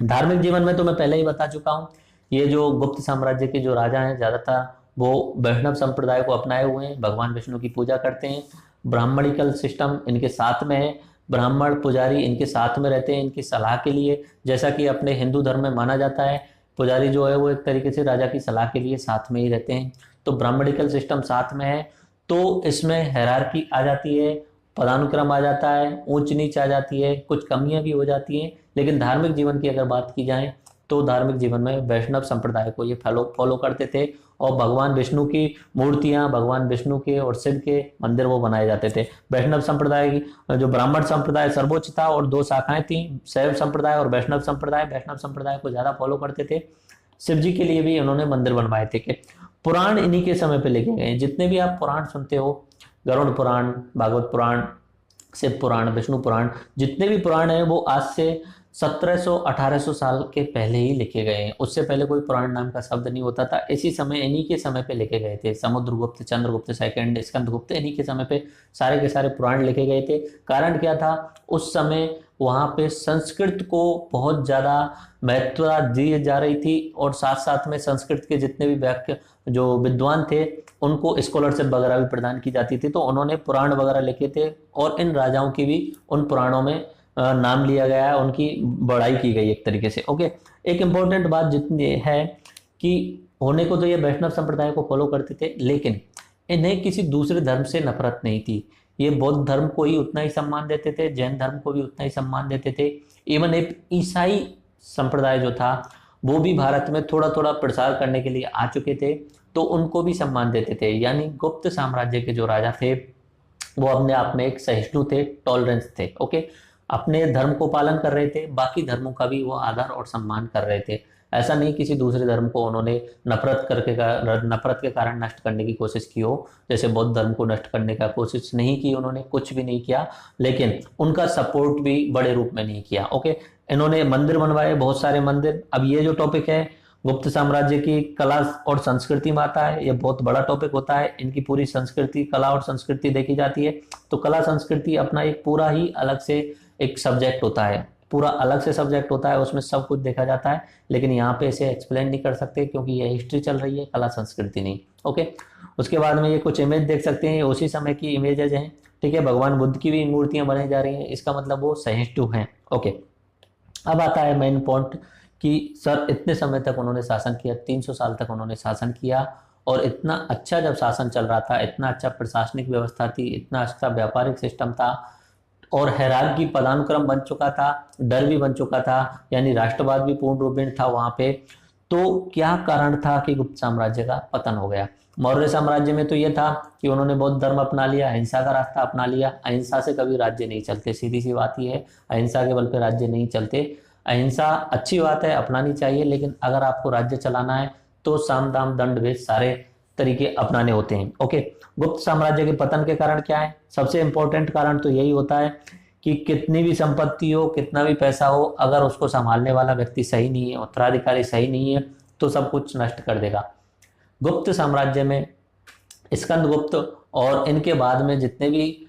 धार्मिक जीवन में तो मैं पहले ही बता चुका हूँ, ये जो गुप्त साम्राज्य के जो राजा हैं ज्यादातर वो वैष्णव संप्रदाय को अपनाए हुए हैं, भगवान विष्णु की पूजा करते हैं। ब्राह्मणिकल सिस्टम इनके साथ में है, ब्राह्मण पुजारी इनके साथ में रहते हैं इनकी सलाह के लिए, जैसा कि अपने हिंदू धर्म में माना जाता है पुजारी जो है वो एक तरीके से राजा की सलाह के लिए साथ में ही रहते हैं। तो ब्राह्मणिकल सिस्टम साथ में है, तो इसमें हायरार्की आ जाती है, पदानुक्रम आ जाता है, ऊंच नीच आ जाती है, कुछ कमियां भी हो जाती हैं। लेकिन धार्मिक जीवन की अगर बात की जाए तो धार्मिक जीवन में वैष्णव संप्रदाय को ये फॉलो करते थे, और भगवान विष्णु की मूर्तियां, भगवान विष्णु के और शिव के मंदिर वो बनाए जाते थे। वैष्णव संप्रदाय की जो ब्राह्मण संप्रदाय सर्वोच्च था और दो शाखाएं थी, शैव संप्रदाय और वैष्णव संप्रदाय। वैष्णव संप्रदाय को ज्यादा फॉलो करते थे। शिव जी के लिए भी इन्होंने मंदिर बनवाए थे। पुराण इन्हीं के समय पे लिखे गए। जितने भी आप पुराण सुनते हो, गरुड़ पुराण, भागवत पुराण, शिव पुराण, विष्णु पुराण, जितने भी पुराण हैं वो आज से 1700-1800 साल के पहले ही लिखे गए हैं। उससे पहले कोई पुराण नाम का शब्द नहीं होता था। इसी समय इन्हीं के समय पे लिखे गए थे। समुद्रगुप्त, चंद्रगुप्त सेकंड, स्कंदगुप्त, इन्हीं के समय पे सारे के सारे पुराण लिखे गए थे। कारण क्या था, उस समय वहाँ पे संस्कृत को बहुत ज़्यादा महत्व दी जा रही थी, और साथ साथ में संस्कृत के जितने भी व्याख्या जो विद्वान थे उनको स्कॉलरशिप वगैरह भी प्रदान की जाती थी। तो उन्होंने पुराण वगैरह लिखे थे, और इन राजाओं की भी उन पुराणों में नाम लिया गया है, उनकी बड़ाई की गई एक तरीके से। ओके, एक इम्पोर्टेंट बात जितनी है कि होने को तो ये वैष्णव संप्रदाय को फॉलो करते थे, लेकिन इन्हें किसी दूसरे धर्म से नफरत नहीं थी। ये बौद्ध धर्म को ही उतना ही सम्मान देते थे, जैन धर्म को भी उतना ही सम्मान देते थे। इवन एक ईसाई संप्रदाय जो था वो भी भारत में थोड़ा थोड़ा प्रसार करने के लिए आ चुके थे, तो उनको भी सम्मान देते थे। यानी गुप्त साम्राज्य के जो राजा थे वो अपने आप में एक सहिष्णु थे, टॉलरेंस थे। ओके, अपने धर्म को पालन कर रहे थे, बाकी धर्मों का भी वो आदर और सम्मान कर रहे थे। ऐसा नहीं किसी दूसरे धर्म को उन्होंने नफरत के कारण नष्ट करने की कोशिश की हो। जैसे बौद्ध धर्म को नष्ट करने का कोशिश नहीं की उन्होंने, कुछ भी नहीं किया, लेकिन उनका सपोर्ट भी बड़े रूप में नहीं किया। ओके, इन्होंने मंदिर बनवाए, बहुत सारे मंदिर। अब ये जो टॉपिक है गुप्त साम्राज्य की कला और संस्कृति में आता है, ये बहुत बड़ा टॉपिक होता है। इनकी पूरी संस्कृति, कला और संस्कृति देखी जाती है, तो कला संस्कृति अपना एक पूरा ही अलग से एक सब्जेक्ट होता है, पूरा अलग से सब्जेक्ट होता है, उसमें सब कुछ देखा जाता है। लेकिन यहाँ पे इसे एक्सप्लेन नहीं कर सकते क्योंकि ये हिस्ट्री चल रही है, कला संस्कृति नहीं। ओके, उसके बाद में ये कुछ इमेज देख सकते हैं, उसी समय की इमेजेज हैं। ठीक है, भगवान बुद्ध की भी मूर्तियां बनाई जा रही हैं, इसका मतलब वो सहिष्णु हैं। ओके, अब आता है मेन पॉइंट कि सर इतने समय तक उन्होंने शासन किया, 300 साल तक उन्होंने शासन किया, और इतना अच्छा जब शासन चल रहा था, इतना अच्छा प्रशासनिक व्यवस्था थी, इतना अच्छा व्यापारिक सिस्टम था, और हैरार्की की पदानुक्रम बन चुका था, डर भी बन चुका था, यानी राष्ट्रवाद भी पूर्ण रूपेण था वहां पे। तो क्या कारण था कि गुप्त साम्राज्य का पतन हो गया? मौर्य साम्राज्य में तो यह था कि उन्होंने बौद्ध धर्म अपना लिया, अहिंसा का रास्ता अपना लिया। अहिंसा से कभी राज्य नहीं चलते, सीधी सी बात यह है, अहिंसा के बल पे राज्य नहीं चलते। अहिंसा अच्छी बात है, अपनानी चाहिए, लेकिन अगर आपको राज्य चलाना है तो साम दाम दंड भेद सारे तरीके अपनाने होते हैं। ओके, गुप्त साम्राज्य के पतन के कारण क्या है? सबसे इंपॉर्टेंट कारण तो यही होता है कि कितनी भी संपत्ति हो, कितना भी पैसा हो, अगर उसको संभालने वाला व्यक्ति सही नहीं है, उत्तराधिकारी सही नहीं है, तो सब कुछ नष्ट कर देगा। गुप्त साम्राज्य में स्कंदगुप्त और इनके बाद में जितने भी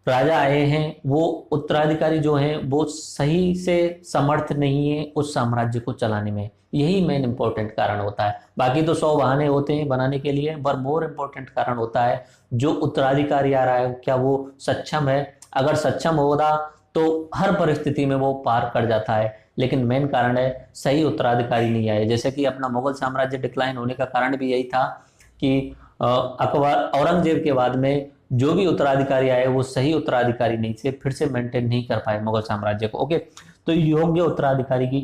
राजा आए हैं, वो उत्तराधिकारी जो हैं वो सही से समर्थ नहीं है उस साम्राज्य को चलाने में। यही मेन इंपॉर्टेंट कारण होता है। बाकी तो 100 बहाने होते हैं बनाने के लिए, पर मोर इंपॉर्टेंट कारण होता है जो उत्तराधिकारी आ रहा है क्या वो सक्षम है। अगर सक्षम होगा तो हर परिस्थिति में वो पार कर जाता है, लेकिन मेन कारण है सही उत्तराधिकारी नहीं आए। जैसे कि अपना मुगल साम्राज्य डिक्लाइन होने का कारण भी यही था कि अकबर, औरंगजेब के बाद में जो भी उत्तराधिकारी आए वो सही उत्तराधिकारी नहीं थे, फिर से मेंटेन नहीं कर पाए मुगल साम्राज्य को। ओके, तो योग्य उत्तराधिकारी की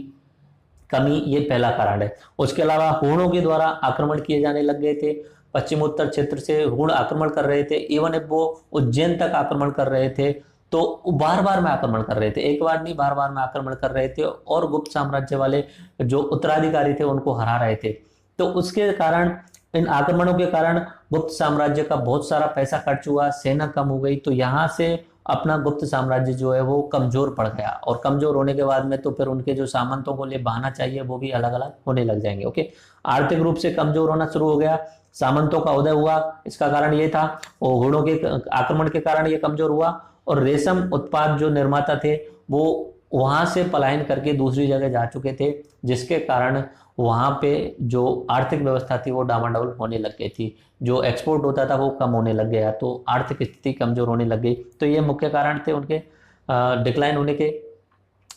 कमी ये पहला कारण है। उसके अलावा हूणों के द्वारा आक्रमण किए जाने लग गए थे। पश्चिम उत्तर क्षेत्र से हूण आक्रमण कर रहे थे, इवन if वो उज्जैन तक आक्रमण कर रहे थे तो बार बार में आक्रमण कर रहे थे, एक बार नहीं बार बार में आक्रमण कर रहे थे, और गुप्त साम्राज्य वाले जो उत्तराधिकारी थे उनको हरा रहे थे। तो उसके कारण, इन आक्रमणों के कारण गुप्त साम्राज्य का बहुत सारा पैसा खर्च हुआ, सेना कम हो गई, तो यहाँ से अपना गुप्त साम्राज्य जो है वो कमजोर पड़ गया। और कमजोर होने के बाद में तो फिर उनके जो सामंतों को ले बहाना चाहिए वो भी अलग अलग होने लग जाएंगे। ओके, आर्थिक रूप से कमजोर होना शुरू हो गया, सामंतों का उदय हुआ, इसका कारण ये था, और हूणों के आक्रमण के कारण ये कमजोर हुआ। और रेशम उत्पाद जो निर्माता थे वो वहां से पलायन करके दूसरी जगह जा चुके थे, जिसके कारण वहां पे जो आर्थिक व्यवस्था थी वो डामाडोल होने लग गई थी, जो एक्सपोर्ट होता था वो कम होने लग गया, तो आर्थिक स्थिति कमजोर होने लग गई। तो ये मुख्य कारण थे उनके डिक्लाइन होने के।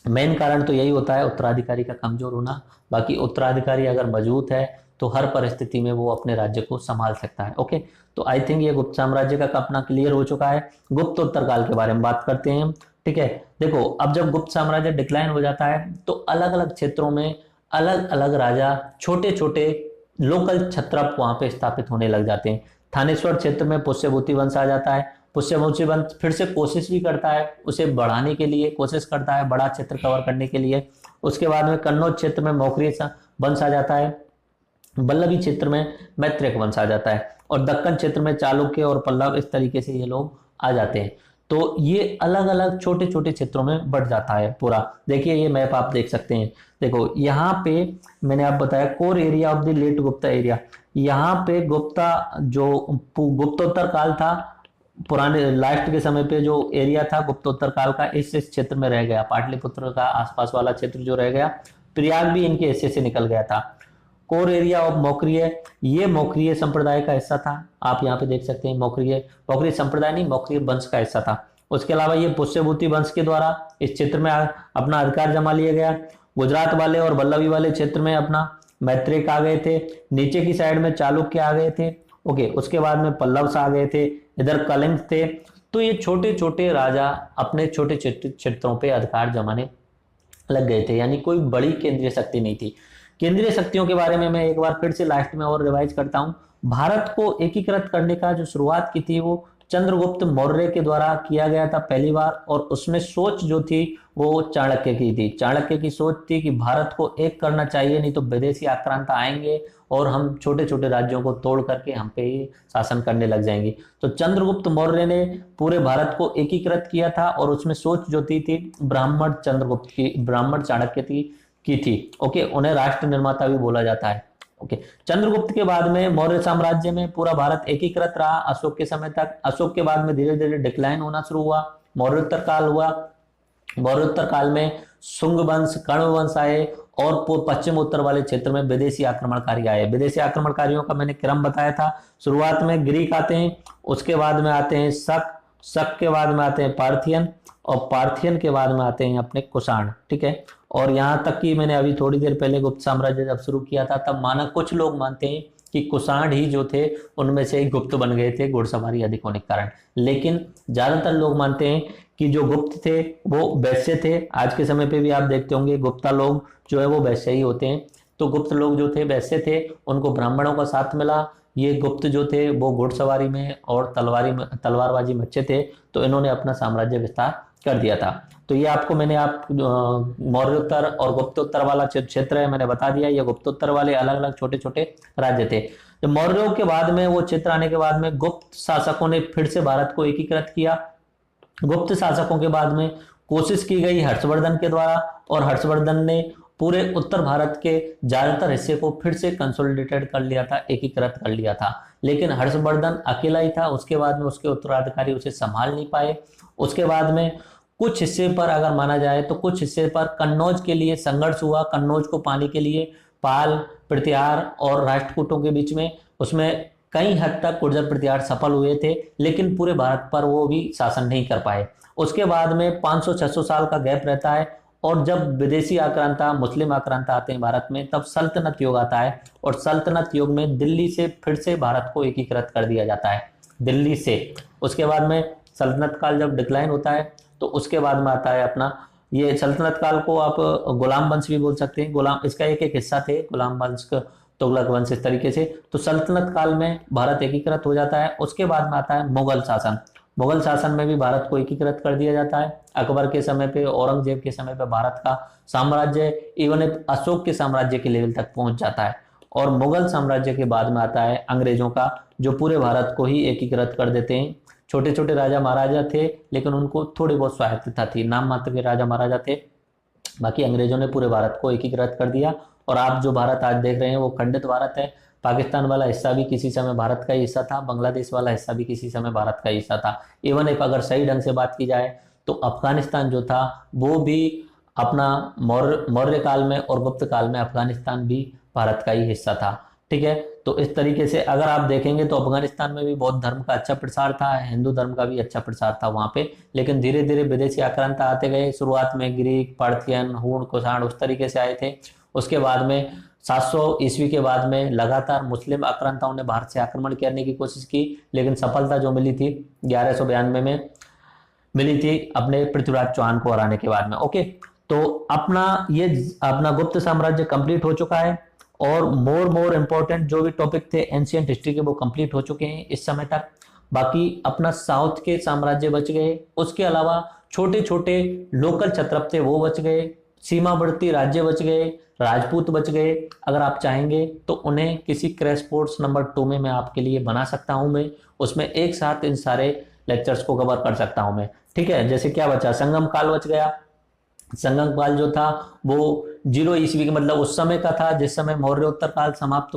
मेन कारण तो यही होता है उत्तराधिकारी का कमजोर होना। बाकी उत्तराधिकारी अगर मजबूत है तो हर परिस्थिति में वो अपने राज्य को संभाल सकता है। ओके, तो आई थिंक ये गुप्त साम्राज्य का अपना क्लियर हो चुका है। गुप्तोत्तर काल के बारे में बात करते हैं। ठीक है, देखो अब जब गुप्त साम्राज्य डिक्लाइन हो जाता है तो अलग अलग क्षेत्रों में अलग अलग राजा छोटे छोटे लोकल छत्रप वहां पे स्थापित होने लग जाते हैं। थानेश्वर क्षेत्र में पुष्यभूति वंश आ जाता है। पुष्यभूति वंश फिर से कोशिश भी करता है, उसे बढ़ाने के लिए कोशिश करता है, बड़ा क्षेत्र कवर करने के लिए। उसके बाद में कन्नौज क्षेत्र में मौर्य वंश आ जाता है। बल्लभी क्षेत्र में मैत्रेय वंश आ जाता है, और दक्कन क्षेत्र में चालुक्य और पल्लव, इस तरीके से ये लोग आ जाते हैं। तो ये अलग अलग छोटे छोटे क्षेत्रों में बढ़ जाता है पूरा। देखिए ये मैप आप देख सकते हैं। देखो यहाँ पे मैंने आप बताया core area of the late Gupta area. यहाँ पे गुप्ता जो गुप्तोत्तर काल था, पुराने लास्ट के समय पे जो एरिया था गुप्तोत्तर काल का, इस क्षेत्र में रह गया। पाटलिपुत्र का आसपास वाला क्षेत्र जो रह गया, प्रयाग भी इनके हिस्से से निकल गया था। कोर एरिया ऑफ मौर्य, ये मौर्य संप्रदाय का हिस्सा था। आप यहाँ पे देख सकते हैं मौर्य संप्रदाय नहीं, मौर्य वंश का हिस्सा था। उसके अलावा ये पुष्यभूति वंश के द्वारा इस क्षेत्र में अपना अधिकार जमा लिया गया। गुजरात वाले और बल्लभी वाले क्षेत्र में अपना मैत्रेय आ गए थे। नीचे की साइड में चालुक्य आ गए थे। ओके, उसके बाद में पल्लव आ गए थे, इधर कलिंग थे। तो ये छोटे छोटे राजा अपने छोटे छोटे क्षेत्रों पे अधिकार जमाने लग गए थे, यानी कोई बड़ी केंद्रीय शक्ति नहीं थी। केंद्रीय शक्तियों के बारे में मैं एक बार फिर से लास्ट में और रिवाइज करता हूं। भारत को एकीकृत करने का जो शुरुआत की थी वो चंद्रगुप्त मौर्य के द्वारा किया गया था पहली बार, और उसमें सोच जो थी वो चाणक्य की थी। चाणक्य की सोच थी कि भारत को एक करना चाहिए, नहीं तो विदेशी आक्रांत आएंगे और हम छोटे छोटे राज्यों को तोड़ करके हम पे ही शासन करने लग जाएंगे। तो चंद्रगुप्त मौर्य ने पूरे भारत को एकीकृत किया था, और उसमें सोच जो थी ब्राह्मण चंद्रगुप्त की, ब्राह्मण चाणक्य की थी। ओके, उन्हें राष्ट्र निर्माता भी बोला जाता है। ओके, चंद्रगुप्त के बाद में मौर्य साम्राज्य में पूरा भारत एकीकृत रहा अशोक के समय तक। अशोक के बाद में धीरे धीरे डिक्लाइन होना शुरू हुआ, मौर्योत्तर काल हुआ। मौर्योत्तर काल में शुंग वंश, कर्ण वंश आए, और पश्चिम उत्तर वाले क्षेत्र में विदेशी आक्रमणकारी आए। विदेशी आक्रमणकारियों का मैंने क्रम बताया था। शुरुआत में ग्रीक आते हैं, उसके बाद में आते हैं शक, शक के बाद में आते हैं पार्थियन, और पार्थियन के बाद में आते हैं अपने कुषाण। ठीक है, और यहाँ तक कि मैंने अभी थोड़ी देर पहले गुप्त साम्राज्य जब शुरू किया था तब माना कुछ लोग मानते हैं कि कुषाण ही जो थे उनमें से ही गुप्त बन गए थे, घुड़सवारी अधिक होने के कारण। लेकिन ज्यादातर लोग मानते हैं कि जो गुप्त थे वो वैश्य थे। आज के समय पे भी आप देखते होंगे गुप्ता लोग जो है वो वैश्य ही होते हैं। तो गुप्त लोग जो थे वैश्य थे, उनको ब्राह्मणों का साथ मिला। ये गुप्त जो थे वो घुड़सवारी में और तलवारबाजी में अच्छे थे, तो इन्होंने अपना साम्राज्य विस्तार कर दिया था। तो ये आपको मैंने मौर्योत्तर और गुप्तोत्तर वाला क्षेत्र है मैंने बता दिया। ये गुप्तोत्तर वाले अलग अलग छोटे छोटे राज्य थे। तो मौर्यों के बाद में वो क्षेत्र आने के बाद में गुप्त शासकों ने फिर से भारत को एकीकृत किया। गुप्त शासकों के बाद में कोशिश की गई हर्षवर्धन के द्वारा, और हर्षवर्धन ने पूरे उत्तर भारत के ज्यादातर हिस्से को फिर से कंसोलिडेटेड कर लिया था, एकीकृत कर लिया था। लेकिन हर्षवर्धन अकेला ही था, उसके बाद में उसके उत्तराधिकारी उसे संभाल नहीं पाए। उसके बाद में कुछ हिस्से पर अगर माना जाए तो कुछ हिस्से पर कन्नौज के लिए संघर्ष हुआ। कन्नौज को पाने के लिए पाल, प्रतिहार और राष्ट्रकूटों के बीच में, उसमें कई हद तक गुर्जर प्रतिहार सफल हुए थे, लेकिन पूरे भारत पर वो भी शासन नहीं कर पाए। उसके बाद में 500-600 साल का गैप रहता है, और जब विदेशी आक्रांता, मुस्लिम आक्रांता आते हैं भारत में, तब सल्तनत युग आता है। और सल्तनत युग में दिल्ली से फिर से भारत को एकीकृत कर दिया जाता है, दिल्ली से। उसके बाद में सल्तनत काल जब डिक्लाइन होता है तो उसके बाद में आता है अपना ये सल्तनत काल को आप गुलाम वंश भी बोल सकते हैं। गुलाम इसका एक एक हिस्सा थे, गुलाम वंश, तुगलक वंश, इस तरीके से। तो सल्तनत काल में भारत एकीकृत हो जाता है। उसके बाद में आता है मुगल शासन। मुगल शासन में भी भारत को एकीकृत कर दिया जाता है। अकबर के समय पे, औरंगजेब के समय पे भारत का साम्राज्य इवन अशोक के साम्राज्य के लेवल तक पहुंच जाता है। और मुगल साम्राज्य के बाद में आता है अंग्रेजों का, जो पूरे भारत को ही एकीकृत कर देते हैं। छोटे छोटे राजा महाराजा थे, लेकिन उनको थोड़ी बहुत स्वायत्तता थी, नाम मात्र के राजा महाराजा थे। बाकी अंग्रेजों ने पूरे भारत को एकीकृत कर दिया। और आप जो भारत आज देख रहे हैं वो खंडित भारत है। पाकिस्तान वाला हिस्सा भी किसी समय भारत का हिस्सा था, बांग्लादेश वाला हिस्सा भी किसी समय भारत का हिस्सा था। इवन एक अगर सही ढंग से बात की जाए तो अफगानिस्तान जो था वो भी अपना मौर्य काल में और गुप्त काल में अफगानिस्तान भी भारत का ही हिस्सा था। ठीक है, तो इस तरीके से अगर आप देखेंगे तो अफगानिस्तान में भी बौद्ध धर्म का अच्छा प्रसार था, हिंदू धर्म का भी अच्छा प्रसार था वहां पे, लेकिन धीरे धीरे विदेशी आक्रांत आते गए। शुरुआत में ग्रीक, पार्थियन, हूण, कुषाण उस तरीके से आए थे। उसके बाद में 700 ईस्वी के बाद में लगातार मुस्लिम आक्रांताओं ने भारत से आक्रमण करने की कोशिश की, लेकिन सफलता जो मिली थी 1192 में मिली थी अपने पृथ्वीराज चौहान को हराने के बाद में। ओके, तो अपना गुप्त साम्राज्य कंप्लीट हो चुका है, और मोर इंपॉर्टेंट जो भी टॉपिक थे एंशियंट हिस्ट्री के वो कंप्लीट हो चुके हैं इस समय तक। बाकी अपना साउथ के साम्राज्य बच गए, उसके अलावा छोटे छोटे लोकल क्षत्रप थे वो बच गए, सीमावर्ती राज्य बच गए, राजपूत बच गए। अगर आप चाहेंगे तो उन्हें किसी क्रैश कोर्स नंबर 2 में मैं आपके लिए बना सकता हूं, मैं उसमें एक साथ इन सारे लेक्चर्स को कवर कर सकता हूं मैं। ठीक है, जैसे क्या बचा, संगम काल बच गया। संगम काल जो था वो 0 ईस्वी के मतलब उस समय का था जिस समय मौर्योत्तर काल समाप्त,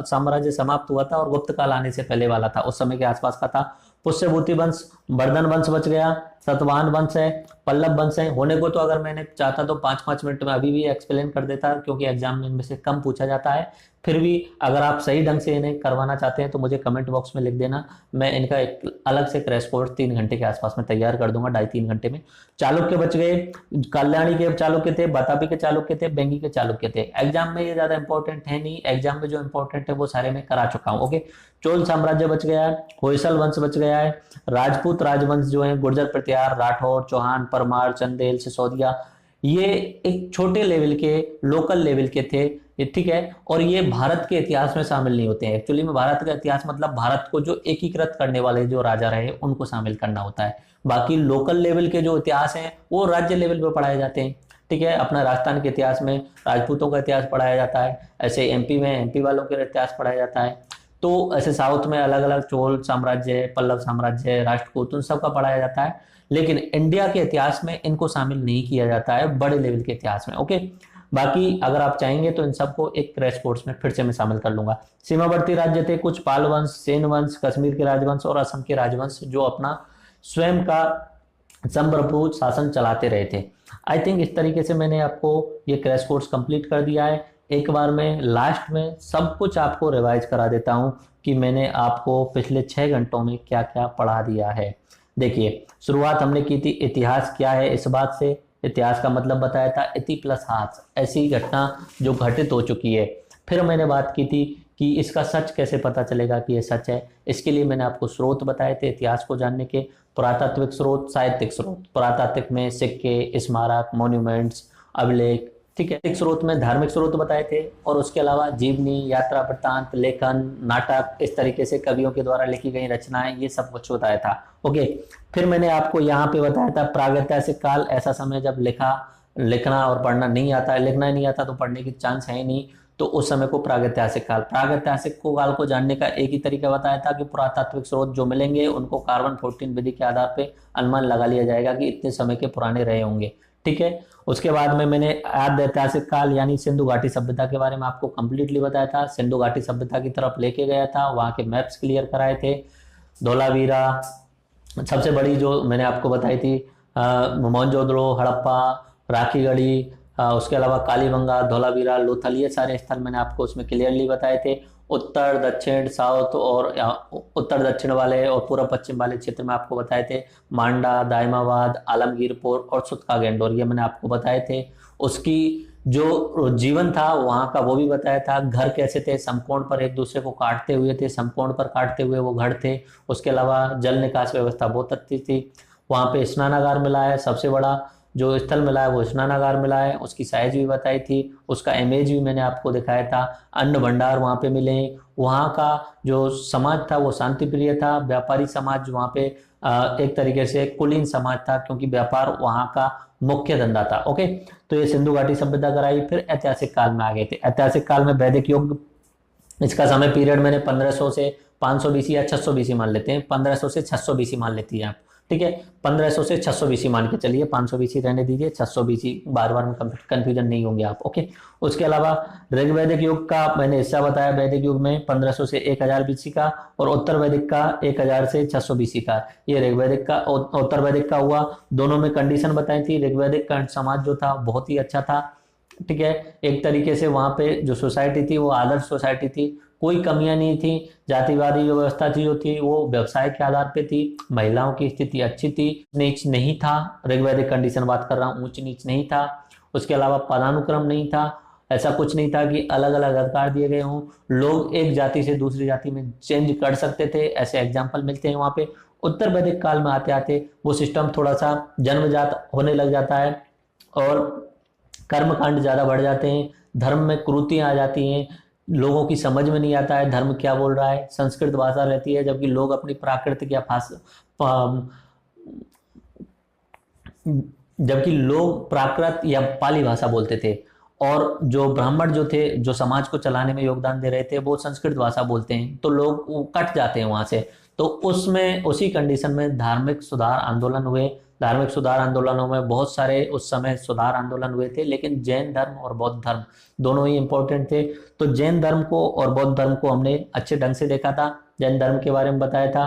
साम्राज्य समाप्त हुआ था, और गुप्त काल आने से पहले वाला था, उस समय के आसपास का था। पुष्यभूति वंश, वर्धन वंश बच गया, सतवाहन वंश है, पल्लव वंश है। होने को तो अगर मैंने चाहता तो 5-5 मिनट में अभी भी एक्सप्लेन कर देता, क्योंकि एग्जाम में इनमें से कम पूछा जाता है। फिर भी अगर आप सही ढंग से इन्हें करवाना चाहते हैं तो मुझे कमेंट बॉक्स में लिख देना, मैं इनका एक अलग से क्रैश कोर्स 3 घंटे के आसपास में तैयार कर दूंगा, 2.5-3 घंटे में। चालुक्य बच गए, कल्याणी के चालुक्य थे, बतापी के चालुक्य थे, बेंगी के चालुक्य थे। एग्जाम में ये ज्यादा इंपॉर्टेंट है नहीं, एग्जाम में जो इंपॉर्टेंट है वो सारे मैं करा चुका हूँ। ओके, चोल साम्राज्य बच गया है, होयसल वंश बच गया है, राजपूत राजवंश जो है गुर्जर, प्रतिहार, राठौर, चौहान, परमार, चंदेल, सिसोदिया, ये एक छोटे लेवल के लोकल लेवल के थे, ठीक है। और ये भारत के इतिहास में शामिल नहीं होते हैं। एक्चुअली में भारत का इतिहास मतलब भारत को जो एकीकृत करने वाले जो राजा रहे उनको शामिल करना होता है। बाकी लोकल लेवल के जो इतिहास हैं वो राज्य लेवल पे पढ़ाए जाते हैं। ठीक है, अपना राजस्थान के इतिहास में राजपूतों का इतिहास पढ़ाया जाता है, ऐसे एमपी में एमपी वालों का इतिहास पढ़ाया जाता है। तो ऐसे साउथ में अलग अलग चोल साम्राज्य, पल्लव साम्राज्य, राष्ट्रकूट, उन सब का पढ़ाया जाता है, लेकिन इंडिया के इतिहास में इनको शामिल नहीं किया जाता है बड़े लेवल के इतिहास में। ओके, बाकी अगर आप चाहेंगे तो इन सबको एक क्रैश कोर्स में फिर से मैं शामिल कर लूंगा। सीमावर्ती राज्य थे कुछ, पाल वंश, सेन वंश, कश्मीर के राजवंश और असम के राजवंश, जो अपना स्वयं का संप्रभु शासन चलाते रहे थे। आई थिंक इस तरीके से मैंने आपको ये क्रैश कोर्स कंप्लीट कर दिया है। एक बार मैं लास्ट में सब कुछ आपको रिवाइज करा देता हूं कि मैंने आपको पिछले 6 घंटों में क्या क्या पढ़ा दिया है। देखिए, शुरुआत हमने की थी इतिहास क्या है इस बात से, इतिहास का मतलब बताया था इति प्लस हास, ऐसी घटना जो घटित हो चुकी है। फिर मैंने बात की थी कि इसका सच कैसे पता चलेगा कि ये सच है, इसके लिए मैंने आपको स्रोत बताए थे इतिहास को जानने के, पुरातात्विक स्रोत, साहित्यिक स्रोत। पुरातात्विक में सिक्के, स्मारक, मॉन्यूमेंट्स, अभिलेख। ठीक है, एक स्रोत में धार्मिक स्रोत बताए थे, और उसके अलावा जीवनी, यात्रा वृत्तांत, लेखन, नाटक, इस तरीके से कवियों के द्वारा लिखी गई रचनाएं, ये सब कुछ बताया था। ओके, फिर मैंने आपको यहाँ पे बताया था प्रागैतिहासिक काल, ऐसा समय जब लिखना और पढ़ना नहीं आता है, लिखना ही नहीं आता तो पढ़ने की चांस है ही नहीं, तो उस समय को प्रागैतिहासिक काल। प्रागैतिहासिक काल को जानने का एक ही तरीका बताया था कि पुरातात्विक स्रोत जो मिलेंगे उनको कार्बन 14 विधि के आधार पे अनुमान लगा लिया जाएगा कि इतने समय के पुराने रहे होंगे। ठीक है, उसके बाद में मैंने आद्य ऐतिहासिक काल यानी सिंधु घाटी सभ्यता के बारे में आपको कंप्लीटली बताया था, सिंधु घाटी सभ्यता की तरफ लेके गया था, वहां के मैप्स क्लियर कराए थे। धोलावीरा सबसे बड़ी जो मैंने आपको बताई थी, मोहनजोदड़ो, हड़प्पा, राखीगढ़ी, उसके अलावा कालीबंगा, धोलावीरा, लोथल, ये सारे स्थल मैंने आपको उसमें क्लियरली बताए थे। उत्तर दक्षिण साउथ और उत्तर दक्षिण वाले और पूर्व पश्चिम वाले क्षेत्र में आपको बताए थे, मांडा, दायमाबाद, आलमगीरपुर और सुतका गेंडोर, ये मैंने आपको बताए थे। उसकी जो जीवन था वहां का वो भी बताया था। घर कैसे थे, समकोण पर एक दूसरे को काटते हुए थे, समकोण पर काटते हुए वो घर थे। उसके अलावा जल निकास व्यवस्था बहुत अच्छी थी। वहां पे स्नानागार मिला है, सबसे बड़ा जो स्थल मिला है वो स्नानागार मिला है, उसकी साइज भी बताई थी, उसका इमेज भी मैंने आपको दिखाया था। अन्न भंडार वहाँ पे मिले। वहाँ का जो समाज था वो शांति प्रिय था। व्यापारी समाज वहाँ पे एक तरीके से कुलीन समाज था, क्योंकि व्यापार वहाँ का मुख्य धंधा था। ओके, तो ये सिंधु घाटी सभ्यता कराई। फिर ऐतिहासिक काल में आ गए थे। ऐतिहासिक काल में वैदिक युग, इसका समय पीरियड मैंने 1500 से 500 बीसी या 600 बीसी मान लेते हैं, 1500 से 600 बीसी मान लेती है आप। ठीक है। 1500 से 600 बीसी मान के चलिए, 500 बीसी रहने दीजिए, 600 बीसी, बार बार में कंफ्यूजन नहीं होंगे आप। ओके। उसके अलावा ऋग्वैदिक युग का मैंने हिस्सा बताया, वैदिक युग में 1500 से 1000 बीसी का, और उत्तर वैदिक का 1000 से 600 बीसी का। ये ऋग्वैदिक का उत्तर वैदिक का हुआ। दोनों में कंडीशन बताई थी। ऋग्वैदिक का समाज जो था बहुत ही अच्छा था, ठीक है। एक तरीके से वहां पे जो सोसाइटी थी वो आदर्श सोसाइटी थी, कोई कमियां नहीं थी। जातिवादी जो व्यवस्था थी जो थी वो व्यवसाय के आधार पे थी। महिलाओं की स्थिति अच्छी थी, नीच नहीं था, ऋग्वैदिक कंडीशन बात कर रहा हूँ, ऊंच नीच नहीं था। उसके अलावा पदानुक्रम नहीं था, ऐसा कुछ नहीं था कि अलग अलग अधिकार दिए गए हों, लोग एक जाति से दूसरी जाति में चेंज कर सकते थे, ऐसे एग्जाम्पल मिलते हैं वहां पे। उत्तर वैदिक काल में आते आते वो सिस्टम थोड़ा सा जन्मजात होने लग जाता है, और कर्मकांड ज्यादा बढ़ जाते हैं, धर्म में क्रूतियां आ जाती हैं, लोगों की समझ में नहीं आता है धर्म क्या बोल रहा है, संस्कृत भाषा रहती है, जबकि लोग अपनी प्राकृतिक या जबकि लोग प्राकृत या पाली भाषा बोलते थे, और जो ब्राह्मण जो थे जो समाज को चलाने में योगदान दे रहे थे वो संस्कृत भाषा बोलते हैं, तो लोग वो कट जाते हैं वहां से। तो उसमें उसी कंडीशन में धार्मिक सुधार आंदोलन हुए। धार्मिक सुधार आंदोलनों में बहुत सारे उस समय सुधार आंदोलन हुए थे, लेकिन जैन धर्म और बौद्ध धर्म दोनों ही इंपॉर्टेंट थे। तो जैन धर्म को और बौद्ध धर्म को हमने अच्छे ढंग से देखा था। जैन धर्म के बारे में बताया था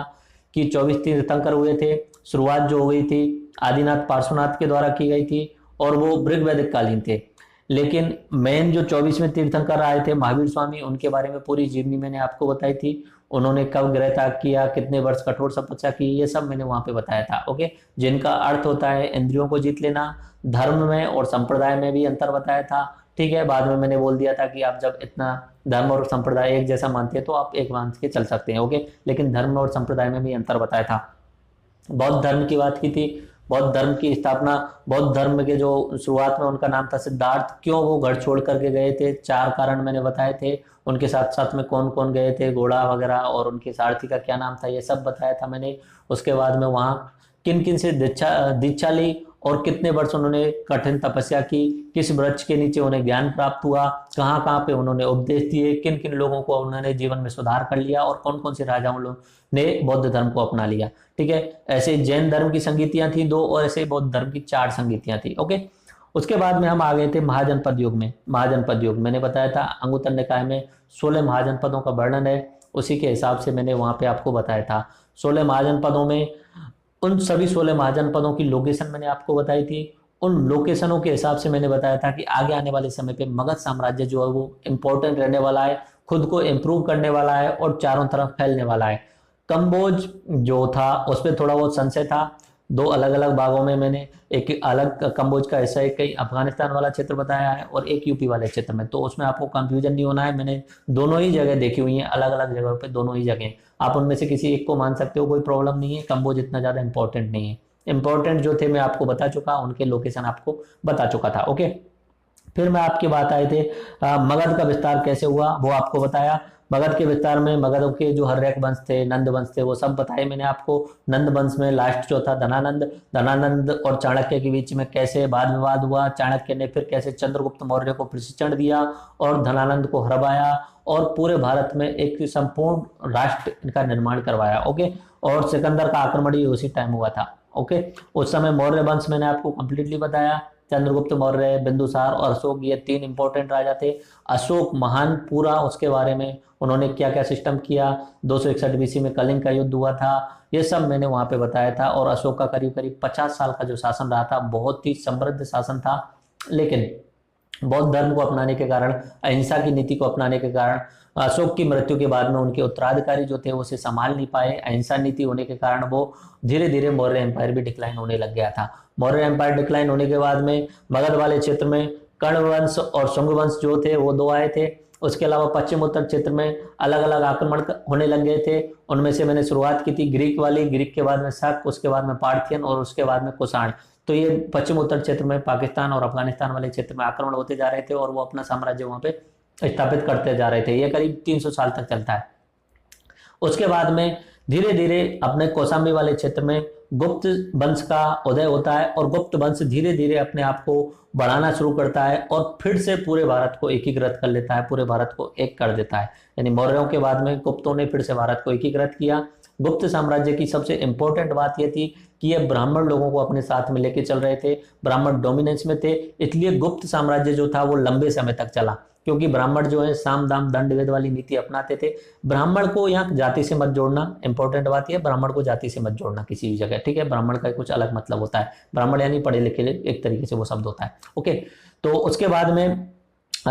कि 24 तीर्थंकर हुए थे। शुरुआत जो हो गई थी आदिनाथ पार्श्वनाथ के द्वारा की गई थी, और वो ऋग्वैदिक कालीन थे। लेकिन मेन जो 24वें तीर्थंकर आए थे महावीर स्वामी, उनके बारे में पूरी जीवनी मैंने आपको बताई थी। उन्होंने कब गृह त्याग किया, कितने वर्ष कठोर तपस्या की, ये सब मैंने वहां पे बताया था। ओके। जिनका अर्थ होता है इंद्रियों को जीत लेना। धर्म में और संप्रदाय में भी अंतर बताया था, ठीक है। बाद में मैंने बोल दिया था कि आप जब इतना धर्म और संप्रदाय एक जैसा मानते हैं तो आप एक मान के चल सकते हैं, ओके। लेकिन धर्म और संप्रदाय में भी अंतर बताया था। बौद्ध धर्म की बात की थी। बौद्ध धर्म की स्थापना, बौद्ध धर्म के जो शुरुआत में उनका नाम था सिद्धार्थ, क्यों वो घर छोड़ करके गए थे, 4 कारण मैंने बताए थे। उनके साथ साथ में कौन कौन गए थे, घोड़ा वगैरह, और उनके सारथी का क्या नाम था, ये सब बताया था मैंने। उसके बाद में वहाँ किन किन से दीक्षा ली, और कितने वर्ष उन्होंने कठिन तपस्या की, किस वृक्ष के नीचे उन्हें ज्ञान प्राप्त हुआ, कहाँ कहाँ पे उन्होंने उपदेश दिए, किन किन लोगों को उन्होंने जीवन में सुधार कर लिया, और कौन कौन से राजाओं ने बौद्ध धर्म को अपना लिया, ठीक है। ऐसे जैन धर्म की संगीतियां थी 2, और ऐसे बौद्ध धर्म की 4 संगीतियां थी, ओके। उसके बाद में हम आ गए थे महाजनपद युग में। महाजनपद युग मैंने बताया था अंगुत्तर निकाय में 16 महाजनपदों का वर्णन है, उसी के हिसाब से मैंने वहां पे आपको बताया था। 16 महाजनपदों में उन सभी 16 महाजनपदों की लोकेशन मैंने आपको बताई थी। उन लोकेशनों के हिसाब से मैंने बताया था कि आगे आने वाले समय पे मगध साम्राज्य जो है वो इंपॉर्टेंट रहने वाला है, खुद को इम्प्रूव करने वाला है, और चारों तरफ फैलने वाला है। कंबोज जो था उस पर थोड़ा बहुत संशय था। 2 अलग अलग भागों में मैंने, एक अलग कंबोज का हिस्सा एक कहीं अफगानिस्तान वाला क्षेत्र बताया है, और एक यूपी वाले क्षेत्र में, तो उसमें आपको कंफ्यूजन नहीं होना है। मैंने दोनों ही जगह देखी हुई है, अलग अलग जगहों पे दोनों ही जगह, आप उनमें से किसी एक को मान सकते हो, कोई प्रॉब्लम नहीं है। कंबोज इतना ज्यादा इंपॉर्टेंट नहीं है। इंपॉर्टेंट जो थे मैं आपको बता चुका, उनके लोकेशन आपको बता चुका था, ओके। फिर मैं आपकी बात आए थे मगध का विस्तार कैसे हुआ, वो आपको बताया। मगध के विस्तार में मगध के जो हर्यक वंश थे, नंद वंश थे, वो सब बताए मैंने आपको। नंद वंश में लास्ट जो था धनानंद, धनानंद और चाणक्य के बीच में कैसे वाद विवाद हुआ, चाणक्य ने फिर कैसे चंद्रगुप्त मौर्य को प्रशिक्षण दिया और धनानंद को हरवाया, और पूरे भारत में एक संपूर्ण राष्ट्र इनका निर्माण करवाया, ओके। और सिकंदर का आक्रमण भी उसी टाइम हुआ था, ओके। उस समय मौर्य वंश मैंने आपको कंप्लीटली बताया। चंद्रगुप्त मौर्य, बिंदुसार और अशोक, ये 3 इंपॉर्टेंट राजा थे। अशोक महान, पूरा उसके बारे में उन्होंने क्या क्या सिस्टम किया। 261 बीसी में कलिंग का युद्ध हुआ था, ये सब मैंने वहां पे बताया था। और अशोक का करीब करीब 50 साल का जो शासन रहा था, बहुत ही समृद्ध शासन था। लेकिन बौद्ध धर्म को अपनाने के कारण, अहिंसा की नीति को अपनाने के कारण, अशोक की मृत्यु के बाद में उनके उत्तराधिकारी जो थे उसे संभाल नहीं पाए। अहिंसा नीति होने के कारण वो धीरे धीरे मौर्य एम्पायर भी डिक्लाइन होने लग गया था। मौर्य एम्पायर डिक्लाइन होने के बाद में मगध वाले क्षेत्र में कर्ण वंश और शुंग वंश जो थे वो 2 आए थे। उसके अलावा पश्चिम उत्तर क्षेत्र में अलग अलग आक्रमण होने लग गए थे। उनमें से मैंने शुरुआत की थी ग्रीक वाली, ग्रीक के बाद में शक, उसके बाद में पार्थियन, और उसके बाद में कुषाण। तो ये पश्चिम उत्तर क्षेत्र में पाकिस्तान और अफगानिस्तान वाले क्षेत्र में आक्रमण होते जा रहे थे, और वो अपना साम्राज्य वहां पे स्थापित करते जा रहे थे। ये करीब 300 साल तक चलता है। उसके बाद में धीरे धीरे अपने कौशाम्बी वाले क्षेत्र में गुप्त वंश का उदय होता है, और गुप्त वंश धीरे धीरे अपने आप को बढ़ाना शुरू करता है, और फिर से पूरे भारत को एकीकृत कर लेता है, पूरे भारत को एक कर देता है। यानी मौर्यों के बाद में गुप्तों ने फिर से भारत को एकीकृत किया। गुप्त साम्राज्य की सबसे इंपॉर्टेंट बात यह थी कि ये ब्राह्मण लोगों को अपने साथ में लेके चल रहे थे, ब्राह्मण डोमिनेंस में थे, इसलिए गुप्त साम्राज्य जो था वो लंबे समय तक चला, क्योंकि ब्राह्मण जो है साम दाम दंड भेद वाली नीति अपनाते थे। ब्राह्मण को यहाँ जाति से मत जोड़ना, इंपॉर्टेंट बात यह, ब्राह्मण को जाति से मत जोड़ना किसी भी जगह, ठीक है। ब्राह्मण का कुछ अलग मतलब होता है, ब्राह्मण यानी पढ़े लिखे, एक तरीके से वो शब्द होता है, ओके। तो उसके बाद में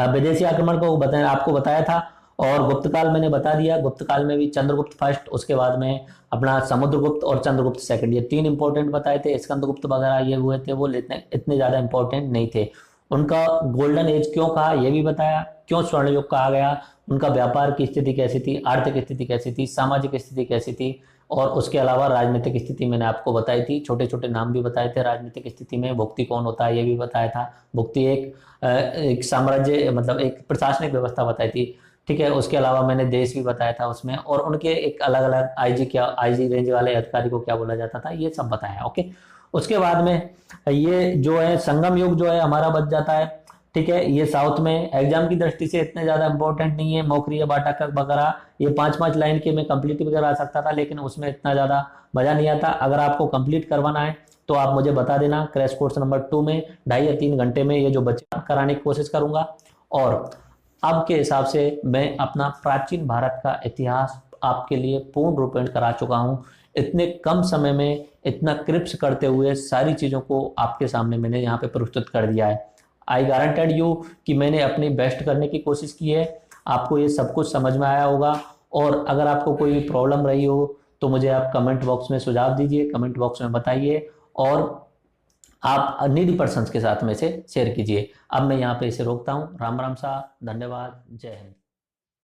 विदेशी आक्रमण को बताया, आपको बताया था। और गुप्त काल मैंने बता दिया, गुप्त काल में भी चंद्रगुप्त फर्स्ट, उसके बाद में अपना समुद्रगुप्त और चंद्रगुप्त सेकंड, ये तीन इंपॉर्टेंट बताए थे। स्कंदगुप्त वगैरह ये हुए थे, वो इतने ज्यादा इंपॉर्टेंट नहीं थे। उनका गोल्डन एज क्यों कहा ये भी बताया, क्यों स्वर्ण युग कहा गया, उनका व्यापार की स्थिति कैसी थी, आर्थिक स्थिति कैसी थी, सामाजिक स्थिति कैसी थी, और उसके अलावा राजनीतिक स्थिति मैंने आपको बताई थी, छोटे छोटे नाम भी बताए थे। राजनीतिक स्थिति में भुक्ति कौन होता है ये भी बताया था। भुक्ति एक साम्राज्य, मतलब एक प्रशासनिक व्यवस्था बताई थी, ठीक है। उसके अलावा मैंने देश भी बताया था उसमें, और उनके एक अलग अलग आईजी रेंज वाले अधिकारी को क्या बोला जाता था, ये सब बताया, ओके। उसके बाद में ये जो है संगम युग जो है हमारा बच जाता है, ठीक है। ये साउथ में एग्जाम की दृष्टि से इतने ज्यादा इंपॉर्टेंट नहीं है, मौखरी बाटा वगैरह ये 5-5 लाइन के मैं कंप्लीट भी करा सकता था, लेकिन उसमें इतना ज्यादा मजा नहीं आता। अगर आपको कंप्लीट करवाना है तो आप मुझे बता देना, क्रैश कोर्स नंबर 2 में 2.5 या 3 घंटे में ये जो बच्चे कराने की कोशिश करूंगा। और अब के हिसाब से मैं अपना प्राचीन भारत का इतिहास आपके लिए पूर्ण रूपेण करा चुका हूं। इतने कम समय में इतना क्रिप्स करते हुए सारी चीजों को आपके सामने मैंने यहाँ पे प्रस्तुत कर दिया है। आई गारंटेड यू कि मैंने अपनी बेस्ट करने की कोशिश की है, आपको ये सब कुछ समझ में आया होगा। और अगर आपको कोई भी प्रॉब्लम रही हो तो मुझे आप कमेंट बॉक्स में सुझाव दीजिए, कमेंट बॉक्स में बताइए, और आप नीडी पर्सन्स के साथ में से शेयर कीजिए। अब मैं यहाँ पे इसे रोकता हूँ। राम राम सा, धन्यवाद, जय हिंद।